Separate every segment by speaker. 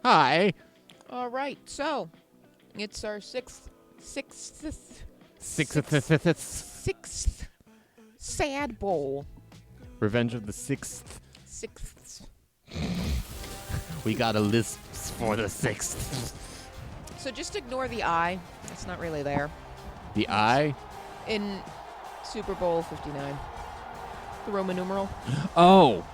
Speaker 1: Hi.
Speaker 2: All right, so it's our sixth Sad Bowl.
Speaker 1: Revenge of the Sixth.
Speaker 2: Sixth.
Speaker 1: We got a list for the Sixth.
Speaker 2: So just ignore the I. It's not really there.
Speaker 1: The I?
Speaker 2: In Super Bowl 59. The Roman numeral.
Speaker 1: Oh,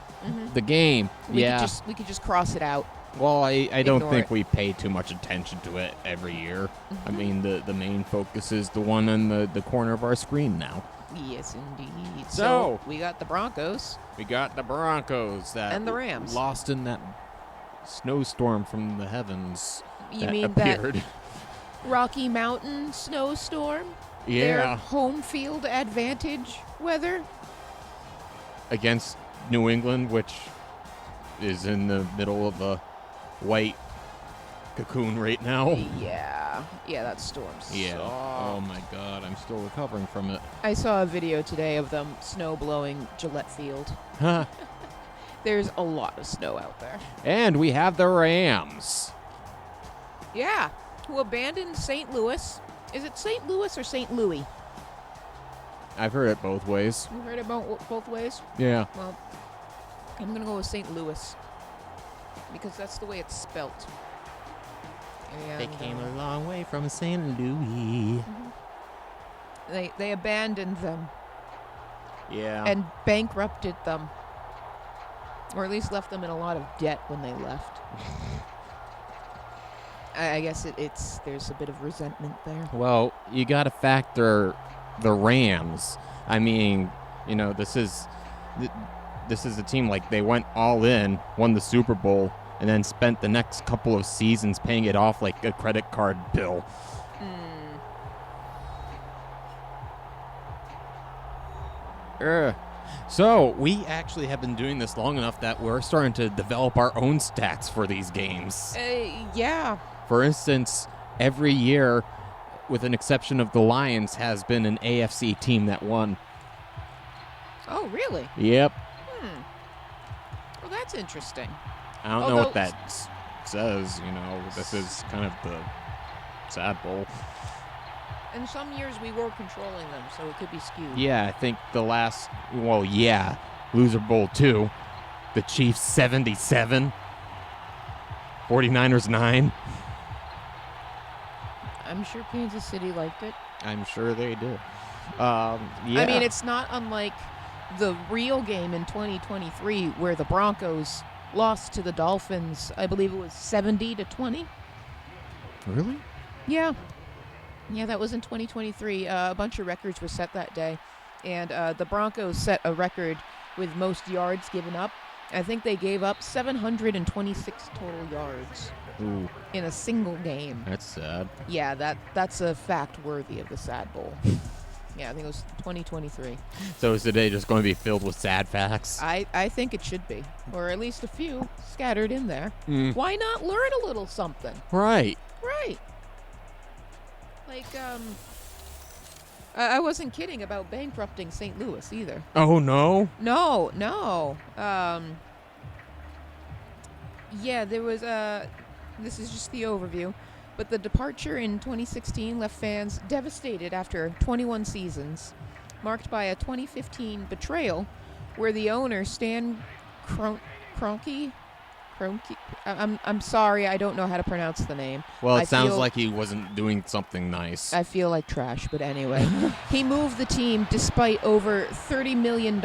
Speaker 1: the game.
Speaker 2: We could just cross it out.
Speaker 1: Well, I don't
Speaker 2: Ignore
Speaker 1: think
Speaker 2: it.
Speaker 1: we pay too much attention to it every year. I mean, the main focus is the one in the corner of our screen now.
Speaker 2: Yes, indeed.
Speaker 1: So
Speaker 2: we got the Broncos.
Speaker 1: We got the Broncos that
Speaker 2: And the Rams.
Speaker 1: lost in that snowstorm from the heavens.
Speaker 2: You
Speaker 1: that
Speaker 2: mean
Speaker 1: appeared.
Speaker 2: that Rocky Mountain snowstorm?
Speaker 1: Yeah.
Speaker 2: Their home field advantage weather?
Speaker 1: Against New England, which is in the middle of a white cocoon right now.
Speaker 2: Yeah, that storm sucked.
Speaker 1: Yeah. Oh my God, I'm still recovering from it.
Speaker 2: I saw a video today of them snow blowing Gillette Field.
Speaker 1: Huh.
Speaker 2: There's a lot of snow out there.
Speaker 1: And we have the Rams.
Speaker 2: Yeah, who abandoned St. Louis. Is it St. Louis or St. Louis?
Speaker 1: I've heard it both ways.
Speaker 2: You heard about both ways?
Speaker 1: Yeah.
Speaker 2: Well, I'm going to go with St. Louis because that's the way it's spelt.
Speaker 1: They
Speaker 2: And,
Speaker 1: came a long way from St. Louis.
Speaker 2: They abandoned them
Speaker 1: Yeah.
Speaker 2: and bankrupted them. Or at least left them in a lot of debt when they left. I guess there's a bit of resentment there.
Speaker 1: Well, you got to factor the Rams. I mean, you know, this is a team like they went all in, won the Super Bowl, and then spent the next couple of seasons paying it off like a credit card bill. So we actually have been doing this long enough that we're starting to develop our own stats for these games.
Speaker 2: Yeah.
Speaker 1: For instance, every year, with an exception of the Lions, has been an AFC team that won.
Speaker 2: Oh, really?
Speaker 1: Yep.
Speaker 2: Well, that's interesting.
Speaker 1: I don't know what that says, you know. This is kind of the sad bowl.
Speaker 2: And some years we were controlling them, so it could be skewed.
Speaker 1: Yeah, I think the last, Loser Bowl 2, the Chiefs 77, 49ers 9.
Speaker 2: I'm sure Kansas City liked it.
Speaker 1: I'm sure they did.
Speaker 2: I mean, it's not unlike the real game in 2023 where the Broncos lost to the Dolphins. I believe it was 70-20.
Speaker 1: Really?
Speaker 2: Yeah. Yeah, that was in 2023. A bunch of records were set that day. And the Broncos set a record with most yards given up. I think they gave up 726 total yards.
Speaker 1: Ooh.
Speaker 2: In a single game.
Speaker 1: That's sad.
Speaker 2: Yeah, that's a fact worthy of the Sad Bowl. Yeah, I think it was 2023.
Speaker 1: So is today just going to be filled with sad facts?
Speaker 2: I think it should be. Or at least a few scattered in there. Why not learn a little something?
Speaker 1: Right.
Speaker 2: Right. Like, I wasn't kidding about bankrupting St. Louis either.
Speaker 1: Oh, no?
Speaker 2: No. Yeah, there was this is just the overview, but the departure in 2016 left fans devastated after 21 seasons, marked by a 2015 betrayal where the owner, Stan Kroenke, I'm sorry, I don't know how to pronounce the name.
Speaker 1: Well, it sounds like he wasn't doing something nice.
Speaker 2: I feel like trash, but anyway. He moved the team despite over $30 million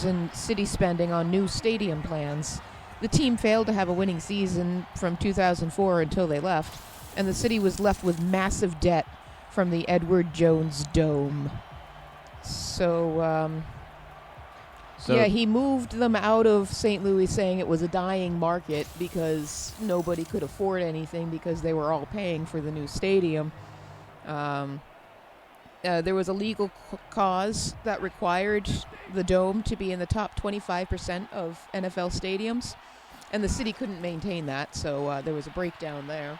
Speaker 2: in city spending on new stadium plans. The team failed to have a winning season from 2004 until they left, and the city was left with massive debt from the Edward Jones Dome. So yeah, he moved them out of St. Louis saying it was a dying market because nobody could afford anything because they were all paying for the new stadium. There was a legal cause that required the Dome to be in the top 25% of NFL stadiums, and the city couldn't maintain that, so there was a breakdown there.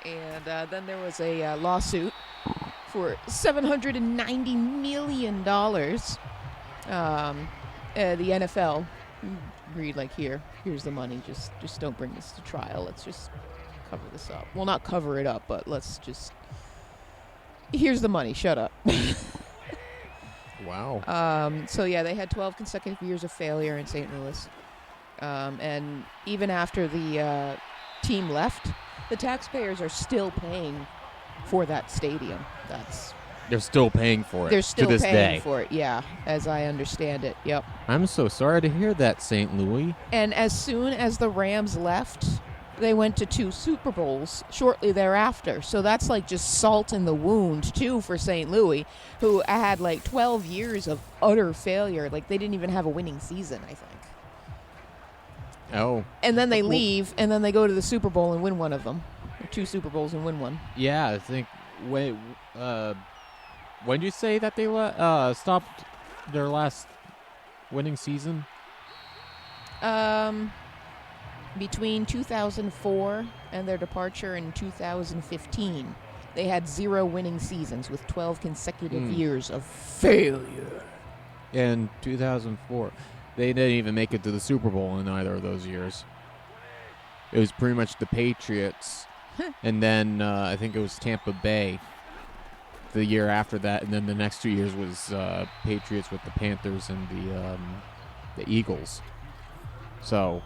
Speaker 2: And then there was a lawsuit for $790 million. The NFL agreed, like, here's the money. Just don't bring this to trial. Let's just cover this up. Well, not cover it up, but let's just... Here's the money. Shut up.
Speaker 1: Wow.
Speaker 2: So, yeah, they had 12 consecutive years of failure in St. Louis. And even after the team left, the taxpayers are still paying for that stadium.
Speaker 1: They're still paying for it.
Speaker 2: They're still
Speaker 1: to this
Speaker 2: paying
Speaker 1: day.
Speaker 2: for it, yeah, as I understand it. Yep.
Speaker 1: I'm so sorry to hear that, St. Louis.
Speaker 2: And as soon as the Rams left, they went to 2 Super Bowls shortly thereafter. So that's like just salt in the wound, too, for St. Louis, who had like 12 years of utter failure. Like, they didn't even have a winning season, I think.
Speaker 1: Oh.
Speaker 2: And then they leave, and then they go to the Super Bowl and win one of them. Or 2 Super Bowls and win one.
Speaker 1: Yeah, I think... when did you say that they stopped their last winning season?
Speaker 2: Between 2004 and their departure in 2015, they had 0 winning seasons with 12 consecutive years of failure.
Speaker 1: In 2004. They didn't even make it to the Super Bowl in either of those years. It was pretty much the Patriots, and then I think it was Tampa Bay the year after that, and then the next 2 years was Patriots with the Panthers and the Eagles. So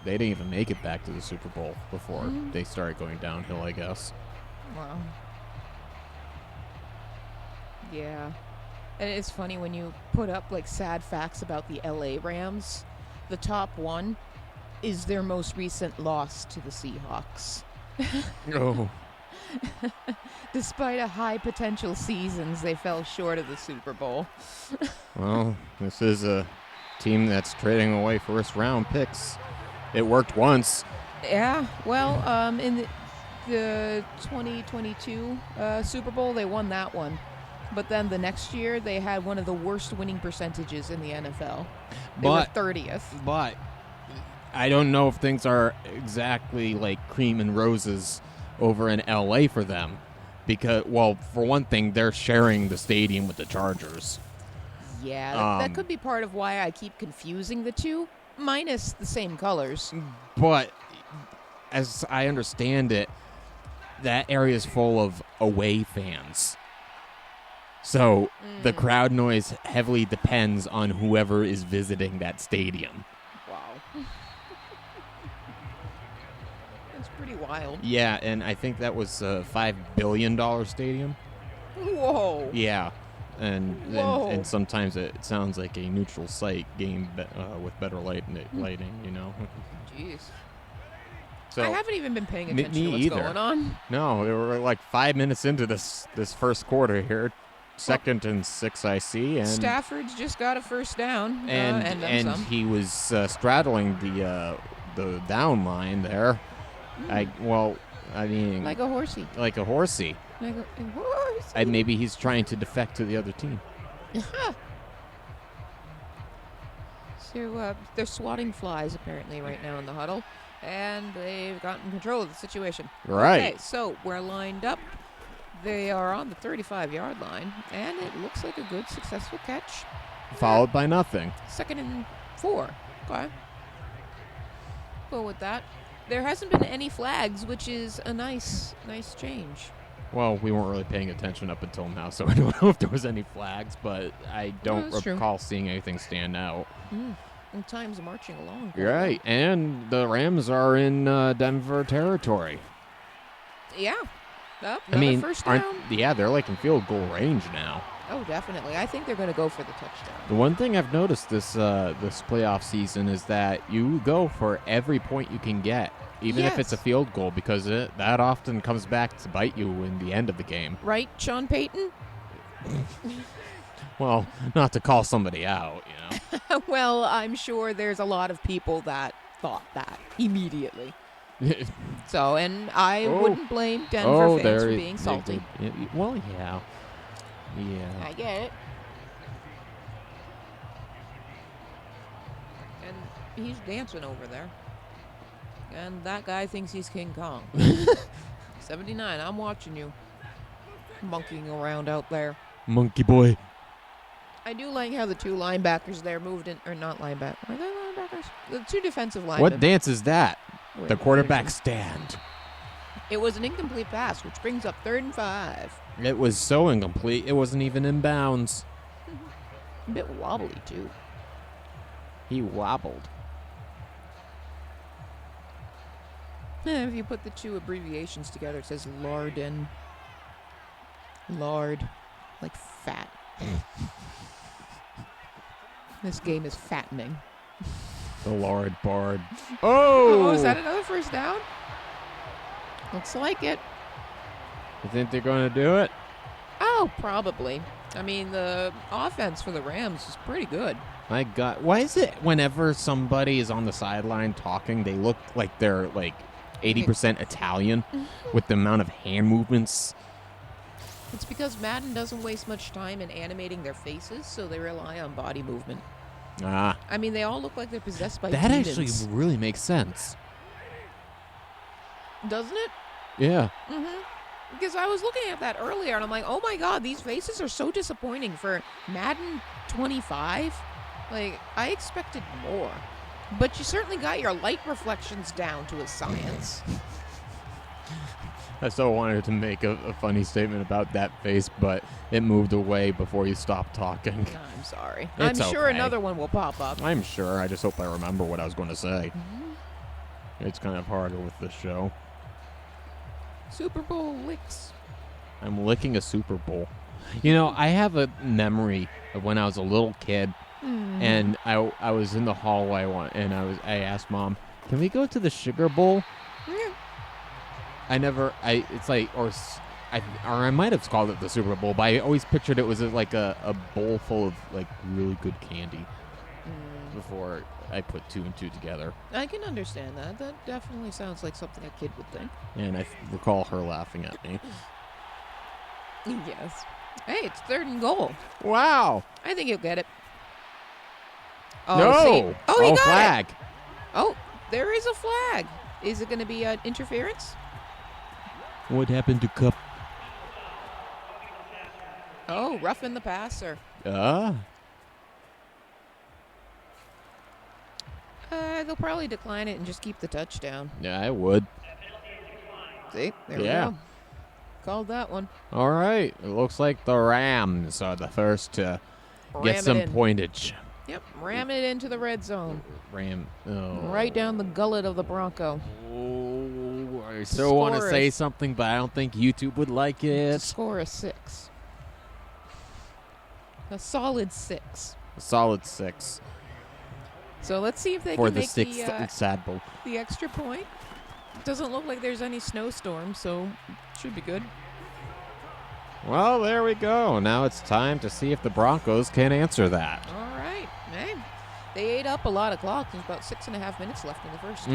Speaker 1: they didn't even make it back to the Super Bowl before they started going downhill, I guess.
Speaker 2: Wow. Yeah. And it's funny when you put up like sad facts about the LA Rams, the top one is their most recent loss to the Seahawks.
Speaker 1: Oh.
Speaker 2: Despite a high potential seasons, they fell short of the Super Bowl.
Speaker 1: Well, this is a team that's trading away first-round picks. It worked once.
Speaker 2: Yeah, well, in the 2022 Super Bowl, they won that one. But then the next year, they had one of the worst winning percentages in the NFL. They were 30th.
Speaker 1: But I don't know if things are exactly like cream and roses over in L.A. for them. Because, well, for one thing, they're sharing the stadium with the Chargers.
Speaker 2: Yeah, that could be part of why I keep confusing the two, minus the same colors.
Speaker 1: But as I understand it, that area is full of away fans. So the crowd noise heavily depends on whoever is visiting that stadium.
Speaker 2: Wow. That's pretty wild.
Speaker 1: Yeah, and I think that was a $5 billion stadium.
Speaker 2: Whoa.
Speaker 1: Yeah. And sometimes it sounds like a neutral site game with better lighting, you know.
Speaker 2: Jeez.
Speaker 1: So
Speaker 2: I haven't even been paying attention to what's
Speaker 1: either.
Speaker 2: going on.
Speaker 1: No, they were like 5 minutes into this first quarter here. Second and 6, I see. And
Speaker 2: Stafford's just got a first down.
Speaker 1: And he was straddling the down line there. I mean...
Speaker 2: Like a horsey.
Speaker 1: Like a horsey.
Speaker 2: Like a horsey.
Speaker 1: And maybe he's trying to defect to the other team.
Speaker 2: So they're swatting flies apparently right now in the huddle. And they've gotten control of the situation.
Speaker 1: Right.
Speaker 2: Okay, so we're lined up. They are on the 35-yard line, and it looks like a good, successful catch.
Speaker 1: Followed by nothing.
Speaker 2: 2nd and 4. Okay. Go with that. There hasn't been any flags, which is a nice change.
Speaker 1: Well, we weren't really paying attention up until now, so I don't know if there was any flags, but I don't recall seeing anything stand out.
Speaker 2: And time's marching along.
Speaker 1: Right, and the Rams are in Denver territory.
Speaker 2: Yeah.
Speaker 1: I mean,
Speaker 2: first down.
Speaker 1: They're like in field goal range now.
Speaker 2: Oh, definitely. I think they're going to go for the touchdown.
Speaker 1: The one thing I've noticed this playoff season is that you go for every point you can get, even if it's a field goal, because that often comes back to bite you in the end of the game.
Speaker 2: Right, Sean Payton?
Speaker 1: Well, not to call somebody out, you know.
Speaker 2: Well, I'm sure there's a lot of people that thought that immediately. So, and I wouldn't blame Denver fans for being salty.
Speaker 1: Well, yeah. Yeah.
Speaker 2: I get it. And he's dancing over there. And that guy thinks he's King Kong. 79, I'm watching you. Monkeying around out there.
Speaker 1: Monkey boy.
Speaker 2: I do like how the 2 linebackers there moved in, or not linebackers. Are they linebackers? The 2 defensive linemen.
Speaker 1: What dance is that? The quarterback stand.
Speaker 2: It was an incomplete pass, which brings up 3rd and 5.
Speaker 1: It was so incomplete, it wasn't even in bounds.
Speaker 2: A bit wobbly, too.
Speaker 1: He wobbled.
Speaker 2: If you put the two abbreviations together, it says Larden. Lard. Like fat. This game is fattening.
Speaker 1: The Lord Bard.
Speaker 2: Oh,
Speaker 1: Oh!
Speaker 2: is that another first down? Looks like it.
Speaker 1: You think they're going to do it?
Speaker 2: Oh, probably. I mean, the offense for the Rams is pretty good.
Speaker 1: My God. Why is it whenever somebody is on the sideline talking, they look like they're like 80% Italian with the amount of hand movements?
Speaker 2: It's because Madden doesn't waste much time in animating their faces, so they rely on body movement.
Speaker 1: Ah.
Speaker 2: I mean, they all look like they're possessed by
Speaker 1: That
Speaker 2: demons.
Speaker 1: actually really makes sense.
Speaker 2: Doesn't it?
Speaker 1: Yeah.
Speaker 2: Mm-hmm. Because I was looking at that earlier, and I'm like, oh my God, these faces are so disappointing for Madden 25. Like, I expected more. But you certainly got your light reflections down to a science.
Speaker 1: I so wanted to make a funny statement about that face, but it moved away before you stopped talking.
Speaker 2: I'm sorry.
Speaker 1: It's
Speaker 2: I'm sure
Speaker 1: okay.
Speaker 2: another one will pop up.
Speaker 1: I'm sure. I just hope I remember what I was going to say. It's kind of harder with this show.
Speaker 2: Super Bowl licks.
Speaker 1: I'm licking a Super Bowl. You know, I have a memory of when I was a little kid, and I was in the hallway and I asked Mom, "Can we go to the Sugar Bowl?" I might have called it the Super Bowl, but I always pictured it was like a bowl full of like really good candy before I put 2 and 2 together.
Speaker 2: I can understand that. That definitely sounds like something a kid would think.
Speaker 1: And I recall her laughing at me.
Speaker 2: Yes. Hey, it's 3rd and goal.
Speaker 1: Wow.
Speaker 2: I think he'll get it. Oh,
Speaker 1: No.
Speaker 2: See? Oh, he got
Speaker 1: flag.
Speaker 2: it. Oh, there is a flag. Is it going to be interference?
Speaker 1: What happened to Cup?
Speaker 2: Oh, roughing the passer. They'll probably decline it and just keep the touchdown.
Speaker 1: Yeah, I would.
Speaker 2: See? There we go. Called that one.
Speaker 1: All right. It looks like the Rams are the first to get some pointage.
Speaker 2: Yep, ramming it into the red zone.
Speaker 1: Oh.
Speaker 2: Right down the gullet of the Bronco.
Speaker 1: Oh, I still want to say something, but I don't think YouTube would like it.
Speaker 2: Score a 6. A solid 6.
Speaker 1: A solid 6.
Speaker 2: So let's see if they
Speaker 1: for
Speaker 2: can
Speaker 1: the
Speaker 2: make
Speaker 1: sixth saddle.
Speaker 2: The extra point. Doesn't look like there's any snowstorm, so should be good.
Speaker 1: Well, there we go. Now it's time to see if the Broncos can answer that.
Speaker 2: All right. Hey, they ate up a lot of clock. There's about 6.5 minutes left in the first.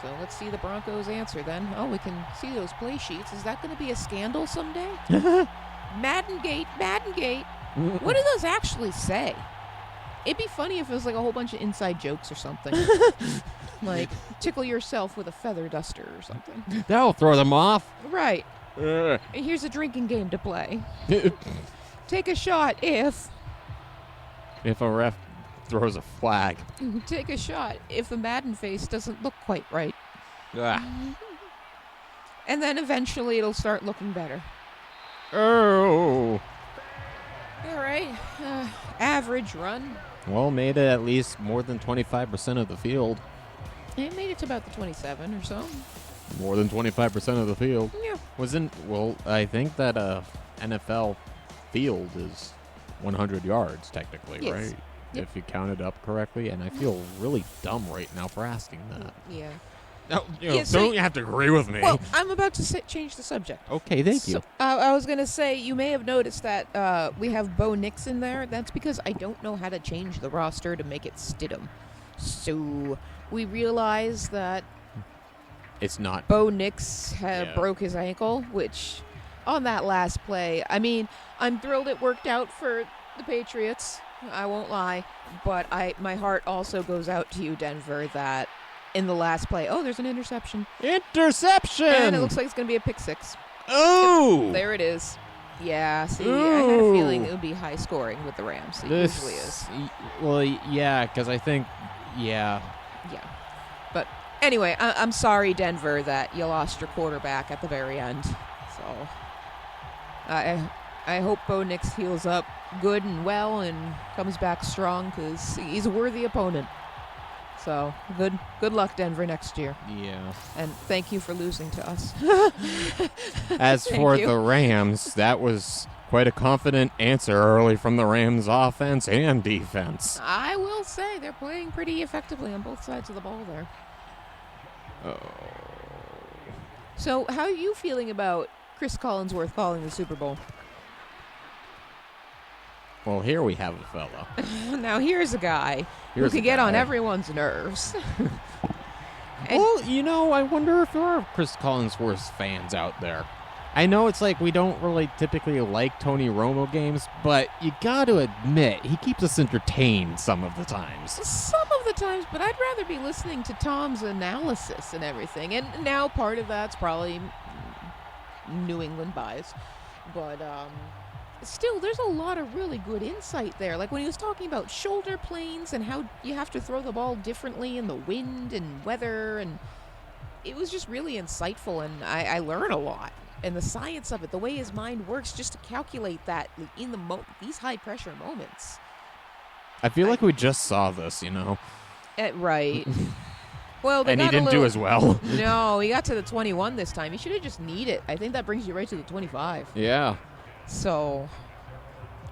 Speaker 2: So let's see the Broncos answer then. Oh, we can see those play sheets. Is that going to be a scandal someday? Maddengate, Maddengate. What do those actually say? It'd be funny if it was like a whole bunch of inside jokes or something. Like, tickle yourself with a feather duster or something.
Speaker 1: That'll throw them off.
Speaker 2: Right. And here's a drinking game to play. Take a shot if
Speaker 1: a ref throws a flag.
Speaker 2: Take a shot if the Madden face doesn't look quite right. And then eventually it'll start looking better.
Speaker 1: Oh.
Speaker 2: All right. Average run.
Speaker 1: Well, made it at least more than 25% of the field.
Speaker 2: It made it to about the 27 or so.
Speaker 1: More than 25% of the field.
Speaker 2: Yeah.
Speaker 1: Well, I think that NFL field is 100 yards technically,
Speaker 2: Yes.
Speaker 1: right?
Speaker 2: Yep.
Speaker 1: If you counted up correctly, and I feel really dumb right now for asking that.
Speaker 2: Yeah.
Speaker 1: No,
Speaker 2: Yeah, so
Speaker 1: don't you have to agree with me.
Speaker 2: Well, I'm about to change the subject.
Speaker 1: Okay, thank you.
Speaker 2: So, I was going to say, you may have noticed that we have Bo Nix in there. That's because I don't know how to change the roster to make it Stidham. So we realized that
Speaker 1: It's not.
Speaker 2: Bo Nix broke his ankle, which on that last play, I mean, I'm thrilled it worked out for the Patriots. I won't lie. But my heart also goes out to you, Denver, that in the last play, there's an interception.
Speaker 1: Interception!
Speaker 2: And it looks like it's going to be a pick 6.
Speaker 1: Oh!
Speaker 2: There it is. Yeah, see, I had a feeling it would be high scoring with the Rams. It usually is.
Speaker 1: Well, yeah, because I think, yeah.
Speaker 2: Yeah. But Anyway, I'm sorry, Denver, that you lost your quarterback at the very end. So I hope Bo Nix heals up good and well and comes back strong because he's a worthy opponent. So good luck, Denver, next year.
Speaker 1: Yeah.
Speaker 2: And thank you for losing to us.
Speaker 1: As for the Rams, that was quite a confident answer early from the Rams offense and defense.
Speaker 2: I will say they're playing pretty effectively on both sides of the ball there.
Speaker 1: Oh.
Speaker 2: So how are you feeling about Chris Collinsworth calling the Super Bowl?
Speaker 1: Well, here we have a fella.
Speaker 2: Now here's a guy who can get on everyone's nerves.
Speaker 1: Well, you know, I wonder if there are Chris Collinsworth fans out there. I know it's like we don't really typically like Tony Romo games, but you got to admit, he keeps us entertained some of the times.
Speaker 2: Some of the times, but I'd rather be listening to Tom's analysis and everything. And now part of that's probably New England bias. But still, there's a lot of really good insight there. Like when he was talking about shoulder planes and how you have to throw the ball differently in the wind and weather. And it was just really insightful, and I learn a lot. And the science of it, the way his mind works just to calculate that in these high-pressure moments.
Speaker 1: I feel like we just saw this, you know?
Speaker 2: Right. Well,
Speaker 1: and he didn't do as well.
Speaker 2: No, he got to the 21 this time. He should have just kneed it. I think that brings you right to the 25.
Speaker 1: Yeah.
Speaker 2: So,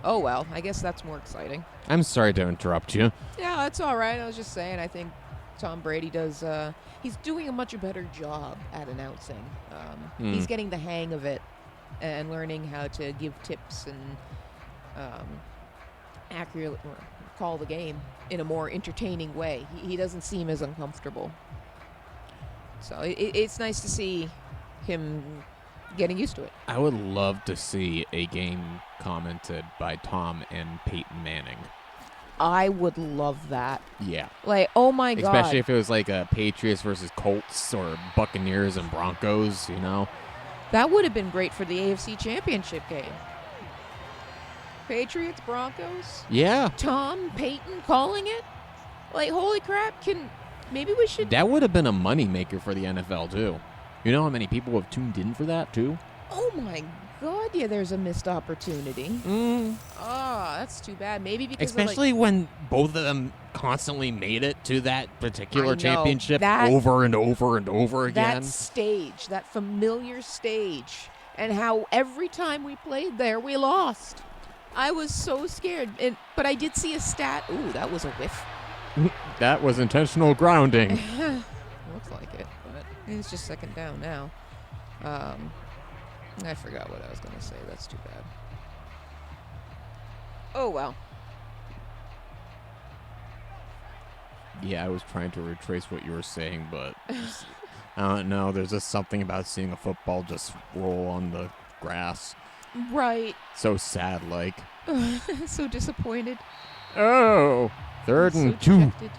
Speaker 2: oh well, I guess that's more exciting.
Speaker 1: I'm sorry to interrupt you.
Speaker 2: Yeah, that's all right. I was just saying, I think Tom Brady does, he's doing a much better job at announcing. He's getting the hang of it and learning how to give tips and accurately call the game in a more entertaining way. He doesn't seem as uncomfortable. So it's nice to see him getting used to it.
Speaker 1: I would love to see a game commented by Tom and Peyton Manning.
Speaker 2: I would love that.
Speaker 1: Yeah.
Speaker 2: Like, oh my God.
Speaker 1: Especially if it was like a Patriots versus Colts or Buccaneers and Broncos, you know?
Speaker 2: That would have been great for the AFC Championship game. Patriots, Broncos.
Speaker 1: Yeah.
Speaker 2: Tom, Peyton calling it. Like, holy crap, maybe we should...
Speaker 1: That would have been a moneymaker for the NFL, too. You know how many people have tuned in for that, too?
Speaker 2: Oh, my God, yeah, there's a missed opportunity. That's too bad. Maybe because
Speaker 1: especially when both of them constantly made it to that particular
Speaker 2: I know,
Speaker 1: championship over and over and over again.
Speaker 2: That stage, that familiar stage, and how every time we played there, we lost. I was so scared, but I did see a stat. Ooh, that was a whiff.
Speaker 1: That was intentional grounding.
Speaker 2: Looks like it, but it's just second down now. I forgot what I was going to say. That's too bad. Oh, well.
Speaker 1: Yeah, I was trying to retrace what you were saying, but I don't know. There's just something about seeing a football just roll on the grass.
Speaker 2: Right.
Speaker 1: So sad, like.
Speaker 2: So disappointed.
Speaker 1: Oh, third and two.
Speaker 2: Dejected.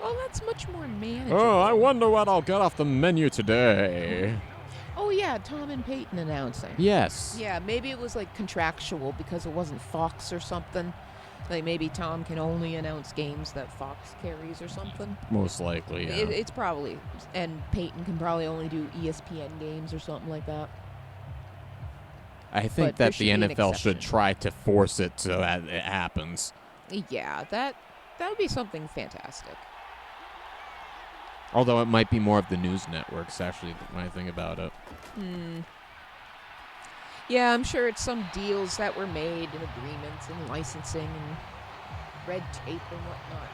Speaker 2: Well, that's much more manageable.
Speaker 1: Oh, I wonder what I'll get off the menu today.
Speaker 2: Oh, yeah, Tom and Peyton announcing.
Speaker 1: Yes.
Speaker 2: Yeah, maybe it was, like, contractual because it wasn't Fox or something. Like, maybe Tom can only announce games that Fox carries or something.
Speaker 1: Most likely, yeah.
Speaker 2: It's probably... And Peyton can probably only do ESPN games or something like that.
Speaker 1: I think that the NFL should try to force it so that it happens.
Speaker 2: Yeah, that would be something fantastic.
Speaker 1: Although it might be more of the news networks, actually, when I think about it.
Speaker 2: Yeah, I'm sure it's some deals that were made and agreements and licensing and red tape and whatnot.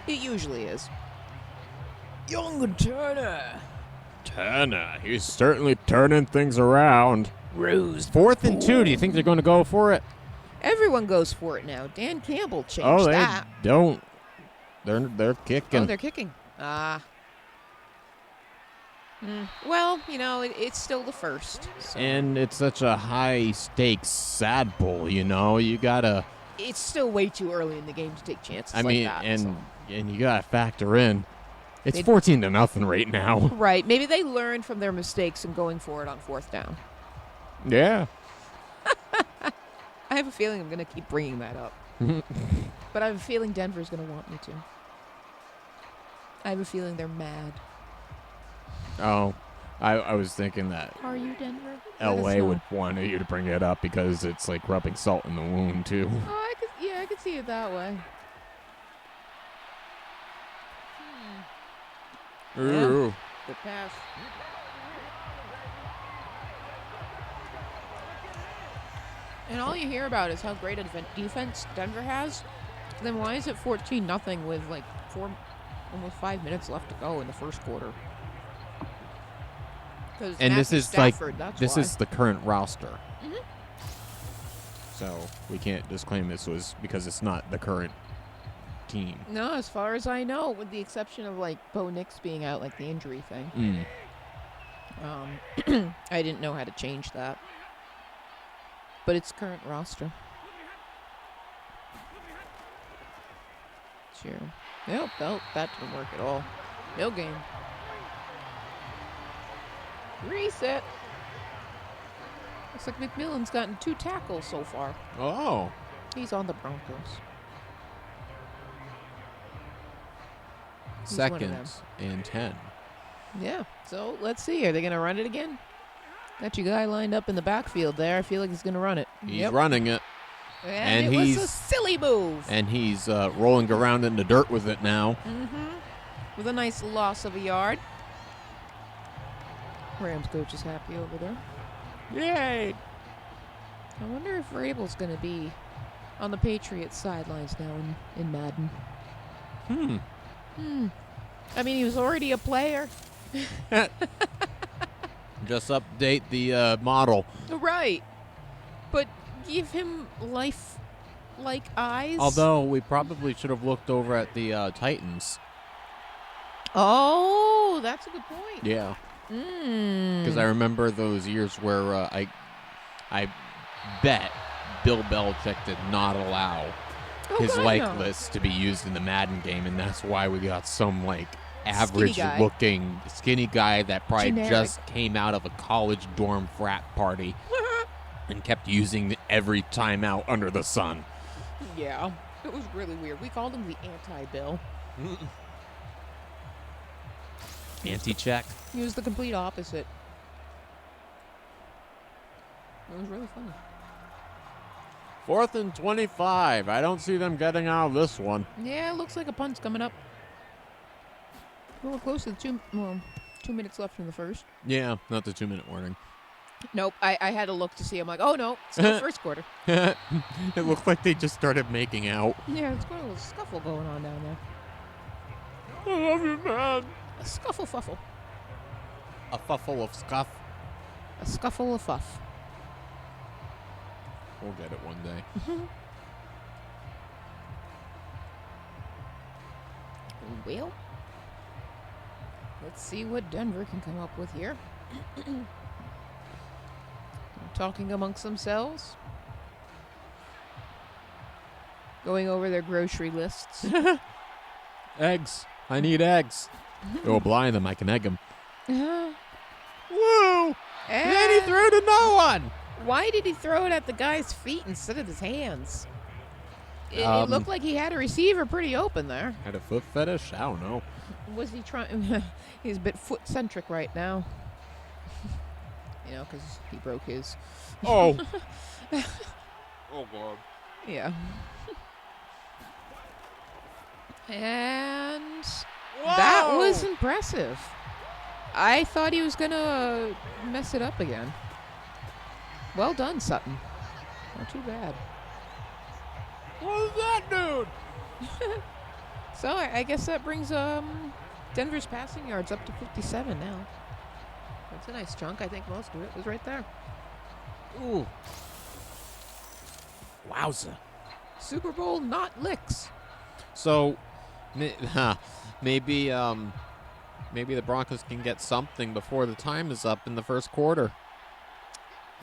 Speaker 2: It usually is. Young Turner.
Speaker 1: Turner, he's certainly turning things around.
Speaker 2: Rose.
Speaker 1: 4th and 2, do you think they're going to go for it?
Speaker 2: Everyone goes for it now. Dan Campbell changed that.
Speaker 1: Oh, they don't. They're kicking.
Speaker 2: Oh, they're kicking. Well, you know, it's still the first. So.
Speaker 1: And it's such a high-stakes sad bowl, you know? You got to...
Speaker 2: It's still way too early in the game to take chances
Speaker 1: I mean,
Speaker 2: like that.
Speaker 1: and you got to factor in, it's 14-0 right now.
Speaker 2: Right. Maybe they learned from their mistakes and going for it on 4th down.
Speaker 1: Yeah.
Speaker 2: I have a feeling I'm going to keep bringing that up. But I have a feeling Denver's going to want me to. I have a feeling they're mad.
Speaker 1: Oh, I was thinking that
Speaker 2: Are you Denver? Let us
Speaker 1: LA
Speaker 2: know.
Speaker 1: would want you to bring it up because it's like rubbing salt in the wound, too.
Speaker 2: Oh, I could see it that way.
Speaker 1: Ooh.
Speaker 2: Good pass. And all you hear about is how great a defense Denver has. Then why is it 14-0 with like almost 5 minutes left to go in the first quarter?
Speaker 1: And this is
Speaker 2: Stafford,
Speaker 1: like
Speaker 2: that's why.
Speaker 1: is the current roster.
Speaker 2: Mhm.
Speaker 1: So we can't disclaim this was because it's not the current team.
Speaker 2: No, as far as I know, with the exception of like Bo Nix being out, like the injury thing. I didn't know how to change that. But it's current roster. Sure. Nope, that didn't work at all. No game. Reset. Looks like McMillan's gotten 2 tackles so far.
Speaker 1: Oh.
Speaker 2: He's on the Broncos. He's one of them.
Speaker 1: Second and 10.
Speaker 2: Yeah. So let's see. Are they going to run it again? Got your guy lined up in the backfield there. I feel like he's going to run it.
Speaker 1: He's running it.
Speaker 2: And it was a silly move.
Speaker 1: And he's rolling around in the dirt with it now.
Speaker 2: With a nice loss of a yard. Rams coach is happy over there.
Speaker 1: Yay!
Speaker 2: I wonder if Vrabel's going to be on the Patriots sidelines now in Madden. I mean, he was already a player.
Speaker 1: Just update the model.
Speaker 2: Right. But give him life-like eyes.
Speaker 1: Although we probably should have looked over at the Titans.
Speaker 2: Oh, that's a good point.
Speaker 1: Yeah. Because I remember those years where I bet Bill Belichick did not allow his list to be used in the Madden game, and that's why we got some like average-looking skinny guy that probably just came out of a college dorm frat party and kept using every timeout under the sun.
Speaker 2: Yeah, it was really weird. We called him the anti-Bill.
Speaker 1: Anti-check.
Speaker 2: He was the complete opposite. It was really funny.
Speaker 1: 4th and 25. I don't see them getting out of this one.
Speaker 2: Yeah, it looks like a punt's coming up. We're close to the 2 minutes left in the first.
Speaker 1: Yeah, not the 2-minute warning.
Speaker 2: Nope, I had to look to see. I'm like, oh no, it's the first quarter.
Speaker 1: It looked like they just started making out.
Speaker 2: Yeah, it's got a little scuffle going on down there.
Speaker 1: I love you, man.
Speaker 2: A scuffle-fuffle.
Speaker 1: A fuffle of scuff.
Speaker 2: A scuffle of fuff.
Speaker 1: We'll get it one day.
Speaker 2: Well, let's see what Denver can come up with here. Talking amongst themselves. Going over their grocery lists.
Speaker 1: Eggs. I need eggs. Oh, blind them. I can egg them.
Speaker 2: Uh-huh.
Speaker 1: Woo! And then he threw to no one.
Speaker 2: Why did he throw it at the guy's feet instead of his hands? It looked like he had a receiver pretty open there.
Speaker 1: Had a foot fetish? I don't know.
Speaker 2: Was he trying? He's a bit foot-centric right now. You know, because he broke his.
Speaker 1: Oh. Oh, God.
Speaker 2: Yeah. And
Speaker 1: Whoa!
Speaker 2: that was impressive. I thought he was going to mess it up again. Well done, Sutton. Not too bad.
Speaker 1: What is that, dude?
Speaker 2: So I guess that brings Denver's passing yards up to 57 now. That's a nice chunk. I think most of it was right there.
Speaker 1: Ooh. Wowza.
Speaker 2: Super Bowl not licks.
Speaker 1: So, maybe the Broncos can get something before the time is up in the first quarter.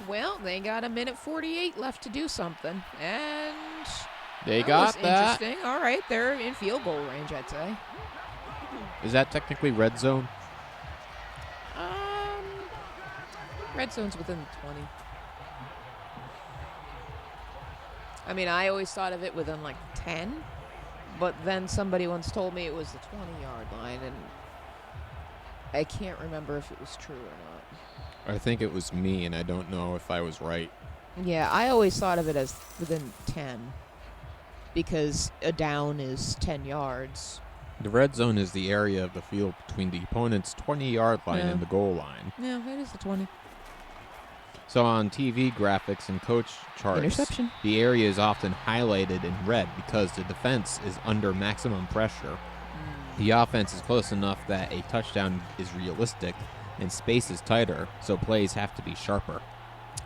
Speaker 2: Well, they got 1:48 left to do something, and
Speaker 1: They
Speaker 2: that
Speaker 1: got
Speaker 2: was
Speaker 1: that.
Speaker 2: interesting. All right, they're in field goal range, I'd say.
Speaker 1: Is that technically red zone?
Speaker 2: Red zone's within the 20. I mean, I always thought of it within like 10, but then somebody once told me it was the 20-yard line, I can't remember if it was true or
Speaker 1: I think it was me, and I don't know if I was right.
Speaker 2: not. Yeah, I always thought of it as within 10 because a down is 10 yards.
Speaker 1: The red zone is the area of the field between the opponent's 20-yard line
Speaker 2: Yeah.
Speaker 1: and the goal line.
Speaker 2: Yeah, it is the 20.
Speaker 1: So on TV graphics and coach charts,
Speaker 2: Interception.
Speaker 1: the area is often highlighted in red because the defense is under maximum pressure. The offense is close enough that a touchdown is realistic, and space is tighter, so plays have to be sharper.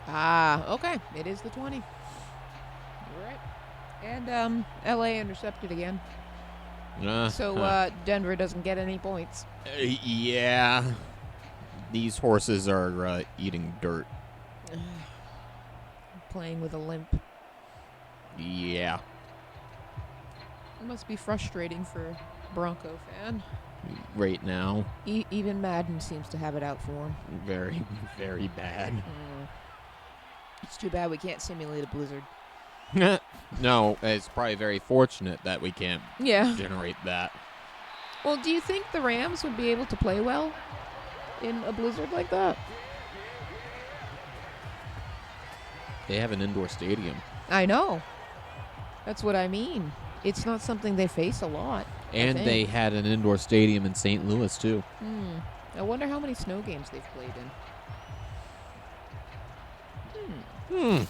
Speaker 2: Ah, okay. It is the 20. You're right. And LA intercepted again. So Denver doesn't get any points.
Speaker 1: Yeah. These horses are eating dirt.
Speaker 2: Playing with a limp.
Speaker 1: Yeah.
Speaker 2: It must be frustrating for a Bronco fan.
Speaker 1: Right now.
Speaker 2: Even Madden seems to have it out for him.
Speaker 1: Very, very bad.
Speaker 2: It's too bad we can't simulate a blizzard.
Speaker 1: No, it's probably very fortunate that we can't generate that.
Speaker 2: Well, do you think the Rams would be able to play well in a blizzard like that?
Speaker 1: They have an indoor stadium.
Speaker 2: I know. That's what I mean. It's not something they face a lot.
Speaker 1: And they had an indoor stadium in St. Louis, too.
Speaker 2: I wonder how many snow games they've played in.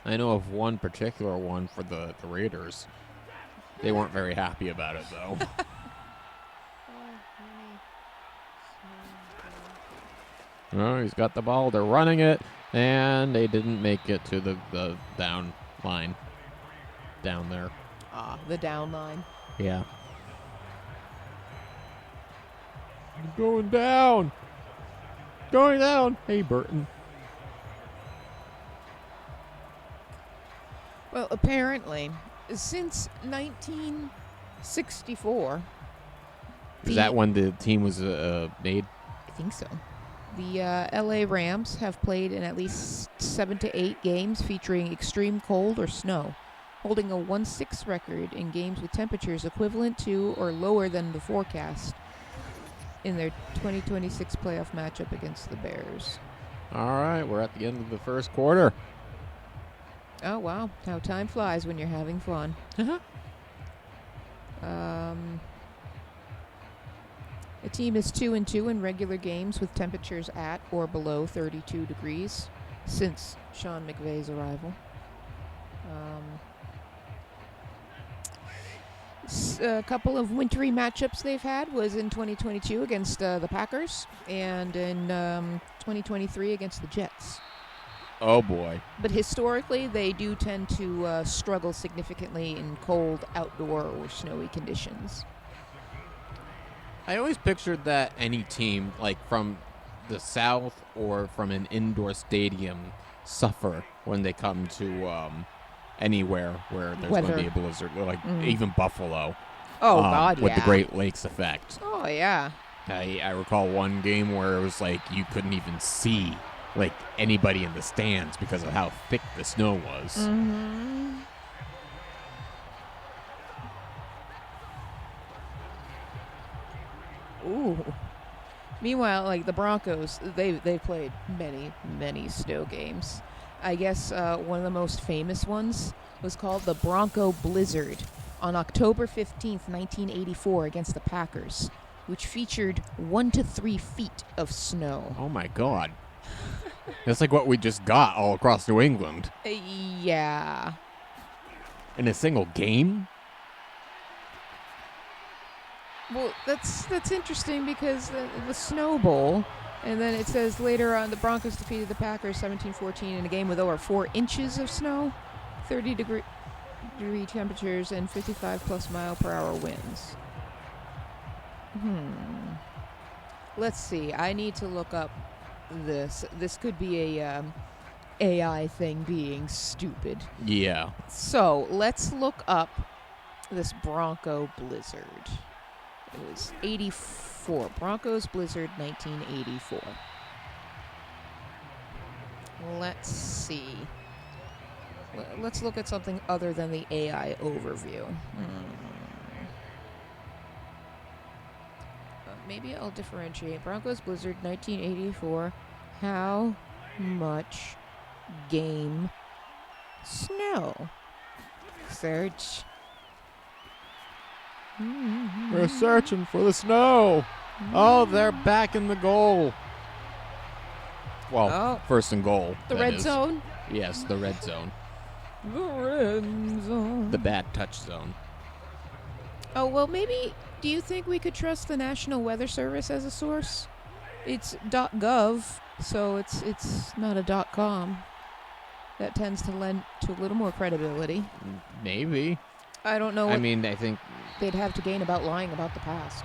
Speaker 1: I know of one particular one for the Raiders. They weren't very happy about it, though. Oh, he's got the ball. They're running it, and they didn't make it to the down line. Down there.
Speaker 2: The down line.
Speaker 1: Yeah. Going down. Going down. Hey, Burton.
Speaker 2: Well, apparently, since 1964...
Speaker 1: Is that when the team was made?
Speaker 2: I think so. The LA Rams have played in at least 7 to 8 games featuring extreme cold or snow, holding a 1-6 record in games with temperatures equivalent to or lower than the forecast in their 2026 playoff matchup against the Bears.
Speaker 1: All right, we're at the end of the first quarter.
Speaker 2: Oh, wow. How time flies when you're having fun. The team is 2-2 in regular games with temperatures at or below 32 degrees since Sean McVay's arrival. A couple of wintry matchups they've had was in 2022 against the Packers and in 2023 against the Jets.
Speaker 1: Oh, boy.
Speaker 2: But historically, they do tend to struggle significantly in cold, outdoor, or snowy conditions.
Speaker 1: I always pictured that any team, like from the South or from an indoor stadium, suffer when they come to anywhere where there's going to be a blizzard, like even Buffalo.
Speaker 2: Oh, God,
Speaker 1: with the Great Lakes effect.
Speaker 2: Oh, yeah.
Speaker 1: I recall one game where it was like you couldn't even see like anybody in the stands because of how thick the snow was.
Speaker 2: Mm-hmm. Ooh. Meanwhile, like the Broncos, they played many snow games. I guess one of the most famous ones was called the Bronco Blizzard on October 15th, 1984 against the Packers, which featured 1 to 3 feet of snow.
Speaker 1: Oh my God. That's like what we just got all across New England.
Speaker 2: Yeah.
Speaker 1: In a single game?
Speaker 2: Well, that's interesting because the Snow Bowl, and then it says later on the Broncos defeated the Packers 17-14 in a game with over 4 inches of snow, 30-degree temperatures, and 55+ mile-per-hour winds. Let's see. I need to look up this. This could be a AI thing being stupid.
Speaker 1: Yeah.
Speaker 2: So let's look up this Bronco Blizzard. It was 84. Broncos Blizzard 1984. Let's see. Let's look at something other than the AI overview. maybe I'll differentiate. Broncos Blizzard 1984. How much game snow? Search.
Speaker 1: We're searching for the snow. Oh, they're back in the goal. Well, first and goal.
Speaker 2: The red zone?
Speaker 1: Yes, the red zone.
Speaker 2: The red zone.
Speaker 1: The bad touch zone.
Speaker 2: Oh, well, maybe, do you think we could trust the National Weather Service as a source? It's .gov, so it's not a .com. That tends to lend to a little more credibility.
Speaker 1: Maybe.
Speaker 2: I don't know.
Speaker 1: I mean, I think
Speaker 2: they'd have to gain about lying about the past.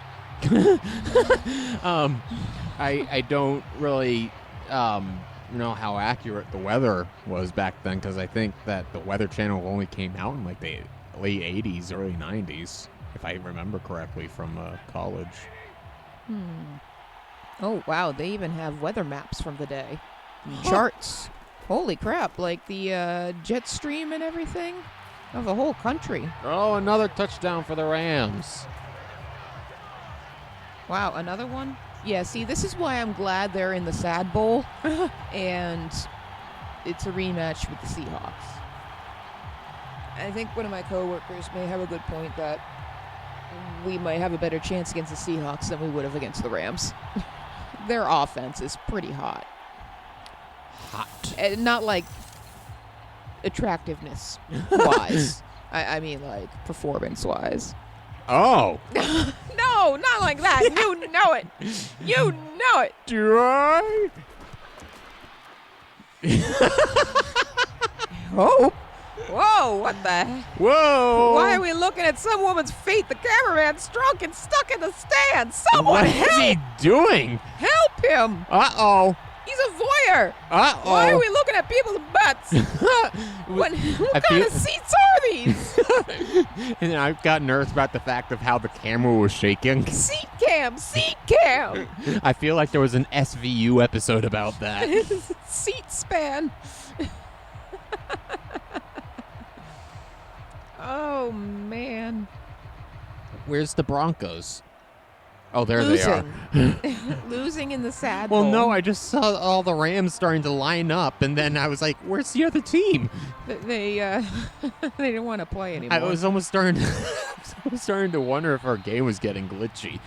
Speaker 1: I don't really know how accurate the weather was back then, because I think that the Weather Channel only came out in like the late 80s, early 90s, if I remember correctly from college.
Speaker 2: Oh, wow. They even have weather maps from the day. Charts. Holy crap. Like the jet stream and everything of the whole country.
Speaker 1: Oh, another touchdown for the Rams.
Speaker 2: Wow, another one? Yeah, see, this is why I'm glad they're in the Sad Bowl, and it's a rematch with the Seahawks. I think one of my coworkers may have a good point that we might have a better chance against the Seahawks than we would have against the Rams. Their offense is pretty hot. And not like attractiveness-wise. I mean, like, performance-wise.
Speaker 1: Oh.
Speaker 2: No, not like that. You know it. You know it.
Speaker 1: Do I?
Speaker 2: Oh. Whoa, what the?
Speaker 1: Whoa.
Speaker 2: Why are we looking at some woman's feet? The cameraman's drunk and stuck in the stand. Someone
Speaker 1: what
Speaker 2: help.
Speaker 1: is he doing?
Speaker 2: Help him.
Speaker 1: Uh-oh.
Speaker 2: He's a voyeur.
Speaker 1: Uh-oh.
Speaker 2: Why are we looking at people's butts? What kind of seats are these?
Speaker 1: And I've got nervous about the fact of how the camera was shaking.
Speaker 2: Seat cam.
Speaker 1: I feel like there was an SVU episode about that.
Speaker 2: Seat span. Oh, man.
Speaker 1: Where's the Broncos? Oh, there they are.
Speaker 2: Losing in the Sad
Speaker 1: Well,
Speaker 2: Bowl.
Speaker 1: no, I just saw all the Rams starting to line up, and then I was like, where's the other team?
Speaker 2: They didn't want to play anymore.
Speaker 1: I was almost starting to wonder if our game was getting glitchy.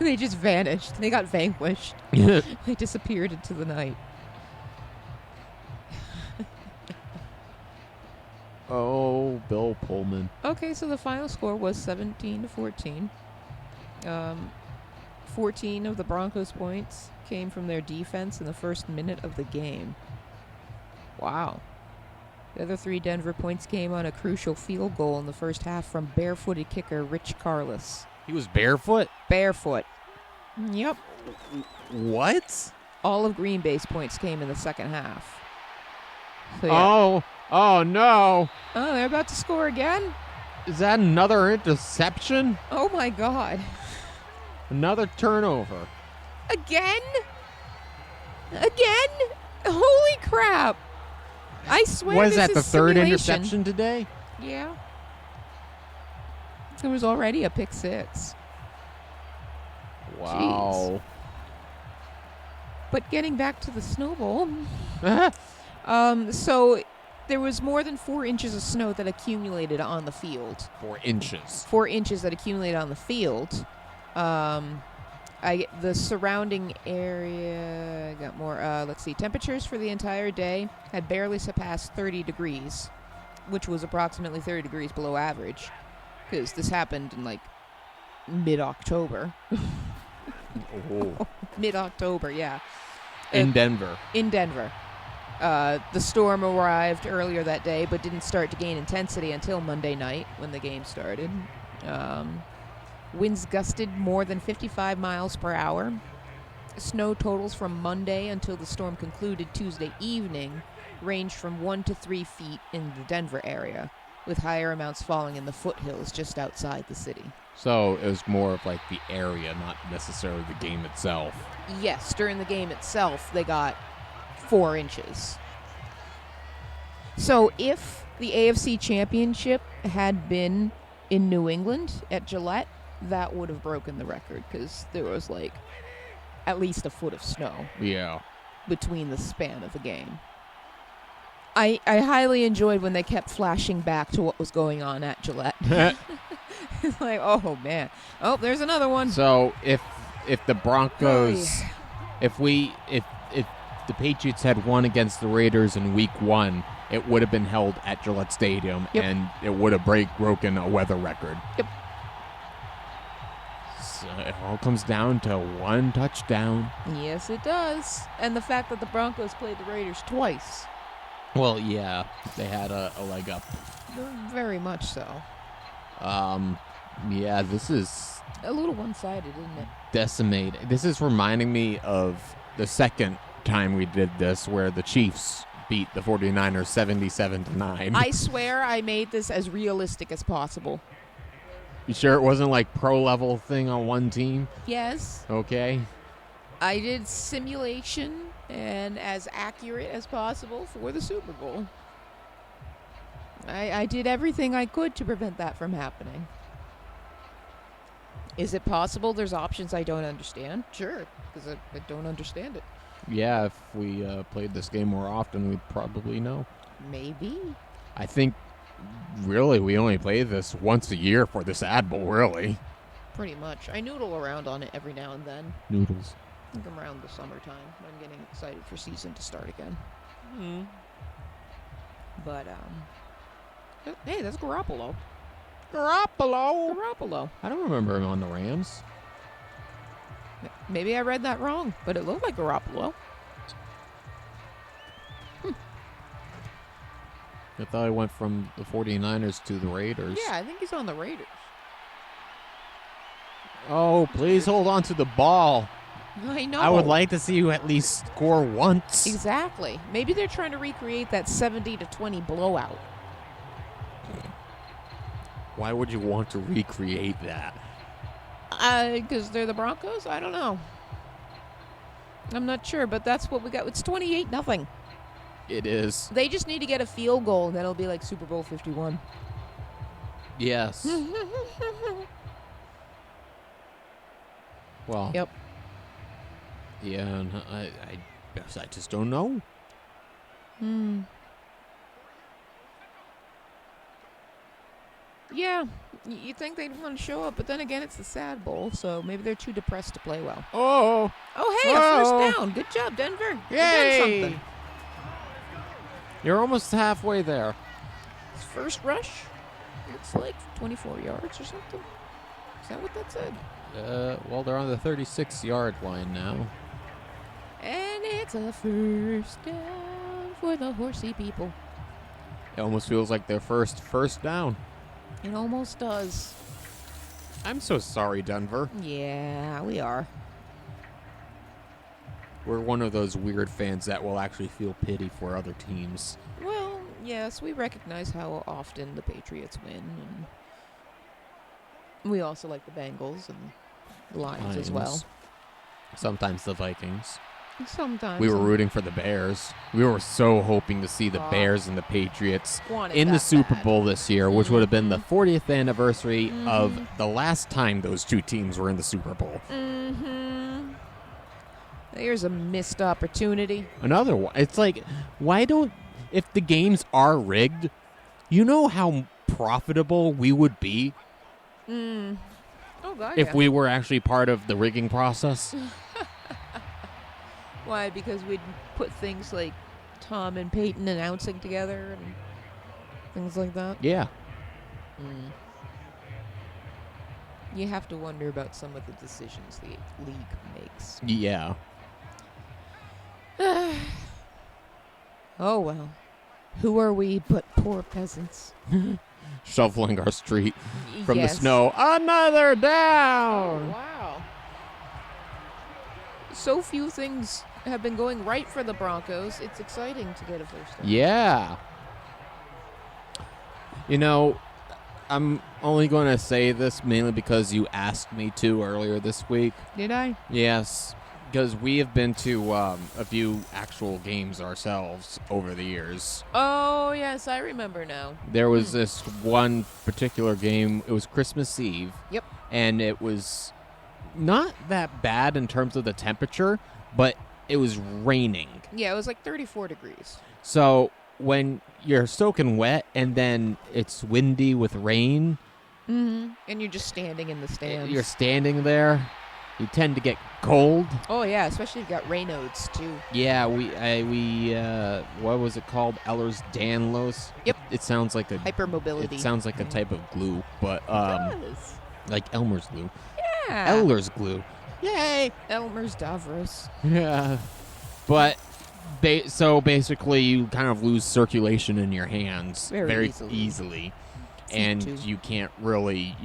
Speaker 2: They just vanished. They got vanquished. They disappeared into the night.
Speaker 1: Oh, Bill Pullman.
Speaker 2: Okay, so the final score was 17-14. 14 of the Broncos' points came from their defense in the first minute of the game. Wow. The other 3 Denver points came on a crucial field goal in the first half from barefooted kicker Rich Carless.
Speaker 1: He was barefoot?
Speaker 2: Barefoot. Yep.
Speaker 1: What?
Speaker 2: All of Green Bay's points came in the second half. So, yeah.
Speaker 1: Oh, no.
Speaker 2: Oh, they're about to score again?
Speaker 1: Is that another interception?
Speaker 2: Oh, my God.
Speaker 1: Another turnover.
Speaker 2: Again? Holy crap. I swear
Speaker 1: Was
Speaker 2: this
Speaker 1: that
Speaker 2: is
Speaker 1: the third
Speaker 2: simulation.
Speaker 1: interception today?
Speaker 2: Yeah. There was already a pick 6.
Speaker 1: Wow.
Speaker 2: Jeez. But getting back to the Snow Bowl. So there was more than 4 inches of snow that accumulated on the field.
Speaker 1: 4 inches.
Speaker 2: 4 inches that accumulated on the field. The surrounding area got more. Let's see. Temperatures for the entire day had barely surpassed 30 degrees, which was approximately 30 degrees below average, because this happened in like mid-October.
Speaker 1: Oh.
Speaker 2: Mid-October, yeah.
Speaker 1: In Denver.
Speaker 2: In Denver. The storm arrived earlier that day, but didn't start to gain intensity until Monday night when the game started. Winds gusted more than 55 miles per hour. Snow totals from Monday until the storm concluded Tuesday evening ranged from 1 to 3 feet in the Denver area, with higher amounts falling in the foothills just outside the city.
Speaker 1: So it was more of like the area, not necessarily the game itself.
Speaker 2: Yes, during the game itself, they got 4 inches. So if the AFC Championship had been in New England at Gillette, that would have broken the record because there was like at least a foot of snow
Speaker 1: Yeah.
Speaker 2: between the span of the game. I highly enjoyed when they kept flashing back to what was going on at Gillette. It's like, oh man, oh, there's another one.
Speaker 1: So if the Broncos, if the Patriots had won against the Raiders in Week 1, it would have been held at Gillette Stadium, and it would have broken a weather record.
Speaker 2: Yep.
Speaker 1: So it all comes down to one touchdown.
Speaker 2: Yes, it does. And the fact that the Broncos played the Raiders twice.
Speaker 1: Well, yeah, they had a leg up.
Speaker 2: Very much so.
Speaker 1: Yeah, this is
Speaker 2: A little one-sided, isn't it?
Speaker 1: decimated. This is reminding me of the second time we did this, where the Chiefs beat the 49ers 77-9.
Speaker 2: I swear I made this as realistic as possible.
Speaker 1: You sure it wasn't like pro-level thing on one team?
Speaker 2: Yes.
Speaker 1: Okay.
Speaker 2: I did simulation and as accurate as possible for the Super Bowl. I did everything I could to prevent that from happening. Is it possible there's options I don't understand? Sure, because I don't understand it.
Speaker 1: Yeah, if we played this game more often, we'd probably know.
Speaker 2: Maybe.
Speaker 1: I think, really, we only play this once a year for this Ad Bowl, really.
Speaker 2: Pretty much. I noodle around on it every now and then.
Speaker 1: Noodles.
Speaker 2: I think around the summertime. I'm getting excited for season to start again. But, hey, that's Garoppolo. Garoppolo.
Speaker 1: I don't remember him on the Rams.
Speaker 2: Maybe I read that wrong, but it looked like Garoppolo.
Speaker 1: I thought he went from the 49ers to the Raiders.
Speaker 2: Yeah, I think he's on the Raiders.
Speaker 1: Oh, please hold on to the ball.
Speaker 2: I know.
Speaker 1: I would like to see you at least score once.
Speaker 2: Exactly. Maybe they're trying to recreate that 70-20 blowout.
Speaker 1: Why would you want to recreate that?
Speaker 2: Because they're the Broncos? I don't know. I'm not sure, but that's what we got. It's 28-0.
Speaker 1: It is.
Speaker 2: They just need to get a field goal, and then it'll be like Super Bowl 51.
Speaker 1: Yes. Well.
Speaker 2: Yep.
Speaker 1: Yeah, and I just don't know.
Speaker 2: Yeah, you'd think they'd want to show up, but then again, it's the Sad Bowl, so maybe they're too depressed to play well.
Speaker 1: Oh.
Speaker 2: Oh, hey, a first down. Good job, Denver. You've done something.
Speaker 1: You're almost halfway there.
Speaker 2: His first rush, it's like 24 yards or something. Is that what that said?
Speaker 1: Well, they're on the 36-yard line now.
Speaker 2: And it's a first down for the horsey people.
Speaker 1: It almost feels like their first down.
Speaker 2: It almost does.
Speaker 1: I'm so sorry, Denver.
Speaker 2: Yeah, we are.
Speaker 1: We're one of those weird fans that will actually feel pity for other teams.
Speaker 2: Well, yes, we recognize how often the Patriots win, and we also like the Bengals and the Lions as well.
Speaker 1: Sometimes the Vikings.
Speaker 2: Sometimes.
Speaker 1: We were rooting for the Bears. We were so hoping to see the Bears and the Patriots in the Super Bowl this year, which would have been the 40th anniversary of the last time those two teams were in the Super Bowl.
Speaker 2: There's a missed opportunity.
Speaker 1: Another one. It's like, if the games are rigged, you know how profitable we would be
Speaker 2: Oh, God,
Speaker 1: if we were actually part of the rigging process?
Speaker 2: Why? Because we'd put things like Tom and Peyton announcing together and things like that?
Speaker 1: Yeah.
Speaker 2: You have to wonder about some of the decisions the league makes.
Speaker 1: Yeah.
Speaker 2: Oh, well. Who are we but poor peasants?
Speaker 1: Shoveling our street from
Speaker 2: Yes.
Speaker 1: the snow. Another down!
Speaker 2: Oh, wow. So few things have been going right for the Broncos. It's exciting to get a first down.
Speaker 1: Yeah. You know, I'm only going to say this mainly because you asked me to earlier this week.
Speaker 2: Did I?
Speaker 1: Yes, because we have been to a few actual games ourselves over the years.
Speaker 2: Oh, yes, I remember now.
Speaker 1: There was this one particular game. It was Christmas Eve.
Speaker 2: Yep.
Speaker 1: and it was not that bad in terms of the temperature, but it was raining.
Speaker 2: Yeah, it was like 34 degrees.
Speaker 1: So when you're soaking wet and then it's windy with rain,
Speaker 2: Mm-hmm. And you're just standing in the stands.
Speaker 1: you're standing there, you tend to get cold.
Speaker 2: Oh, yeah, especially if you got Raynaud's, too.
Speaker 1: Yeah, we what was it called? Ehlers-Danlos?
Speaker 2: Yep.
Speaker 1: It sounds like a
Speaker 2: Hypermobility.
Speaker 1: It sounds like a type of glue, but
Speaker 2: It does.
Speaker 1: like Elmer's glue.
Speaker 2: Yeah.
Speaker 1: Elmer's glue. Yay!
Speaker 2: Elmer's Davros.
Speaker 1: Yeah. But so basically you kind of lose circulation in your hands
Speaker 2: Very
Speaker 1: easily.
Speaker 2: Feet
Speaker 1: And
Speaker 2: too.
Speaker 1: you can't really,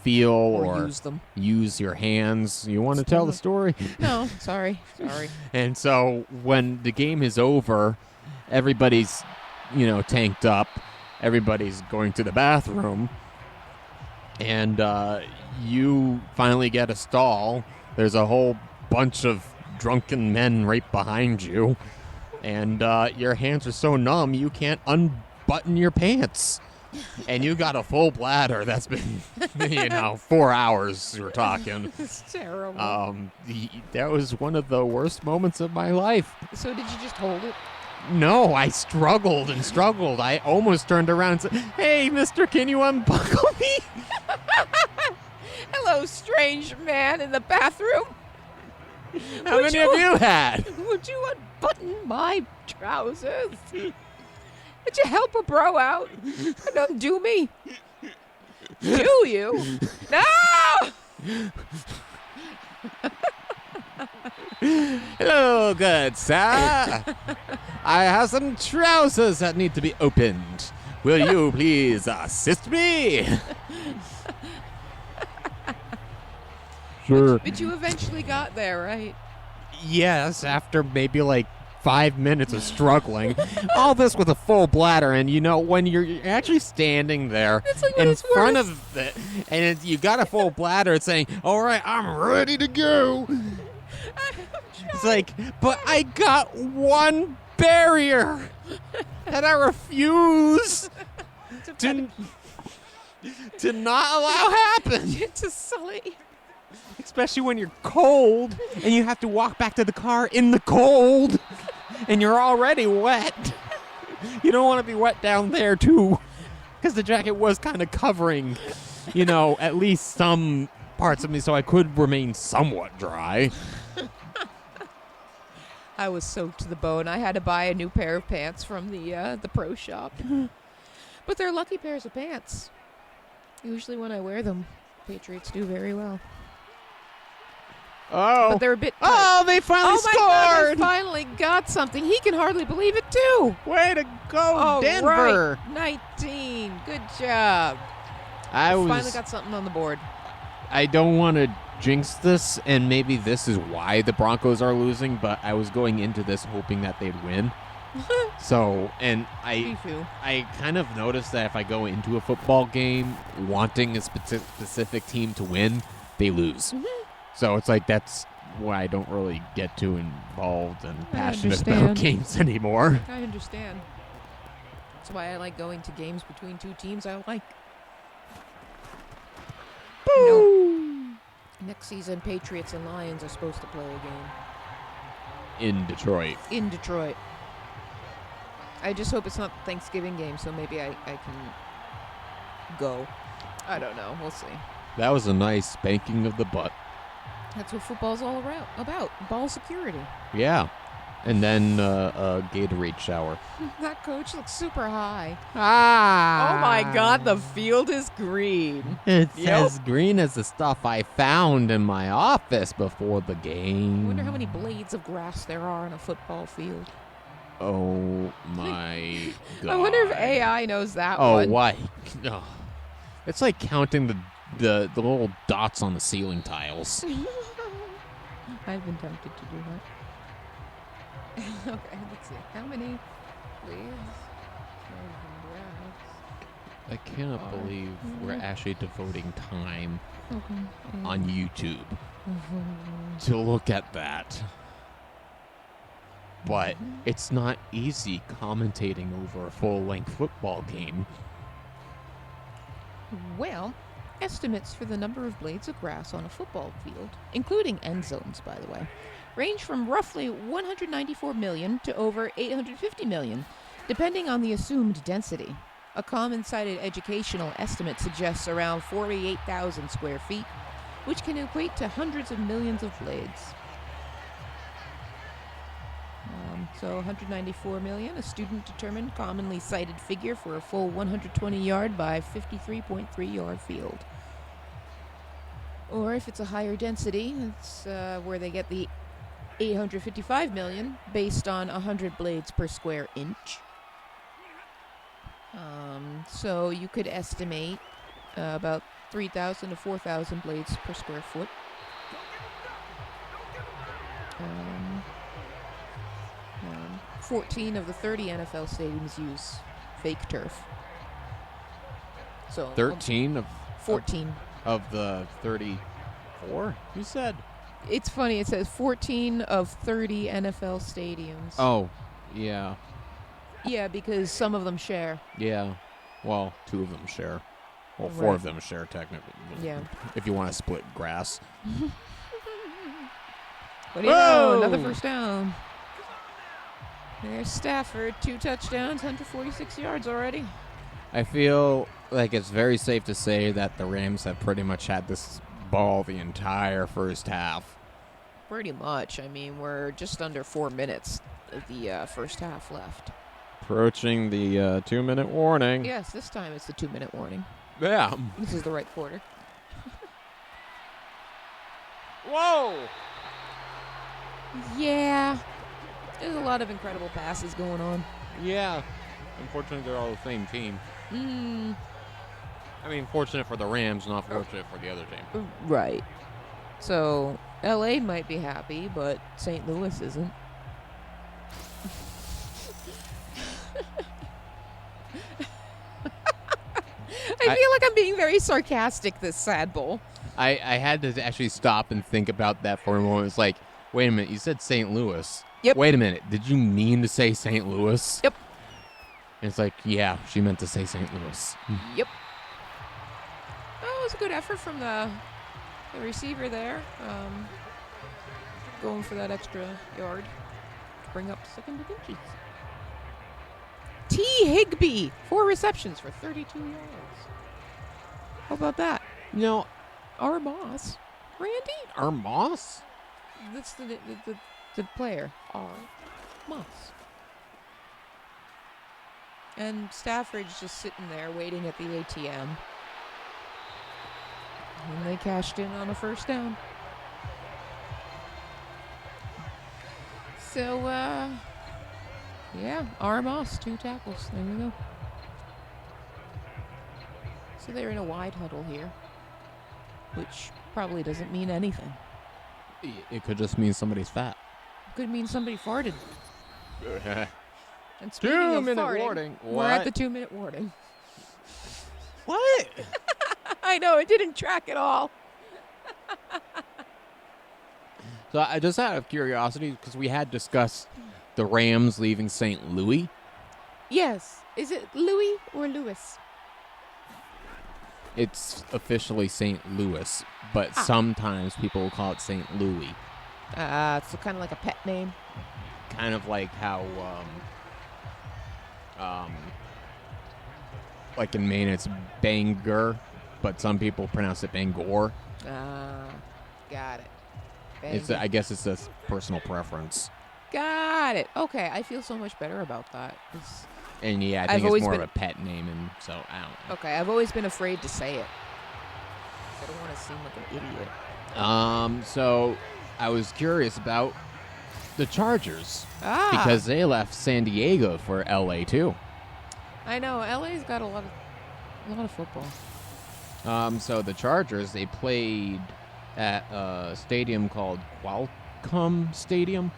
Speaker 2: Feel
Speaker 1: or
Speaker 2: use them.
Speaker 1: use your hands. You want to tell the story?
Speaker 2: No, sorry.
Speaker 1: And so when the game is over, everybody's, tanked up. Everybody's going to the bathroom. And you finally get a stall. There's a whole bunch of drunken men right behind you. And your hands are so numb you can't unbutton your pants. And you got a full bladder that's been, 4 hours we're talking.
Speaker 2: It's terrible.
Speaker 1: That was one of the worst moments of my life.
Speaker 2: So did you just hold it?
Speaker 1: No, I struggled and struggled. I almost turned around and said, "Hey, mister, can you unbuckle me?"
Speaker 2: Hello, strange man in the bathroom.
Speaker 1: How many have you had?
Speaker 2: Would you unbutton my trousers? Would you help a bro out and undo me? Do you? No!
Speaker 1: Hello, good sir. I have some trousers that need to be opened. Will you please assist me? Sure.
Speaker 2: But you eventually got there, right?
Speaker 1: Yes, after maybe like 5 minutes of struggling. All this with a full bladder, and when you're actually standing there
Speaker 2: It's like when
Speaker 1: in
Speaker 2: it's
Speaker 1: front
Speaker 2: worse.
Speaker 1: of it, and you got a full bladder, it's saying, "All right, I'm ready to go." It's like, but I got one barrier that I refuse to not allow happen.
Speaker 2: to sully.
Speaker 1: Especially when you're cold and you have to walk back to the car in the cold and you're already wet. You don't want to be wet down there too, because the jacket was kind of covering, at least some parts of me, so I could remain somewhat dry.
Speaker 2: I was soaked to the bone. I had to buy a new pair of pants from the pro shop. But they're lucky pairs of pants. Usually when I wear them, Patriots do very well.
Speaker 1: Oh.
Speaker 2: But they're a bit tight.
Speaker 1: Oh, they finally
Speaker 2: Oh my God,
Speaker 1: scored!
Speaker 2: they finally got something. He can hardly believe it, too.
Speaker 1: Way to go,
Speaker 2: Oh,
Speaker 1: Denver!
Speaker 2: right. 19. Good job.
Speaker 1: I
Speaker 2: Finally got something on the board.
Speaker 1: I don't want to jinx this, and maybe this is why the Broncos are losing, but I was going into this hoping that they'd win. So, and
Speaker 2: Me too.
Speaker 1: I kind of noticed that if I go into a football game wanting a specific team to win, they lose.
Speaker 2: Mhm.
Speaker 1: So it's like that's why I don't really get too involved and
Speaker 2: I
Speaker 1: passionate about
Speaker 2: understand.
Speaker 1: games anymore.
Speaker 2: I understand. That's why I like going to games between two teams I like. Next season, Patriots and Lions are supposed to play a game
Speaker 1: In Detroit.
Speaker 2: in Detroit. I just hope it's not the Thanksgiving game, so maybe I can go. I don't know. We'll see.
Speaker 1: That was a nice spanking of the butt.
Speaker 2: That's what football's all about. Ball security.
Speaker 1: Yeah. And then a Gatorade shower.
Speaker 2: That coach looks super high.
Speaker 1: Ah!
Speaker 2: Oh my God, the field is green.
Speaker 1: It's
Speaker 2: Yep.
Speaker 1: as green as the stuff I found in my office before the
Speaker 2: I
Speaker 1: game.
Speaker 2: wonder how many blades of grass there are on a football field.
Speaker 1: Oh my God.
Speaker 2: I wonder if AI knows that
Speaker 1: Oh,
Speaker 2: one.
Speaker 1: why? Oh. It's like counting the little dots on the ceiling tiles.
Speaker 2: I've been tempted to do that. Okay, let's see. How many blades of grass?
Speaker 1: I cannot believe we're actually devoting time
Speaker 2: Okay.
Speaker 1: on YouTube to look at that. But it's not easy commentating over a full-length football game.
Speaker 2: Well, Estimates for the number of blades of grass on a football field, including end zones, by the way, range from roughly 194 million to over 850 million, depending on the assumed density. A common-cited educational estimate suggests around 48,000 square feet, which can equate to hundreds of millions of blades. So 194 million, a student-determined, commonly cited figure for a full 120-yard by 53.3-yard field. Or if it's a higher density, it's where they get the 855 million, based on 100 blades per square inch. So you could estimate about 3,000 to 4,000 blades per square foot. 14 of the 30 NFL stadiums use fake turf. So
Speaker 1: 13 of
Speaker 2: 14
Speaker 1: of the 34. You said.
Speaker 2: It's funny. It says 14 of 30 NFL stadiums.
Speaker 1: Oh, yeah.
Speaker 2: Yeah, because some of them share.
Speaker 1: Yeah. Well, 2 of them share. Well, 4
Speaker 2: Right.
Speaker 1: of them share technically.
Speaker 2: Yeah.
Speaker 1: If you want to split grass.
Speaker 2: What do you know? Another first down. There's Stafford, 2 touchdowns, 146 yards already.
Speaker 1: I feel like it's very safe to say that the Rams have pretty much had this ball the entire first half.
Speaker 2: Pretty much. I mean, we're just under 4 minutes of the first half left.
Speaker 1: Approaching the 2-minute warning.
Speaker 2: Yes, this time it's the 2-minute warning.
Speaker 1: Yeah.
Speaker 2: This is the right quarter.
Speaker 1: Whoa!
Speaker 2: Yeah. There's a lot of incredible passes going on.
Speaker 1: Yeah. Unfortunately, they're all the same team.
Speaker 2: Mm.
Speaker 1: I mean, fortunate for the Rams, not fortunate for the other team.
Speaker 2: Right. So, LA might be happy, but St. Louis isn't. I feel like I'm being very sarcastic this Sad Bowl.
Speaker 1: I had to actually stop and think about that for a moment. It's like, wait a minute, you said St. Louis.
Speaker 2: Yep.
Speaker 1: Wait a minute, did you mean to say St. Louis?
Speaker 2: Yep.
Speaker 1: And it's like, yeah, she meant to say St. Louis.
Speaker 2: Yep. Oh, it was a good effort from the receiver there. Going for that extra yard to bring up 2nd and inches. T. Higbee, 4 receptions for 32 yards. How about that?
Speaker 1: You know,
Speaker 2: Our boss, Randy.
Speaker 1: our Moss?
Speaker 2: That's the player. Our Moss. And Stafford's just sitting there waiting at the ATM. And they cashed in on a first down. So, yeah, our Moss, 2 tackles. There you go. So they're in a wide huddle here, which probably doesn't mean anything.
Speaker 1: It could just mean somebody's fat.
Speaker 2: Could mean somebody farted. And speaking of
Speaker 1: 2-minute
Speaker 2: farting,
Speaker 1: warning.
Speaker 2: we're at
Speaker 1: What?
Speaker 2: the 2-minute warning.
Speaker 1: What?
Speaker 2: I know, it didn't track at all.
Speaker 1: So I just out of curiosity, because we had discussed the Rams leaving St. Louis.
Speaker 2: Yes. Is it Louis or Louis?
Speaker 1: It's officially St. Louis, but sometimes people will call it St. Louis.
Speaker 2: It's kind of like a pet name.
Speaker 1: Kind of like how, like in Maine it's Bangor, but some people pronounce it Bangor.
Speaker 2: Got it.
Speaker 1: I guess it's a personal preference.
Speaker 2: Got it. Okay, I feel so much better about that.
Speaker 1: And yeah, I
Speaker 2: I've
Speaker 1: think it's
Speaker 2: always
Speaker 1: more
Speaker 2: been-
Speaker 1: of a pet name, and so I don't know.
Speaker 2: Okay, I've always been afraid to say it. I don't want to seem like an idiot.
Speaker 1: So I was curious about the Chargers because they left San Diego for LA too.
Speaker 2: I know LA's got a lot of football.
Speaker 1: So the Chargers, they played at a stadium called Qualcomm Stadium,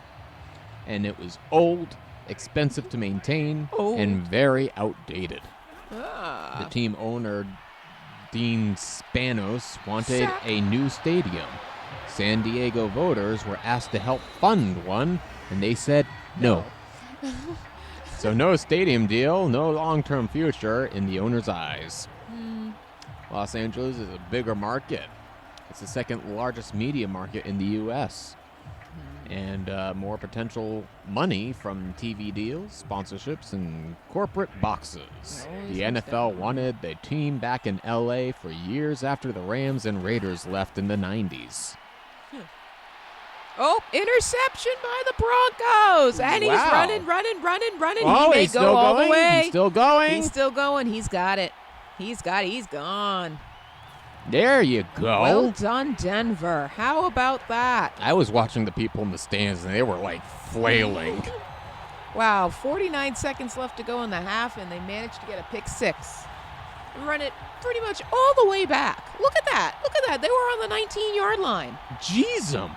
Speaker 1: and it was old, expensive to maintain, and very outdated. The team owner, Dean Spanos, wanted a new stadium. San Diego voters were asked to help fund one, and they said no. So no stadium deal, no long-term future in the owner's eyes. Los Angeles is a bigger market. It's the second largest media market in the U.S. And more potential money from TV deals, sponsorships, and corporate boxes. The NFL wanted the team back in L.A. for years after the Rams and Raiders left in the 90s.
Speaker 2: Oh, interception by the Broncos. And he's running.
Speaker 1: Oh,
Speaker 2: He may
Speaker 1: he's
Speaker 2: go
Speaker 1: still
Speaker 2: all
Speaker 1: going.
Speaker 2: the way.
Speaker 1: He's still going.
Speaker 2: He's still going. He's got it. He's gone.
Speaker 1: There you go.
Speaker 2: Well done, Denver. How about that?
Speaker 1: I was watching the people in the stands, and they were, like, flailing.
Speaker 2: Wow, 49 seconds left to go in the half, and they managed to get a pick six. And run it pretty much all the way back. Look at that. They were on the 19-yard line.
Speaker 1: Jeez, 'em.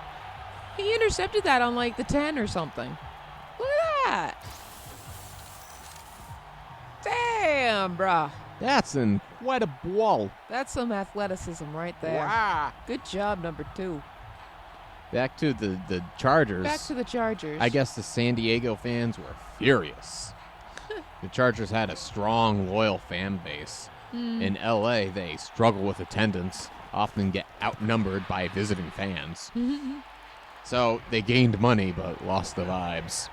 Speaker 2: He intercepted that on, like, the 10 or something. Look at that. Damn, bruh.
Speaker 1: That's incredible.
Speaker 2: That's some athleticism right there.
Speaker 1: Wow.
Speaker 2: Good job, number 2.
Speaker 1: Back to the Chargers.
Speaker 2: Back to the Chargers.
Speaker 1: I guess the San Diego fans were furious. The Chargers had a strong, loyal fan base. In L.A., they struggle with attendance, often get outnumbered by visiting fans. So they gained money but lost the vibes.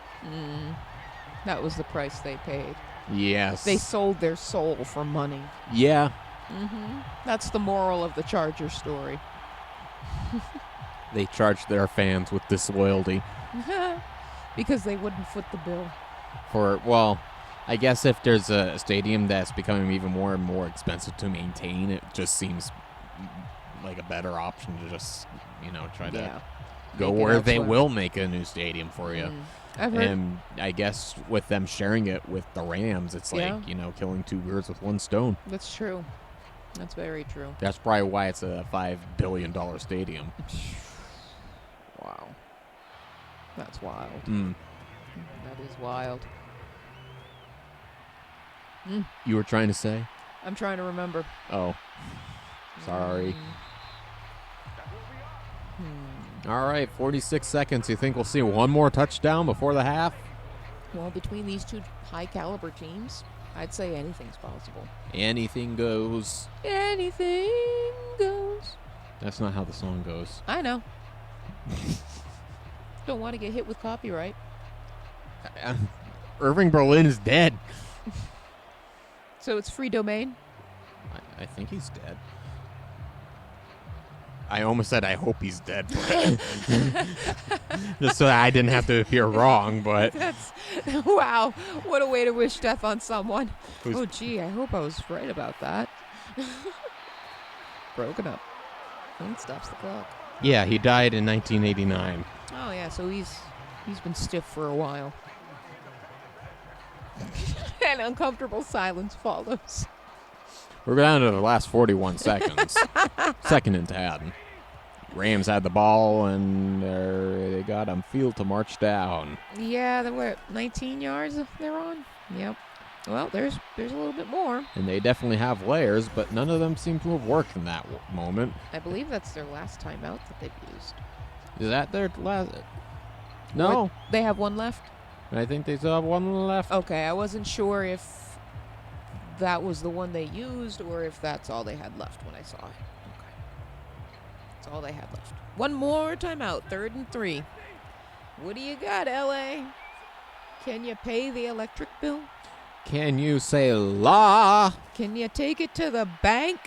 Speaker 2: That was the price they paid.
Speaker 1: Yes.
Speaker 2: They sold their soul for money.
Speaker 1: Yeah.
Speaker 2: That's the moral of the Charger story.
Speaker 1: They charged their fans with disloyalty.
Speaker 2: Because they wouldn't foot the bill.
Speaker 1: I guess if there's a stadium that's becoming even more and more expensive to maintain, it just seems like a better option to just, try to go where they will make a new stadium for you. And I guess with them sharing it with the Rams, it's like, killing two birds with one stone.
Speaker 2: That's true. That's very true.
Speaker 1: That's probably why it's a $5 billion stadium.
Speaker 2: Wow. That's wild. That is wild.
Speaker 1: You were trying to say?
Speaker 2: I'm trying to remember.
Speaker 1: Oh. Sorry. All right, 46 seconds. You think we'll see one more touchdown before the half?
Speaker 2: Well, between these two high-caliber teams, I'd say anything's possible.
Speaker 1: Anything goes.
Speaker 2: Anything goes.
Speaker 1: That's not how the song goes.
Speaker 2: I know. Don't want to get hit with copyright.
Speaker 1: Irving Berlin is dead.
Speaker 2: So it's free domain?
Speaker 1: I think he's dead. I almost said I hope he's dead. Just so that I didn't have to appear wrong, but...
Speaker 2: Wow. What a way to wish death on someone. Oh, gee, I hope I was right about that. Broken up. Clean stops the clock.
Speaker 1: Yeah, he died in 1989.
Speaker 2: Oh, yeah, so he's been stiff for a while. An uncomfortable silence follows.
Speaker 1: We're down to the last 41 seconds. Second and 10. Rams had the ball, and they got on field to march down.
Speaker 2: Yeah, they were 19 yards they're on. Yep. Well, there's a little bit more.
Speaker 1: And they definitely have layers, but none of them seem to have worked in that moment.
Speaker 2: I believe that's their last timeout that they've used.
Speaker 1: Is that their last? No.
Speaker 2: What? They have one left?
Speaker 1: I think they still have one left.
Speaker 2: Okay, I wasn't sure if that was the one they used or if that's all they had left when I saw it. Okay. That's all they had left. One more timeout, 3rd and 3. What do you got, LA? Can you pay the electric bill?
Speaker 1: Can you say la?
Speaker 2: Can you take it to the bank?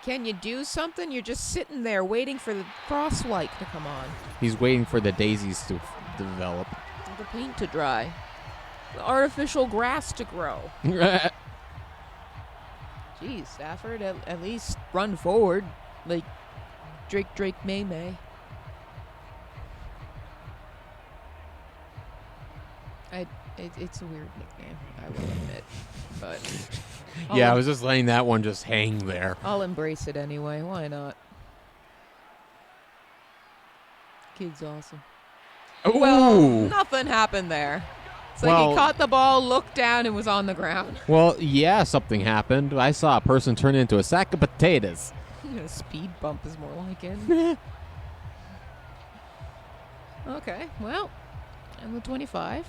Speaker 2: Can you do something? You're just sitting there waiting for the cross light to come on.
Speaker 1: He's waiting for the daisies to develop.
Speaker 2: The paint to dry. The artificial grass to grow. Geez, Stafford, at least run forward like Drake May. It's a weird nickname, I will admit. But
Speaker 1: yeah, I was just letting that one just hang there.
Speaker 2: I'll embrace it anyway. Why not? Kid's awesome.
Speaker 1: Ooh.
Speaker 2: Well, nothing happened there. It's like he caught the ball, looked down, and was on the ground.
Speaker 1: Well, yeah, something happened. I saw a person turn into a sack of potatoes.
Speaker 2: A speed bump is more like it. Okay, well, and the 25.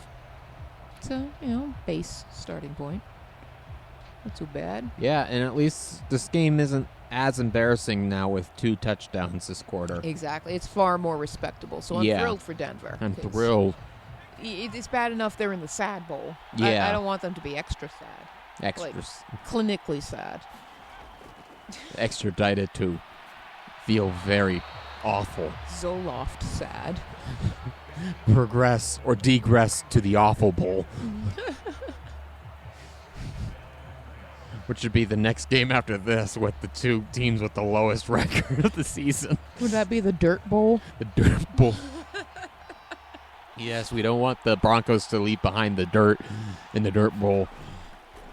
Speaker 2: So, base starting point. Not too bad.
Speaker 1: Yeah, and at least this game isn't as embarrassing now with 2 touchdowns this quarter.
Speaker 2: Exactly. It's far more respectable. So I'm thrilled for Denver.
Speaker 1: I'm thrilled.
Speaker 2: It's bad enough they're in the sad bowl.
Speaker 1: Yeah.
Speaker 2: I don't want them to be extra sad.
Speaker 1: Extra.
Speaker 2: Like, clinically sad.
Speaker 1: Extradited to feel very awful.
Speaker 2: Zoloft sad.
Speaker 1: Progress or degress to the awful bowl. Which would be the next game after this with the 2 teams with the lowest record of the season.
Speaker 2: Would that be the Dirt Bowl?
Speaker 1: The Dirt Bowl. Yes, we don't want the Broncos to leave behind the dirt in the Dirt Bowl.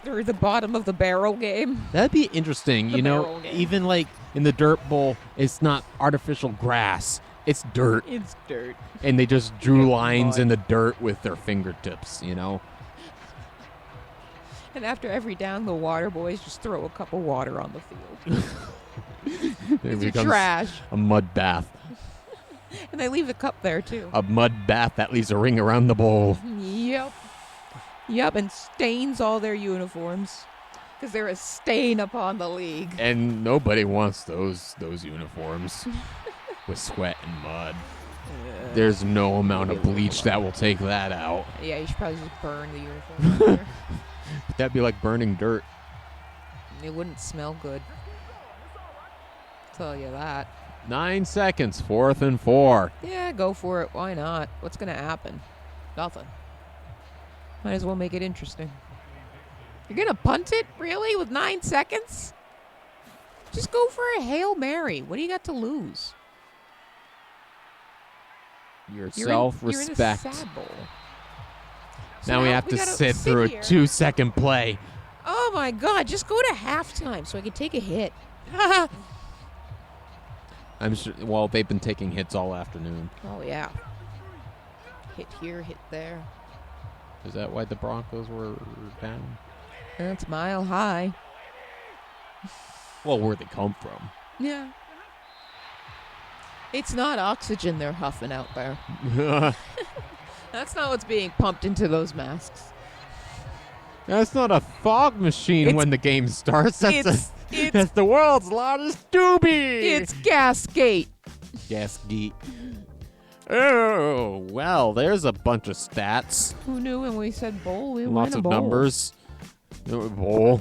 Speaker 2: Or the bottom of the barrel game?
Speaker 1: That'd be interesting.
Speaker 2: The barrel game.
Speaker 1: Even like in the Dirt Bowl, it's not artificial grass. It's dirt.
Speaker 2: It's dirt.
Speaker 1: And they just drew lines
Speaker 2: mud.
Speaker 1: in the dirt with their fingertips,
Speaker 2: And after every down, the water boys just throw a cup of water on the field.
Speaker 1: It
Speaker 2: It's
Speaker 1: becomes
Speaker 2: trash.
Speaker 1: a mud bath.
Speaker 2: And they leave the cup there, too.
Speaker 1: A mud bath that leaves a ring around the bowl.
Speaker 2: Yep, and stains all their uniforms. Because they're a stain upon the league.
Speaker 1: And nobody wants those uniforms with sweat and mud. There's no amount of bleach that will take that out.
Speaker 2: Yeah, you should probably just burn the uniform.
Speaker 1: But that'd be like burning dirt.
Speaker 2: It wouldn't smell good. Tell you that.
Speaker 1: 9 seconds, 4th and 4.
Speaker 2: Yeah, go for it. Why not? What's going to happen? Nothing. Might as well make it interesting. You're going to punt it? Really? With 9 seconds? Just go for a Hail Mary. What do you got to lose?
Speaker 1: Your
Speaker 2: You're
Speaker 1: self-respect.
Speaker 2: in a sad bowl.
Speaker 1: Now we have to
Speaker 2: gotta
Speaker 1: sit through a
Speaker 2: here.
Speaker 1: 2-second play.
Speaker 2: Oh, my God. Just go to halftime so I can take a hit.
Speaker 1: I'm sure. Well, they've been taking hits all afternoon.
Speaker 2: Oh, yeah. Hit here, hit there.
Speaker 1: Is that why the Broncos were down?
Speaker 2: That's mile high.
Speaker 1: Well, where'd they come from?
Speaker 2: Yeah. It's not oxygen they're huffing out there. That's not what's being pumped into those masks.
Speaker 1: That's not a fog machine when the game starts. That's
Speaker 2: It's
Speaker 1: the world's largest doobie.
Speaker 2: it's Gasgate.
Speaker 1: Gasgate. Oh, well, there's a bunch of stats.
Speaker 2: Who knew when we said bowl, we were
Speaker 1: Lots
Speaker 2: in a
Speaker 1: of
Speaker 2: bowl.
Speaker 1: numbers. Bowl.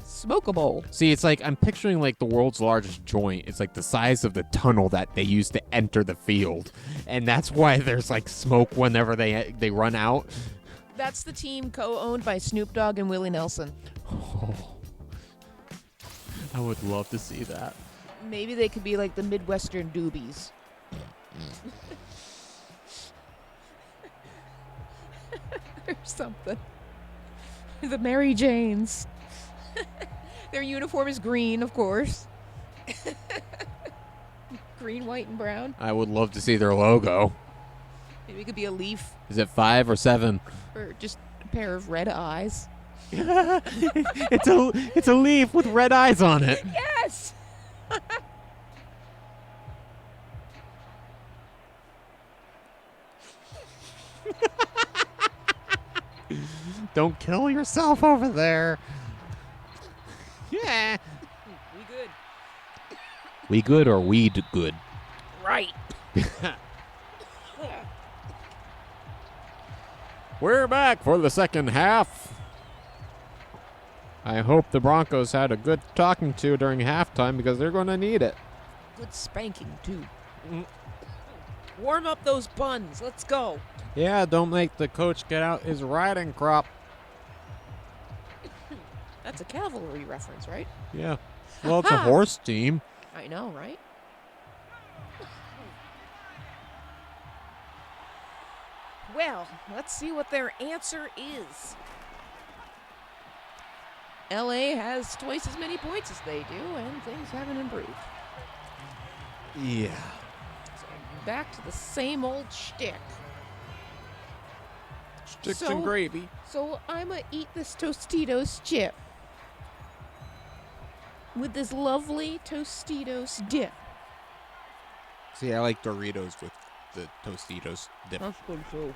Speaker 2: Smoke a bowl.
Speaker 1: See, it's like I'm picturing like the world's largest joint. It's like the size of the tunnel that they use to enter the field. And that's why there's like smoke whenever they run out.
Speaker 2: That's the team co-owned by Snoop Dogg and Willie Nelson.
Speaker 1: Oh, I would love to see that.
Speaker 2: Maybe they could be like the Midwestern Doobies. Or something. The Mary Janes. Their uniform is green, of course. Green, white, and brown.
Speaker 1: I would love to see their logo.
Speaker 2: Maybe it could be a leaf
Speaker 1: Is it 5 or 7?
Speaker 2: or just a pair of red eyes.
Speaker 1: It's a leaf with red eyes on it.
Speaker 2: Yes!
Speaker 1: Don't kill yourself over there. Yeah.
Speaker 2: We good.
Speaker 1: We good or weed good?
Speaker 2: Right.
Speaker 1: We're back for the second half. I hope the Broncos had a good talking to during halftime because they're going to need it.
Speaker 2: Good spanking, too. Warm up those buns. Let's go.
Speaker 1: Yeah, don't make the coach get out his riding crop.
Speaker 2: That's a cavalry reference, right?
Speaker 1: Yeah. Well, it's a horse team.
Speaker 2: I know, right? Well, let's see what their answer is. LA has twice as many points as they do, and things haven't improved.
Speaker 1: Yeah.
Speaker 2: So back to the same old shtick.
Speaker 1: Sticks
Speaker 2: So-
Speaker 1: and gravy.
Speaker 2: So I'ma eat this Tostitos chip with this lovely Tostitos dip.
Speaker 1: See, I like Doritos with the Tostitos dip.
Speaker 2: That's good too.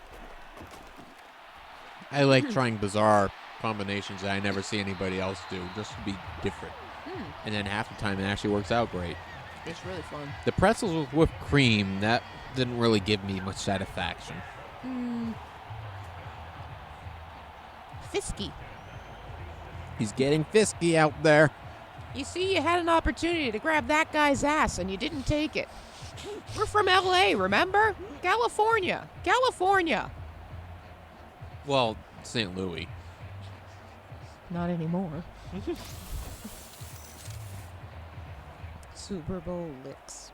Speaker 1: I like trying bizarre
Speaker 3: combinations that I never see anybody else do, just to be different. And then half the time it actually works out great.
Speaker 2: It's really fun.
Speaker 3: The pretzels with whipped cream, that didn't really give me much satisfaction.
Speaker 2: Fisky.
Speaker 1: He's getting fisky out there.
Speaker 2: You see, you had an opportunity to grab that guy's ass, and you didn't take it. We're from L.A., remember? California. California.
Speaker 3: Well, St. Louis.
Speaker 2: Not anymore. Super Bowl licks.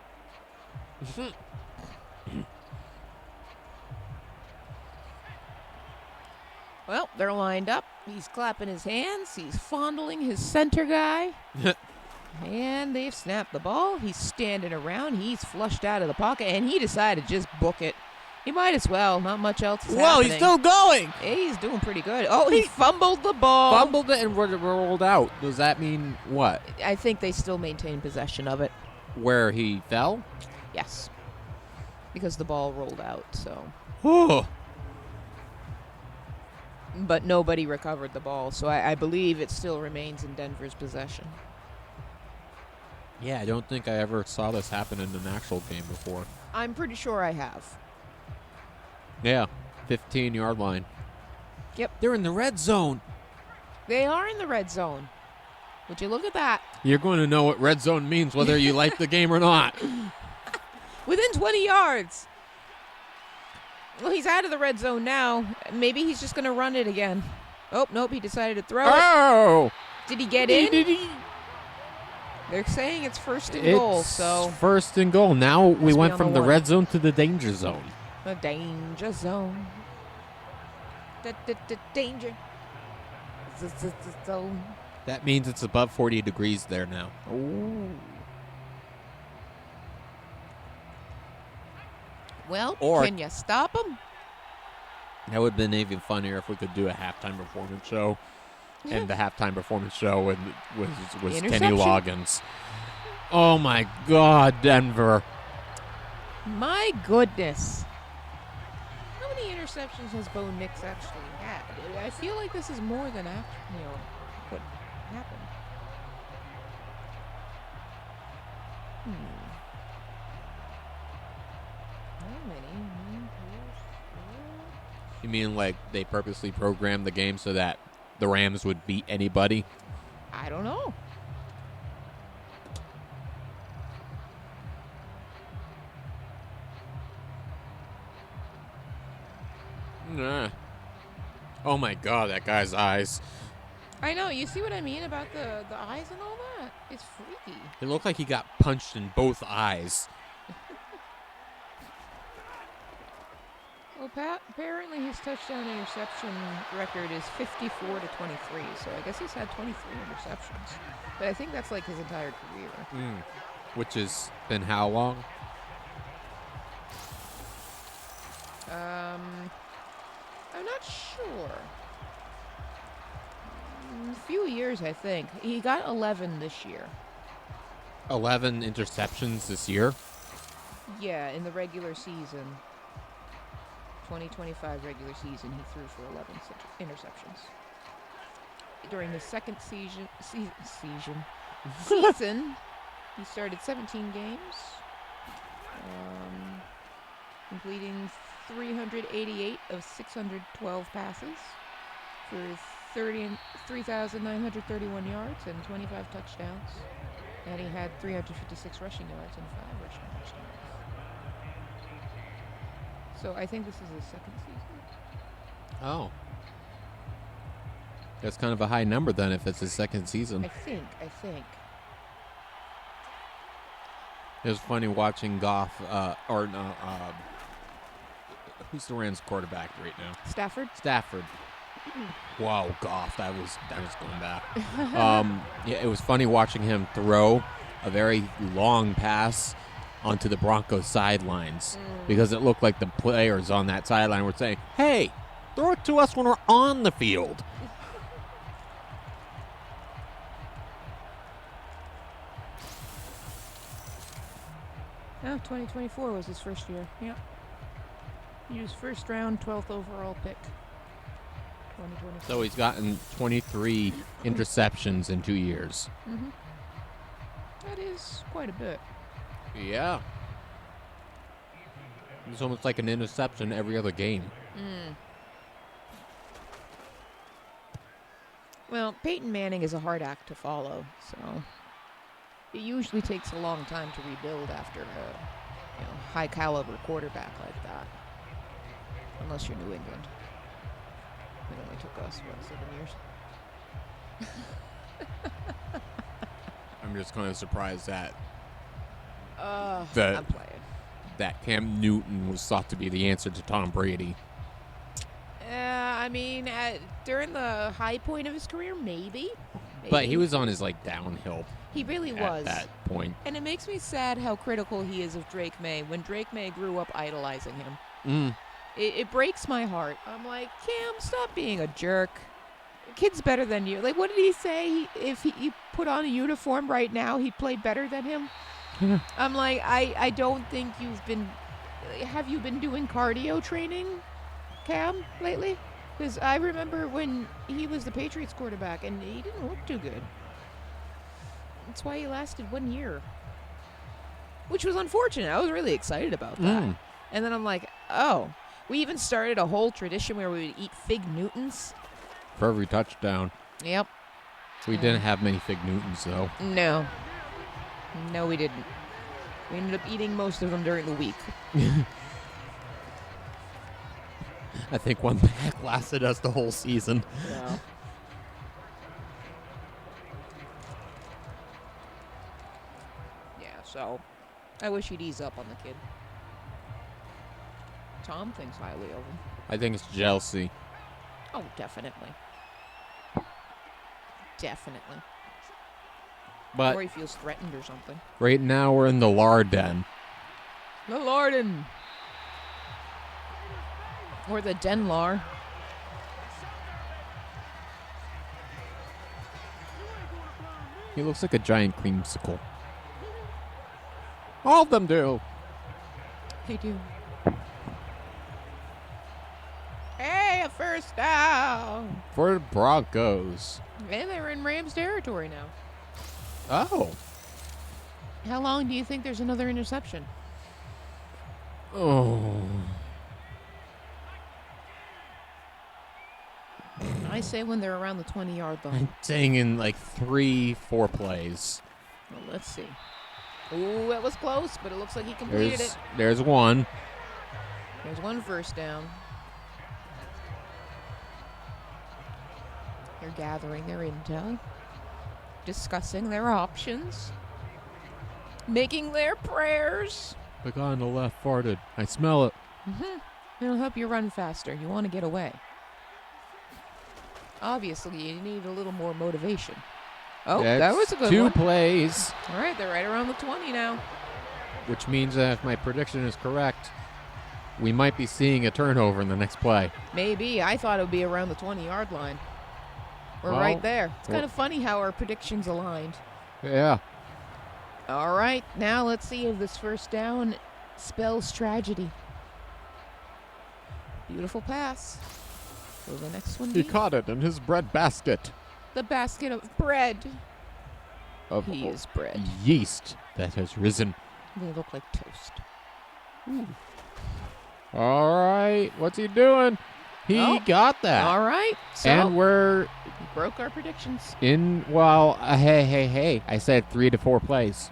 Speaker 2: Well, they're lined up. He's clapping his hands. He's fondling his center guy. And they've snapped the ball. He's standing around. He's flushed out of the pocket, and he decided to just book it. He might as well. Not much else is
Speaker 1: Whoa,
Speaker 2: happening.
Speaker 1: he's still going.
Speaker 2: Hey, he's doing pretty good. Oh, he fumbled the ball.
Speaker 3: Fumbled it and rolled out. Does that mean what?
Speaker 2: I think they still maintain possession of it.
Speaker 3: Where he fell?
Speaker 2: Yes. Because the ball rolled out, so.
Speaker 3: Oh.
Speaker 2: But nobody recovered the ball, so I believe it still remains in Denver's possession.
Speaker 3: Yeah, I don't think I ever saw this happen in an actual game before.
Speaker 2: I'm pretty sure I have.
Speaker 3: Yeah, 15-yard line.
Speaker 2: Yep.
Speaker 3: They're in the red zone.
Speaker 2: They are in the red zone. Would you look at that?
Speaker 3: You're going to know what red zone means whether you like the game or not.
Speaker 2: Within 20 yards. Well, he's out of the red zone now. Maybe he's just going to run it again. Oh, nope, he decided to throw it.
Speaker 1: Oh!
Speaker 2: Did he get in? They're saying it's first and goal, so.
Speaker 3: First and goal. Now we
Speaker 2: be
Speaker 3: went
Speaker 2: on
Speaker 3: from
Speaker 2: the
Speaker 3: the
Speaker 2: one.
Speaker 3: red zone to the danger zone.
Speaker 2: The danger zone. Danger. Zone.
Speaker 3: That means it's above 40 degrees there now.
Speaker 2: Ooh. Well,
Speaker 3: Or-
Speaker 2: can you stop him?
Speaker 3: That would have been even funnier if we could do a halftime performance show. And the halftime performance show was Kenny
Speaker 2: Interception.
Speaker 3: Loggins. Oh, my God, Denver.
Speaker 2: My goodness. How many interceptions has Bo Nix actually had? I feel like this is more than what happened. How many?
Speaker 3: You mean like they purposely programmed the game so that the Rams would beat anybody?
Speaker 2: I don't know.
Speaker 3: Nah. Oh, my God, that guy's eyes.
Speaker 2: I know. You see what I mean about the eyes and all that? It's freaky.
Speaker 3: It looked like he got punched in both eyes.
Speaker 2: Well, apparently his touchdown interception record is 54 to 23, so I guess he's had 23 interceptions. But I think that's like his entire career.
Speaker 3: Which has been how long?
Speaker 2: I'm not sure. A few years, I think. He got 11 this year.
Speaker 3: 11 interceptions this year?
Speaker 2: Yeah, in the regular season. 2025 regular season, he threw for 11 interceptions. During his second season, he started 17 games, completing 388 of 612 passes for 3,931 yards and 25 touchdowns. And he had 356 rushing yards and 5 rushing touchdowns. So I think this is his second season.
Speaker 3: Oh. That's kind of a high number then if it's his second season.
Speaker 2: I think.
Speaker 3: It was funny watching Goff, who's the Rams quarterback right now? Stafford. Wow, Goff, that was going back. Yeah, it was funny watching him throw a very long pass onto the Broncos sidelines because it looked like the players on that sideline were saying, "Hey, throw it to us when we're on the field."
Speaker 2: Oh, 2024 was his first year. Yeah. He was first round, 12th overall pick. 2024.
Speaker 3: So he's gotten 23 interceptions in 2 years.
Speaker 2: Mm-hmm. That is quite a bit.
Speaker 3: Yeah. It's almost like an interception every other game.
Speaker 2: Well, Peyton Manning is a hard act to follow, so it usually takes a long time to rebuild after a high-caliber quarterback like that. Unless you're New England. It only took us, 7 years?
Speaker 3: I'm just kind of surprised that
Speaker 2: I'm playing.
Speaker 3: that Cam Newton was thought to be the answer to Tom Brady.
Speaker 2: I mean, during the high point of his career, maybe.
Speaker 3: But he was on his downhill.
Speaker 2: He really
Speaker 3: at
Speaker 2: was.
Speaker 3: that point.
Speaker 2: And it makes me sad how critical he is of Drake May when Drake May grew up idolizing him. It breaks my heart. I'm like, Cam, stop being a jerk. The kid's better than you. Like, what did he say? If he put on a uniform right now, he'd play better than him?
Speaker 3: Yeah.
Speaker 2: I'm like, I don't think have you been doing cardio training, Cam, lately? Because I remember when he was the Patriots quarterback, and he didn't look too good. That's why he lasted 1 year. Which was unfortunate. I was really excited about that. And then I'm like, oh. We even started a whole tradition where we would eat Fig Newtons.
Speaker 3: For every touchdown.
Speaker 2: Yep.
Speaker 3: We didn't have many Fig Newtons, though.
Speaker 2: No. No, we didn't. We ended up eating most of them during the week.
Speaker 3: I think one pack lasted us the whole season.
Speaker 2: Yeah. Yeah, so I wish he'd ease up on the kid. Tom thinks highly of him.
Speaker 3: I think it's jealousy.
Speaker 2: Oh, definitely. Definitely.
Speaker 3: But
Speaker 2: or he feels threatened or something.
Speaker 3: Right now we're in the lard den.
Speaker 2: The Larden. Or the Denlar.
Speaker 3: He looks like a giant creamsicle. All of them do.
Speaker 2: They do. Hey, a first down.
Speaker 3: For the Broncos.
Speaker 2: And they're in Rams territory now.
Speaker 3: Oh.
Speaker 2: How long do you think there's another interception?
Speaker 3: Oh.
Speaker 2: I say when they're around the 20-yard line.
Speaker 3: I'm saying in like 3-4 plays.
Speaker 2: Well, let's see. Ooh, that was close, but it looks like he completed it.
Speaker 3: There's one.
Speaker 2: There's one first down. They're gathering their intel, discussing their options, making their prayers.
Speaker 3: The guy on the left farted. I smell it.
Speaker 2: It'll help you run faster. You want to get away. Obviously, you need a little more motivation. Oh, that was a good one.
Speaker 3: 2 plays.
Speaker 2: All right, they're right around the 20 now.
Speaker 3: Which means that if my prediction is correct, we might be seeing a turnover in the next play.
Speaker 2: Maybe. I thought it would be around the 20-yard line. We're right there. It's kind of funny how our predictions aligned.
Speaker 3: Yeah.
Speaker 2: All right, now let's see if this first down spells tragedy. Beautiful pass. Will the next one
Speaker 3: He
Speaker 2: be?
Speaker 3: caught it in his bread basket.
Speaker 2: The basket of bread.
Speaker 3: Of
Speaker 2: He is bread.
Speaker 3: yeast that has risen.
Speaker 2: They look like toast. Ooh.
Speaker 3: All right. What's he doing? He got that.
Speaker 2: All right. So
Speaker 3: And we're
Speaker 2: we broke our predictions.
Speaker 3: in, well, hey. I said 3 to 4 plays.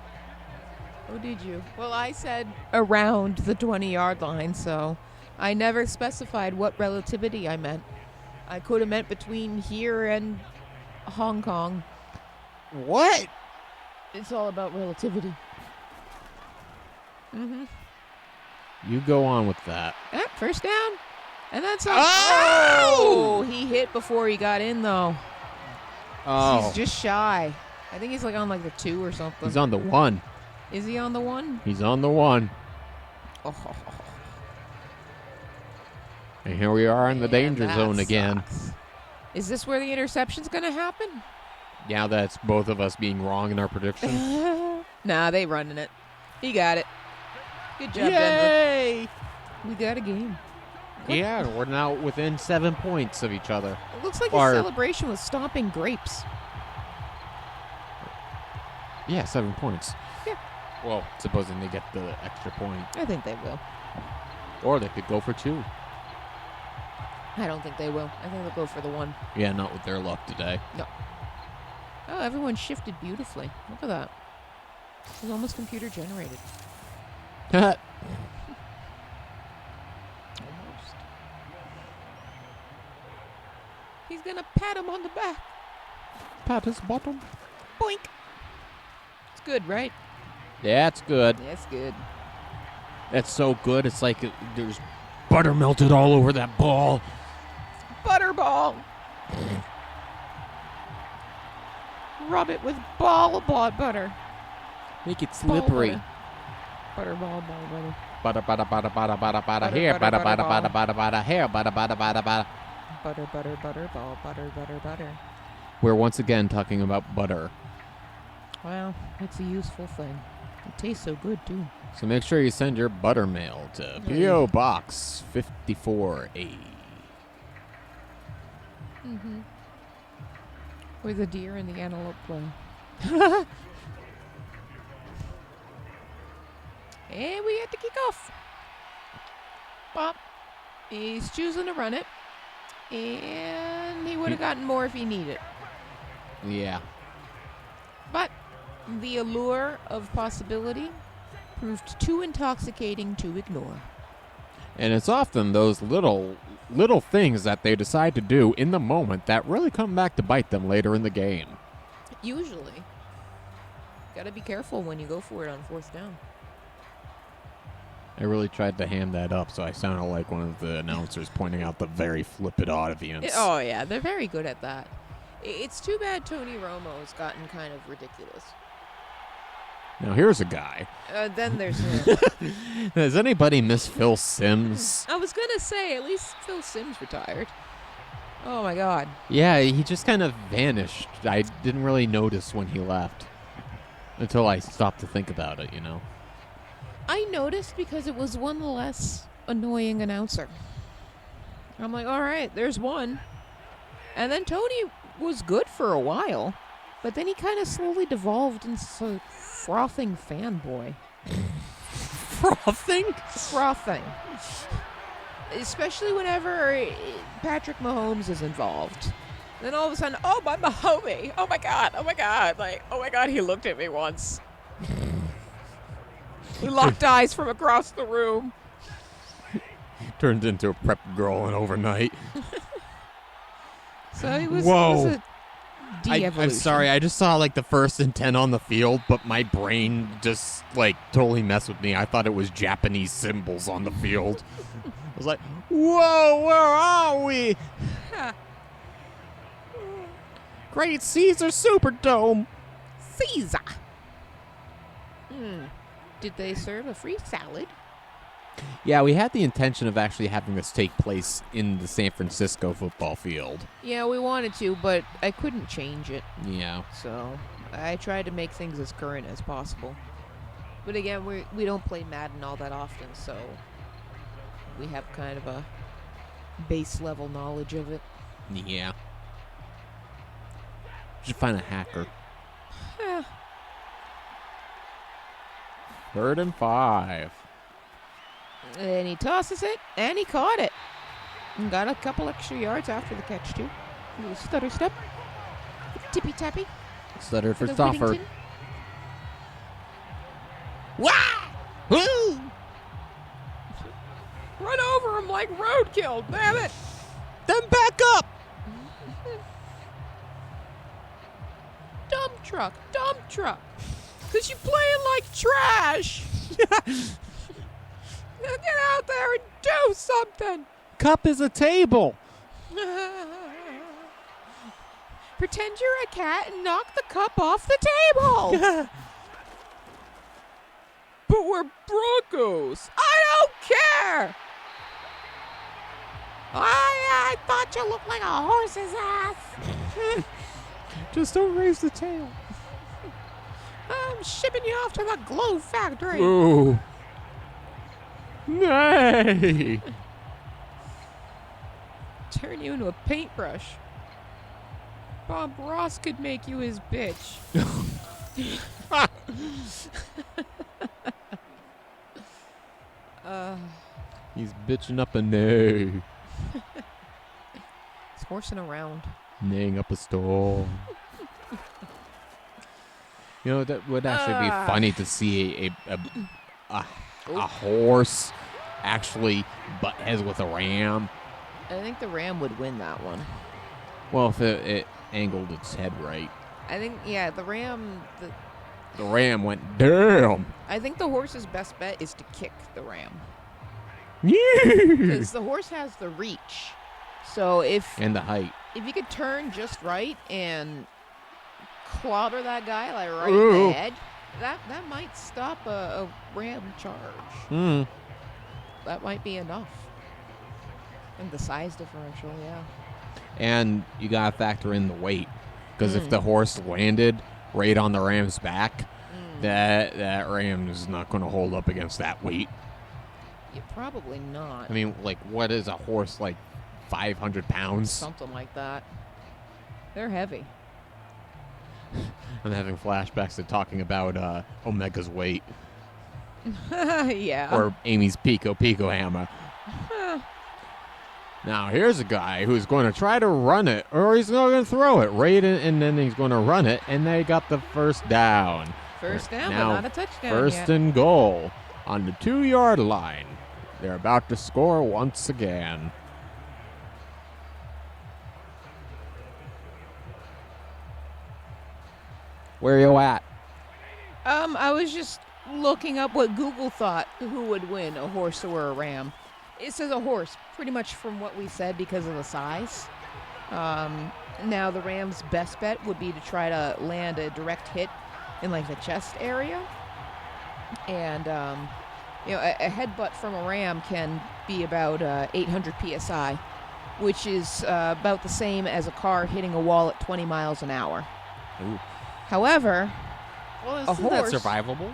Speaker 2: Oh, did you? Well, I said around the 20-yard line, so I never specified what relativity I meant. I could have meant between here and Hong Kong.
Speaker 3: What?
Speaker 2: It's all about relativity.
Speaker 3: You go on with that.
Speaker 2: First down. And that's all.
Speaker 3: Oh!
Speaker 2: He hit before he got in, though.
Speaker 3: Oh.
Speaker 2: He's just shy. I think he's like on like the 2 or something.
Speaker 3: He's on the 1.
Speaker 2: Is he on the 1?
Speaker 3: He's on the 1.
Speaker 2: Oh.
Speaker 3: And here we are in the danger
Speaker 2: that
Speaker 3: zone again.
Speaker 2: sucks. Is this where the interception's going to happen?
Speaker 3: Yeah, that's both of us being wrong in our predictions.
Speaker 2: Nah, they running it. He got it. Good job,
Speaker 3: Yay!
Speaker 2: Denver. We got a game.
Speaker 3: Yeah, we're now within 7 points of each other.
Speaker 2: It looks like his celebration was stomping grapes.
Speaker 3: Yeah, 7 points.
Speaker 2: Yeah.
Speaker 3: Well, supposing they get the extra point.
Speaker 2: I think they will.
Speaker 3: Or they could go for 2.
Speaker 2: I don't think they will. I think they'll go for the 1.
Speaker 3: Yeah, not with their luck today.
Speaker 2: No. Oh, everyone shifted beautifully. Look at that. It was almost computer generated. Almost. He's gonna pat him on the back.
Speaker 3: Pat his bottom.
Speaker 2: Boink. It's good, right?
Speaker 3: Yeah, it's good.
Speaker 2: That's good.
Speaker 3: That's so good. It's like there's butter melted all over that ball.
Speaker 2: Butterball. Rub it with ball butter.
Speaker 3: Make it slippery.
Speaker 2: Butterball, ball butter.
Speaker 3: Butter, butter, butter, butter, butter, butter, here, butter, butter, butter, butter, butter, here, butter, butter, butter, butter.
Speaker 2: Butter, butter, butter, ball, butter, butter, butter.
Speaker 3: We're once again talking about butter.
Speaker 2: Well, it's a useful thing. It tastes so good, too.
Speaker 3: So make sure you send your butter mail to P.O. Box 54A.
Speaker 2: Mm-hmm. Where the deer and the antelope play. And we had to kick off. Bob, he's choosing to run it. And he would have gotten more if he needed.
Speaker 3: Yeah.
Speaker 2: But the allure of possibility proved too intoxicating to ignore.
Speaker 3: And it's often those little things that they decide to do in the moment that really come back to bite them later in the game.
Speaker 2: Usually. Gotta be careful when you go for it on 4th down.
Speaker 3: I really tried to hand that up, so I sounded like one of the announcers pointing out the very flippant audience.
Speaker 2: Oh, yeah, they're very good at that. It's too bad Tony Romo's gotten kind of ridiculous.
Speaker 3: Now, here's a guy.
Speaker 2: Then there's him.
Speaker 3: Does anybody miss Phil Simms?
Speaker 2: I was going to say, at least Phil Simms retired. Oh, my God.
Speaker 3: Yeah, he just kind of vanished. I didn't really notice when he left until I stopped to think about it, you know.
Speaker 2: I noticed because it was one less annoying announcer. I'm like, all right, there's one. And then Tony was good for a while, but then he kind of slowly devolved into a frothing fanboy.
Speaker 3: Frothing?
Speaker 2: Frothing. Especially whenever Patrick Mahomes is involved. Then all of a sudden, oh, my Mahomie. Oh, my God. Oh, my God. Like, oh, my God, he looked at me once. We locked eyes from across the room.
Speaker 3: Turned into a prep girl in overnight.
Speaker 2: So it was,
Speaker 3: Whoa.
Speaker 2: It was a de-evolution.
Speaker 3: I'm sorry, I just saw like the 1st and 10 on the field, but my brain just like totally messed with me. I thought it was Japanese symbols on the field. I was like, whoa, where are we? Great Caesar Superdome.
Speaker 2: Caesar. Did they serve a free salad?
Speaker 3: Yeah, we had the intention of actually having this take place in the San Francisco football field.
Speaker 2: Yeah, we wanted to, but I couldn't change it.
Speaker 3: Yeah.
Speaker 2: So I tried to make things as current as possible. But again, we don't play Madden all that often, so we have kind of a base level knowledge of it.
Speaker 3: Yeah. Just find a hacker. 3rd and 5.
Speaker 2: And he tosses it, and he caught it. And got a couple extra yards after the catch, too. A little stutter step. Tippy-tappy.
Speaker 3: Stutter for Stafford.
Speaker 2: Wah! Woo! Run over him like roadkill, damn it!
Speaker 3: Then back up!
Speaker 2: Dump truck. Because you playing like trash. Get out there and do something.
Speaker 3: Cup is a table.
Speaker 2: Pretend you're a cat and knock the cup off the table. But we're Broncos. I don't care. I thought you looked like a horse's ass.
Speaker 3: Just don't raise the tail.
Speaker 2: I'm shipping you off to the glue factory.
Speaker 3: Ooh. Nay.
Speaker 2: Turn you into a paintbrush. Bob Ross could make you his bitch.
Speaker 3: He's bitching up a neigh.
Speaker 2: He's horsing around.
Speaker 3: Neighing up a storm. That would actually be funny to see a horse actually butt heads with a ram.
Speaker 2: I think the ram would win that one.
Speaker 3: Well, if it angled its head right.
Speaker 2: I think, the ram...
Speaker 3: The ram went, damn.
Speaker 2: I think the horse's best bet is to kick the ram.
Speaker 3: Yeah.
Speaker 2: Because the horse has the reach. So
Speaker 3: and the height.
Speaker 2: If you could turn just right and clobber that guy right
Speaker 3: Ooh.
Speaker 2: in the head, that might stop a ram charge. That might be enough. And the size differential, yeah.
Speaker 3: And you got to factor in the weight. Because if the horse landed right on the ram's back, that ram is not going to hold up against that weight.
Speaker 2: Yeah, probably not.
Speaker 3: I mean, what is a horse, 500 pounds?
Speaker 2: Something like that. They're heavy.
Speaker 3: I'm having flashbacks to talking about Omega's weight.
Speaker 2: Yeah.
Speaker 3: Or Amy's Pico hammer. Now, here's a guy who's going to try to run it, or he's going to throw it right in, and then he's going to run it, and they got the first down.
Speaker 2: First down,
Speaker 3: now,
Speaker 2: but not a touchdown
Speaker 3: first
Speaker 2: yet.
Speaker 3: and goal on the 2-yard line. They're about to score once again. Where are you at?
Speaker 2: I was just looking up what Google thought who would win, a horse or a ram. It says a horse, pretty much from what we said because of the size. Now, the ram's best bet would be to try to land a direct hit in the chest area. And, a headbutt from a ram can be about 800 PSI, which is about the same as a car hitting a wall at 20 miles an hour.
Speaker 3: Ooh.
Speaker 2: However, a horse...
Speaker 3: That's survivable.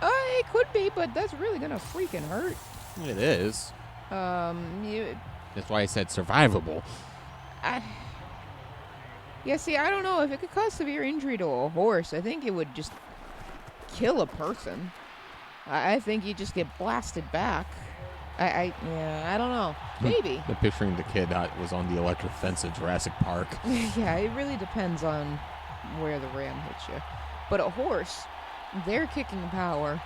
Speaker 2: It could be, but that's really going to freaking hurt.
Speaker 3: It is. That's why I said survivable.
Speaker 2: See, I don't know. If it could cause severe injury to a horse, I think it would just kill a person. I think you just get blasted back. I don't know. Maybe.
Speaker 3: I'm picturing the kid that was on the electric fence at Jurassic Park.
Speaker 2: Yeah, it really depends on where the ram hits you. But a horse, their kicking power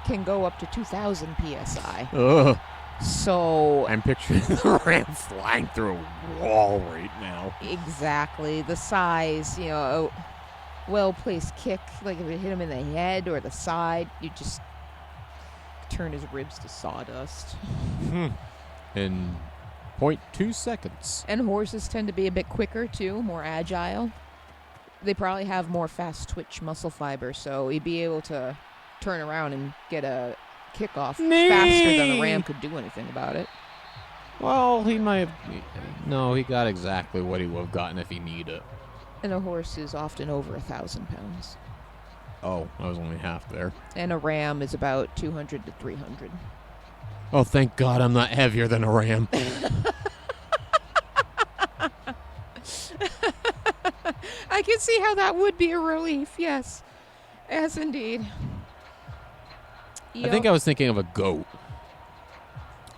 Speaker 2: can go up to 2,000 PSI.
Speaker 3: Ugh.
Speaker 2: So...
Speaker 3: I'm picturing the ram flying through a wall right now.
Speaker 2: Exactly. The size, a well-placed kick, if it hit him in the head or the side, you just turn his ribs to sawdust.
Speaker 3: In 0.2 seconds.
Speaker 2: And horses tend to be a bit quicker, too, more agile. They probably have more fast-twitch muscle fiber, so you'd be able to turn around and get a kickoff faster than the ram could do anything about it.
Speaker 3: Well, he might have... No, he got exactly what he would have gotten if he needed it.
Speaker 2: And a horse is often over 1,000 pounds.
Speaker 3: Oh, I was only half there.
Speaker 2: And a ram is about 200 to 300.
Speaker 3: Oh, thank God I'm not heavier than a ram.
Speaker 2: I can see how that would be a relief, yes. Yes, indeed.
Speaker 3: I think I was thinking of a goat.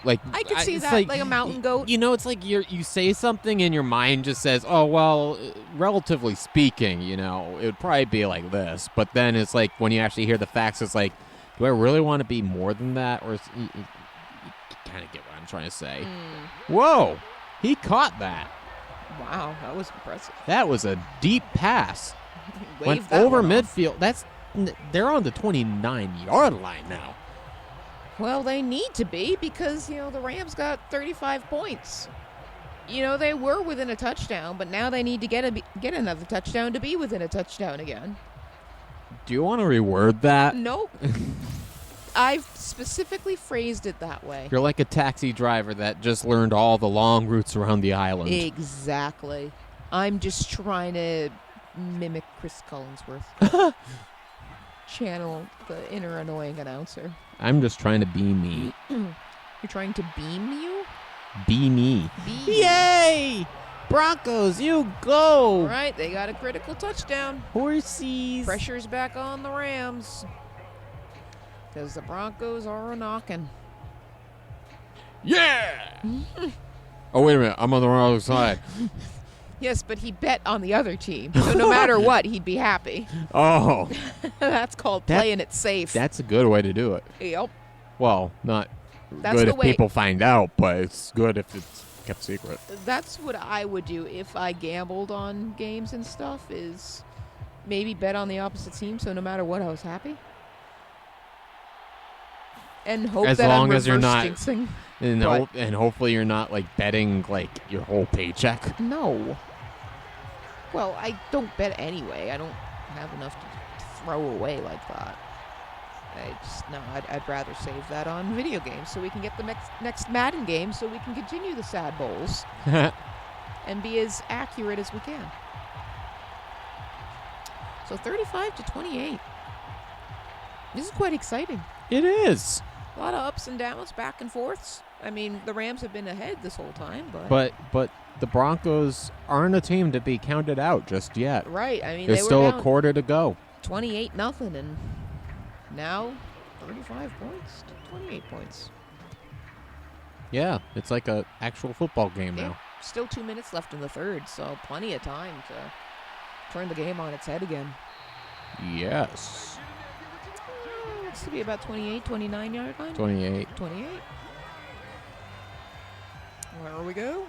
Speaker 2: I could see that, like a mountain goat.
Speaker 3: It's like you say something and your mind just says, oh, well, relatively speaking, it would probably be like this. But then it's like when you actually hear the facts, it's like, do I really want to be more than that? Or you kind of get what I'm trying to say. Whoa, he caught that.
Speaker 2: Wow, that was impressive.
Speaker 3: That was a deep pass.
Speaker 2: Went
Speaker 3: over midfield. They're on the 29-yard line now.
Speaker 2: Well, they need to be because, the Rams got 35 points. They were within a touchdown, but now they need to get another touchdown to be within a touchdown again.
Speaker 3: Do you want to reword that?
Speaker 2: Nope. I've specifically phrased it that way.
Speaker 3: You're like a taxi driver that just learned all the long routes around the island.
Speaker 2: Exactly. I'm just trying to mimic Chris Collinsworth. Channel the inner annoying announcer.
Speaker 3: I'm just trying to be me.
Speaker 2: You're trying to beam you?
Speaker 1: Be me.
Speaker 2: Be.
Speaker 1: Yay! Broncos, you go!
Speaker 2: All right, they got a critical touchdown.
Speaker 1: Horsies.
Speaker 2: Pressure's back on the Rams. Because the Broncos are a-knocking.
Speaker 1: Yeah! Oh, wait a minute. I'm on the wrong side.
Speaker 2: Yes, but he bet on the other team. So no matter what, he'd be happy.
Speaker 1: Oh.
Speaker 2: That's called playing it safe.
Speaker 1: That's a good way to do it.
Speaker 2: Yep.
Speaker 1: Well, not
Speaker 2: That's
Speaker 1: good
Speaker 2: the
Speaker 1: if
Speaker 2: way.
Speaker 1: people find out, but it's good if it's kept secret.
Speaker 2: That's what I would do if I gambled on games and stuff, is maybe bet on the opposite team, so no matter what, I was happy. And hope
Speaker 1: As
Speaker 2: that
Speaker 1: long
Speaker 2: I'm
Speaker 1: as you're not-
Speaker 2: jinxing.
Speaker 1: And hopefully you're not, like, betting, like, your whole paycheck.
Speaker 2: No. Well, I don't bet anyway. I don't have enough to throw away like that. I'd rather save that on video games so we can get the next Madden game so we can continue the sad bowls and be as accurate as we can. So 35-28. This is quite exciting.
Speaker 1: It is.
Speaker 2: A lot of ups and downs, back and forths. I mean, the Rams have been ahead this whole time,
Speaker 1: But the Broncos aren't a team to be counted out just yet.
Speaker 2: right. I mean,
Speaker 1: There's
Speaker 2: they were
Speaker 1: still
Speaker 2: down
Speaker 1: a quarter to go.
Speaker 2: 28-0, and now 35 points to 28 points.
Speaker 1: Yeah, it's like a actual football game
Speaker 2: Yeah.
Speaker 1: now.
Speaker 2: Still 2 minutes left in the third, so plenty of time to turn the game on its head again.
Speaker 1: Yes.
Speaker 2: Looks to be about 28, 29-yard line.
Speaker 1: 28.
Speaker 2: 28. Where we go?